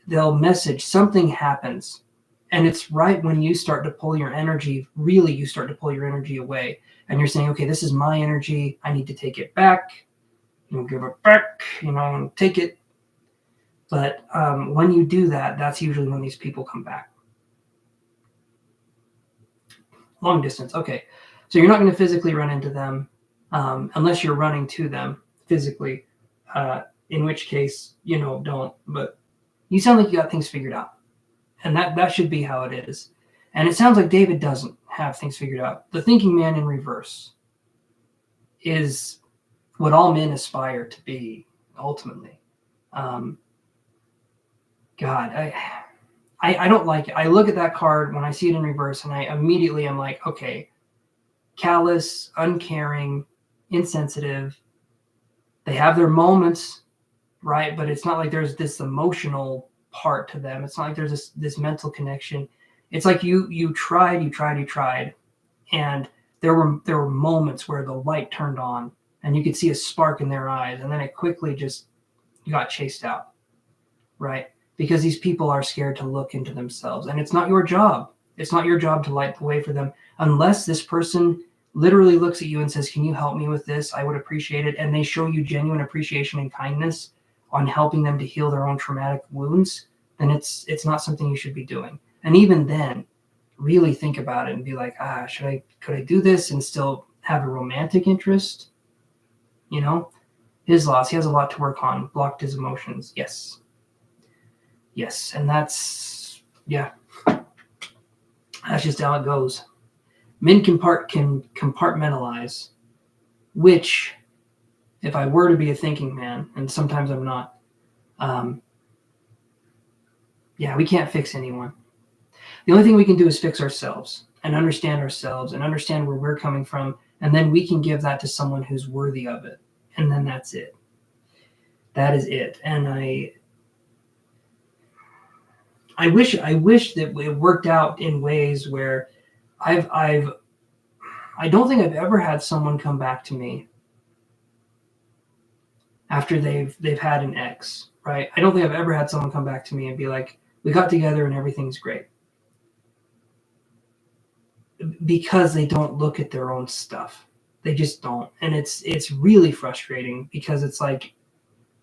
they'll message, something happens. And it's right when you start to pull your energy, really you start to pull your energy away. And you're saying, okay, this is my energy. I need to take it back. Give it back, and take it. But when you do that, that's usually when these people come back. Long distance, okay. So you're not going to physically run into them unless you're running to them physically, in which case, don't. But you sound like you got things figured out. And that should be how it is. And it sounds like David doesn't have things figured out. The thinking man in reverse is what all men aspire to be, ultimately. God, I don't like it. I look at that card when I see it in reverse, and I immediately am like, okay, callous, uncaring, insensitive. They have their moments, right? But it's not like there's this emotional part to them. It's not like there's this mental connection. It's like you tried, and there were moments where the light turned on, and you could see a spark in their eyes, and then it quickly just got chased out, right? Because these people are scared to look into themselves, and it's not your job. It's not your job to light the way for them unless this person literally looks at you and says, can you help me with this? I would appreciate it. And they show you genuine appreciation and kindness on helping them to heal their own traumatic wounds, then it's not something you should be doing. And even then, really think about it and be like, could I do this and still have a romantic interest? You know, his loss, he has a lot to work on, blocked his emotions. Yes. And that's just how it goes. Men can compartmentalize, which, if I were to be a thinking man, and sometimes I'm not, we can't fix anyone. The only thing we can do is fix ourselves and understand where we're coming from, and then we can give that to someone who's worthy of it, and then that's it. That is it. And I wish that it worked out in ways where I don't think I've ever had someone come back to me after they've had an ex, right? I don't think I've ever had someone come back to me and be like, we got together and everything's great. Because they don't look at their own stuff. They just don't. And it's really frustrating because it's like,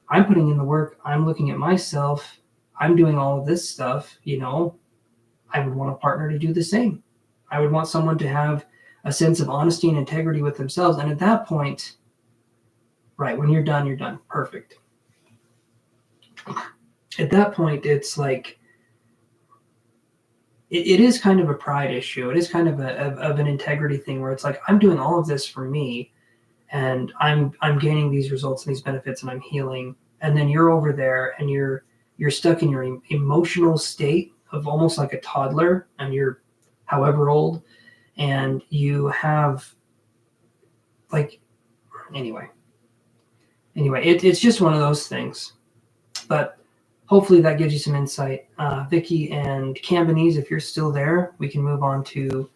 I'm putting in the work, I'm looking at myself, I'm doing all of this stuff, I would want a partner to do the same. I would want someone to have a sense of honesty and integrity with themselves. And at that point, right, when you're done. Perfect. At that point, it's like, it is kind of a pride issue. It is kind of an integrity thing where it's like, I'm doing all of this for me, and I'm gaining these results and these benefits, and I'm healing. And then you're over there and you're stuck in your emotional state of almost like a toddler, and you're however old, and you have anyway, it's just one of those things. But hopefully that gives you some insight. Vicky and Cambanese, if you're still there, we can move on to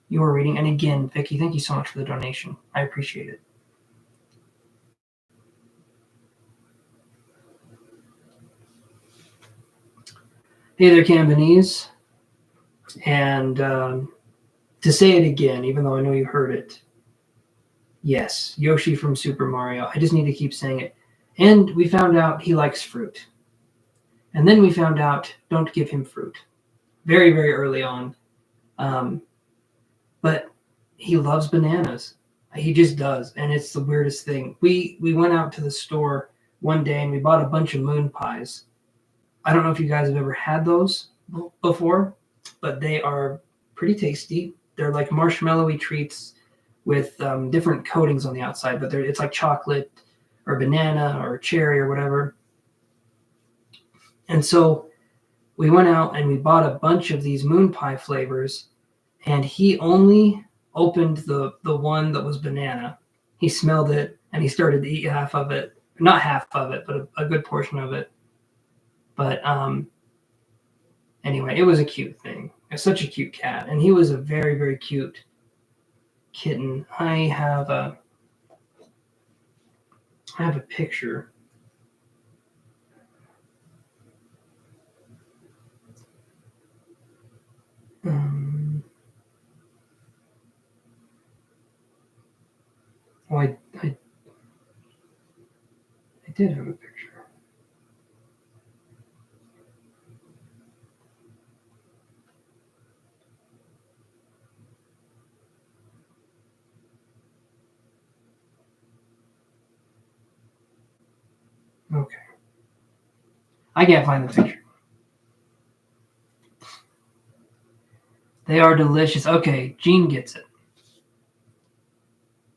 your reading. And again, Vicky, thank you so much for the donation. I appreciate it. Hey there, Cambanese. And to say it again, even though I know you heard it, yes, Yoshi from Super Mario. I just need to keep saying it. And we found out he likes fruit. And then we found out, don't give him fruit. Very, very early on. But he loves bananas. He just does. And it's the weirdest thing. We went out to the store one day and we bought a bunch of moon pies. I don't know if you guys have ever had those before, but they are pretty tasty. They're like marshmallowy treats with different coatings on the outside, but it's like chocolate or banana or cherry or whatever. And so we went out and we bought a bunch of these moon pie flavors, and he only opened the one that was banana. He smelled it and he started to eat half of it. Not half of it, but a good portion of it. But anyway, it was a cute thing. It's such a cute cat. And he was a very, very cute kitten. I have a picture. Well, I did have a picture. Okay. I can't find the picture. They are delicious. Okay, Gene gets it.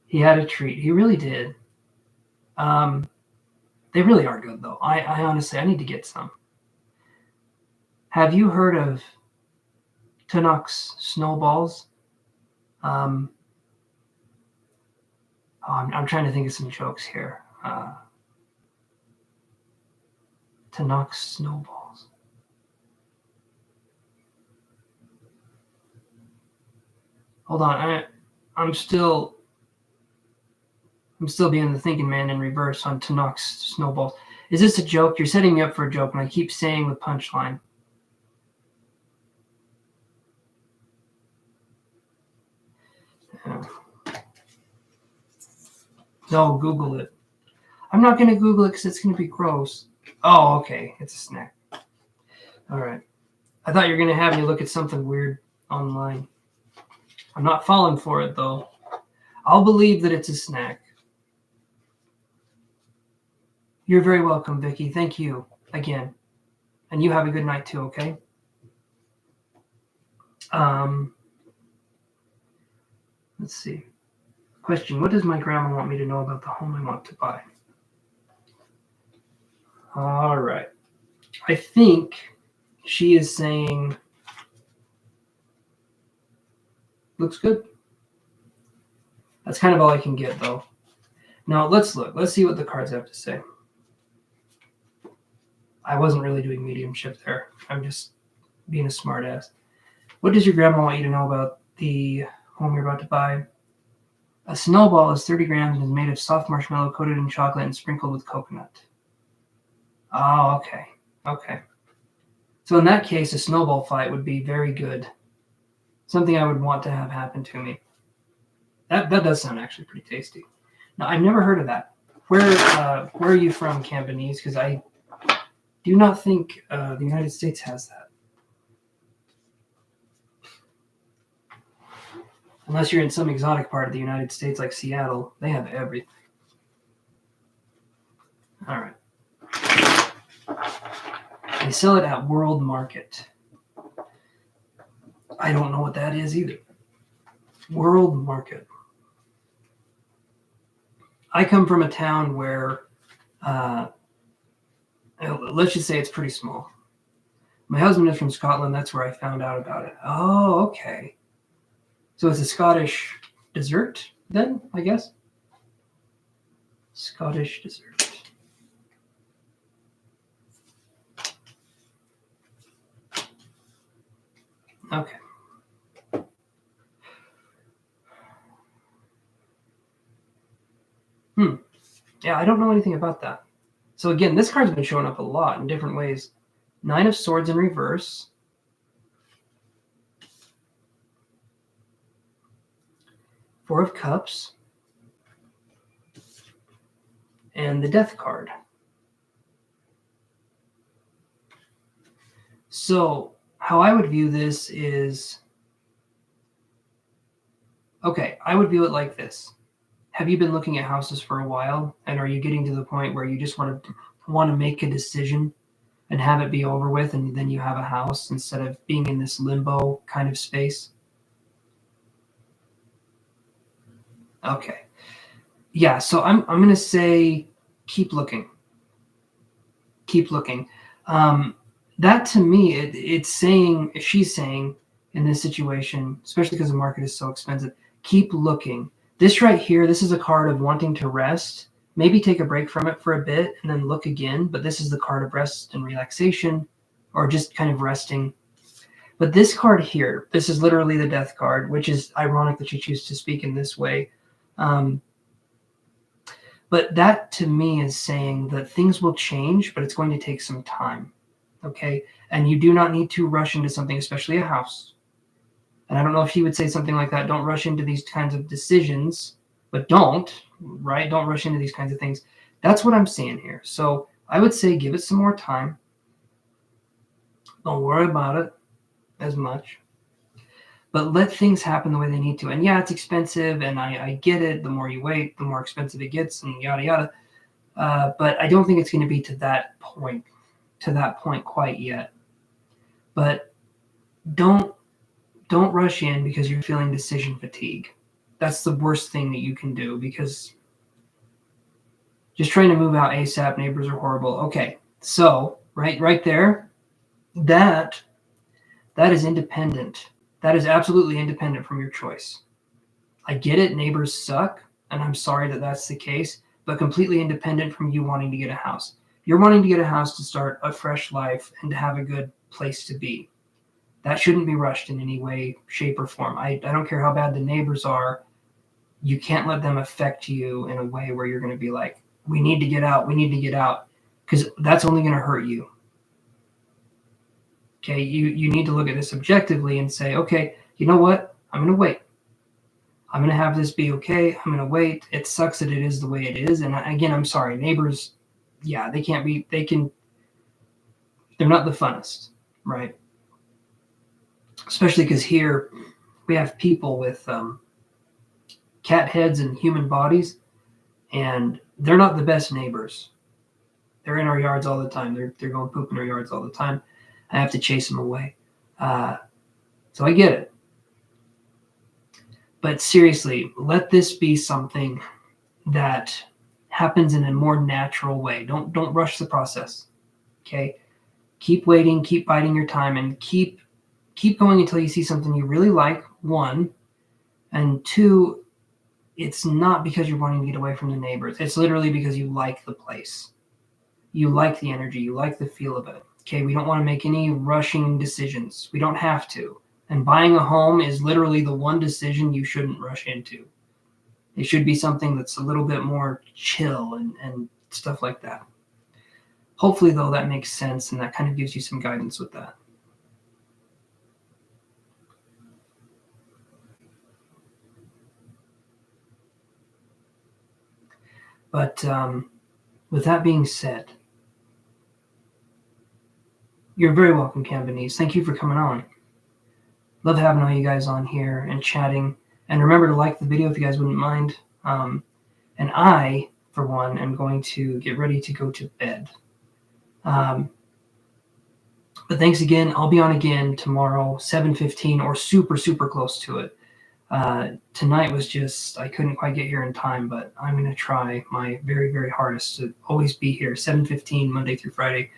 He had a treat. He really did. They really are good, though. I honestly, I need to get some. Have you heard of Tunnock's snowballs? I'm trying to think of some jokes here. Tunnock's snowballs. Hold on, I'm still being the thinking man in reverse on Tunnock's snowballs. Is this a joke? You're setting me up for a joke, and I keep saying the punchline. Yeah. No, Google it. I'm not going to Google it because it's going to be gross. Oh, okay. It's a snack. All right. I thought you were going to have me look at something weird online. I'm not falling for it, though. I'll believe that it's a snack. You're very welcome, Vicky. Thank you again. And you have a good night, too, okay? Let's see. Question: what does my grandma want me to know about the home I want to buy? All right. I think she is saying, looks good. That's kind of all I can get, though. Now, let's look. Let's see what the cards have to say. I wasn't really doing mediumship there. I'm just being a smart ass. What does your grandma want you to know about the home you're about to buy? A snowball is 30 grams and is made of soft marshmallow coated in chocolate and sprinkled with coconut. Oh, okay. Okay. So in that case, a snowball fight would be very good. Something I would want to have happen to me. That does sound actually pretty tasty. Now, I've never heard of that. Where are you from, Campanese? Because I do not think the United States has that. Unless you're in some exotic part of the United States like Seattle, they have everything. All right. They sell it at World Market. I don't know what that is either. World Market. I come from a town where, let's just say it's pretty small. My husband is from Scotland. That's where I found out about it. Oh, okay. So it's a Scottish dessert then, I guess? Scottish dessert. Okay. Yeah, I don't know anything about that. So again, this card's been showing up a lot in different ways. 9 of Swords in reverse. 4 of Cups. And the Death card. So how I would view this is, okay, I would view it like this. Have you been looking at houses for a while? And are you getting to the point where you just want to make a decision and have it be over with, and then you have a house instead of being in this limbo kind of space? Okay. Yeah, so I'm going to say keep looking. Keep looking. That to me, it's saying, if she's saying in this situation, especially because the market is so expensive, keep looking. This right here, this is a card of wanting to rest, maybe take a break from it for a bit and then look again. But this is the card of rest and relaxation, or just kind of resting. But this card here, this is literally the Death card, which is ironic that you choose to speak in this way. But that to me is saying that things will change, but it's going to take some time. Okay. And you do not need to rush into something, especially a house. And I don't know if he would say something like that. Don't rush into these kinds of decisions, but don't rush into these kinds of things. That's what I'm seeing here. So I would say give it some more time. Don't worry about it as much, but let things happen the way they need to. And yeah, it's expensive, and I get it. The more you wait, the more expensive it gets, and yada yada. But I don't think it's going to be to that point quite yet. But don't rush in because you're feeling decision fatigue. That's the worst thing that you can do, because Just trying to move out ASAP. Neighbors are horrible. Okay, so right there, that is independent. That is absolutely independent from your choice. I get it. Neighbors suck, and I'm sorry that that's the case, but completely independent from you wanting to get a house. You're wanting to get a house to start a fresh life and to have a good place to be. That shouldn't be rushed in any way, shape, or form. I don't care how bad the neighbors are. You can't let them affect you in a way where you're going to be like, we need to get out, because that's only going to hurt you. Okay, you need to look at this objectively and say, okay, you know what? I'm going to wait. I'm going to have this be okay. I'm going to wait. It sucks that it is the way it is. And again, I'm sorry. Neighbors, yeah, they're not the funnest, right? Especially because here we have people with cat heads and human bodies, and they're not the best neighbors. They're in our yards all the time. They're going poop in our yards all the time. I have to chase them away. So I get it. But seriously, let this be something that happens in a more natural way. Don't rush the process. Okay? Keep waiting, keep biding your time, and keep going until you see something you really like, one. And two, it's not because you're wanting to get away from the neighbors. It's literally because you like the place. You like the energy. You like the feel of it. Okay? We don't want to make any rushing decisions. We don't have to. And buying a home is literally the one decision you shouldn't rush into. It should be something that's a little bit more chill and stuff like that. Hopefully, though, that makes sense and that kind of gives you some guidance with that. But with that being said, you're very welcome, Cambanese. Thank you for coming on. Love having all you guys on here and chatting. And remember to like the video if you guys wouldn't mind. And I, for one, am going to get ready to go to bed. But thanks again. I'll be on again tomorrow, 7:15 or super, super close to it. Tonight was just, I couldn't quite get here in time, but I'm going to try my very, very hardest to always be here, 7:15, Monday through Friday,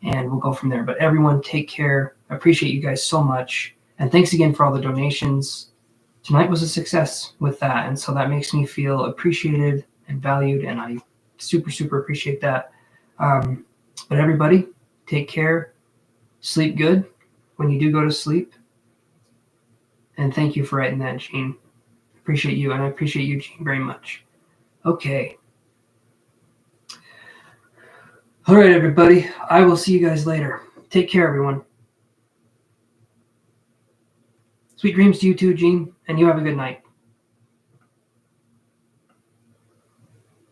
and we'll go from there. But everyone, take care. I appreciate you guys so much. And thanks again for all the donations. Tonight was a success with that, and so that makes me feel appreciated and valued, and I super, super appreciate that. But everybody, take care. Sleep good when you do go to sleep. And thank you for writing that, Gene. Appreciate you, and I appreciate you, Gene, very much. Okay. All right, everybody. I will see you guys later. Take care, everyone. Sweet dreams to you too, Gene, and you have a good night.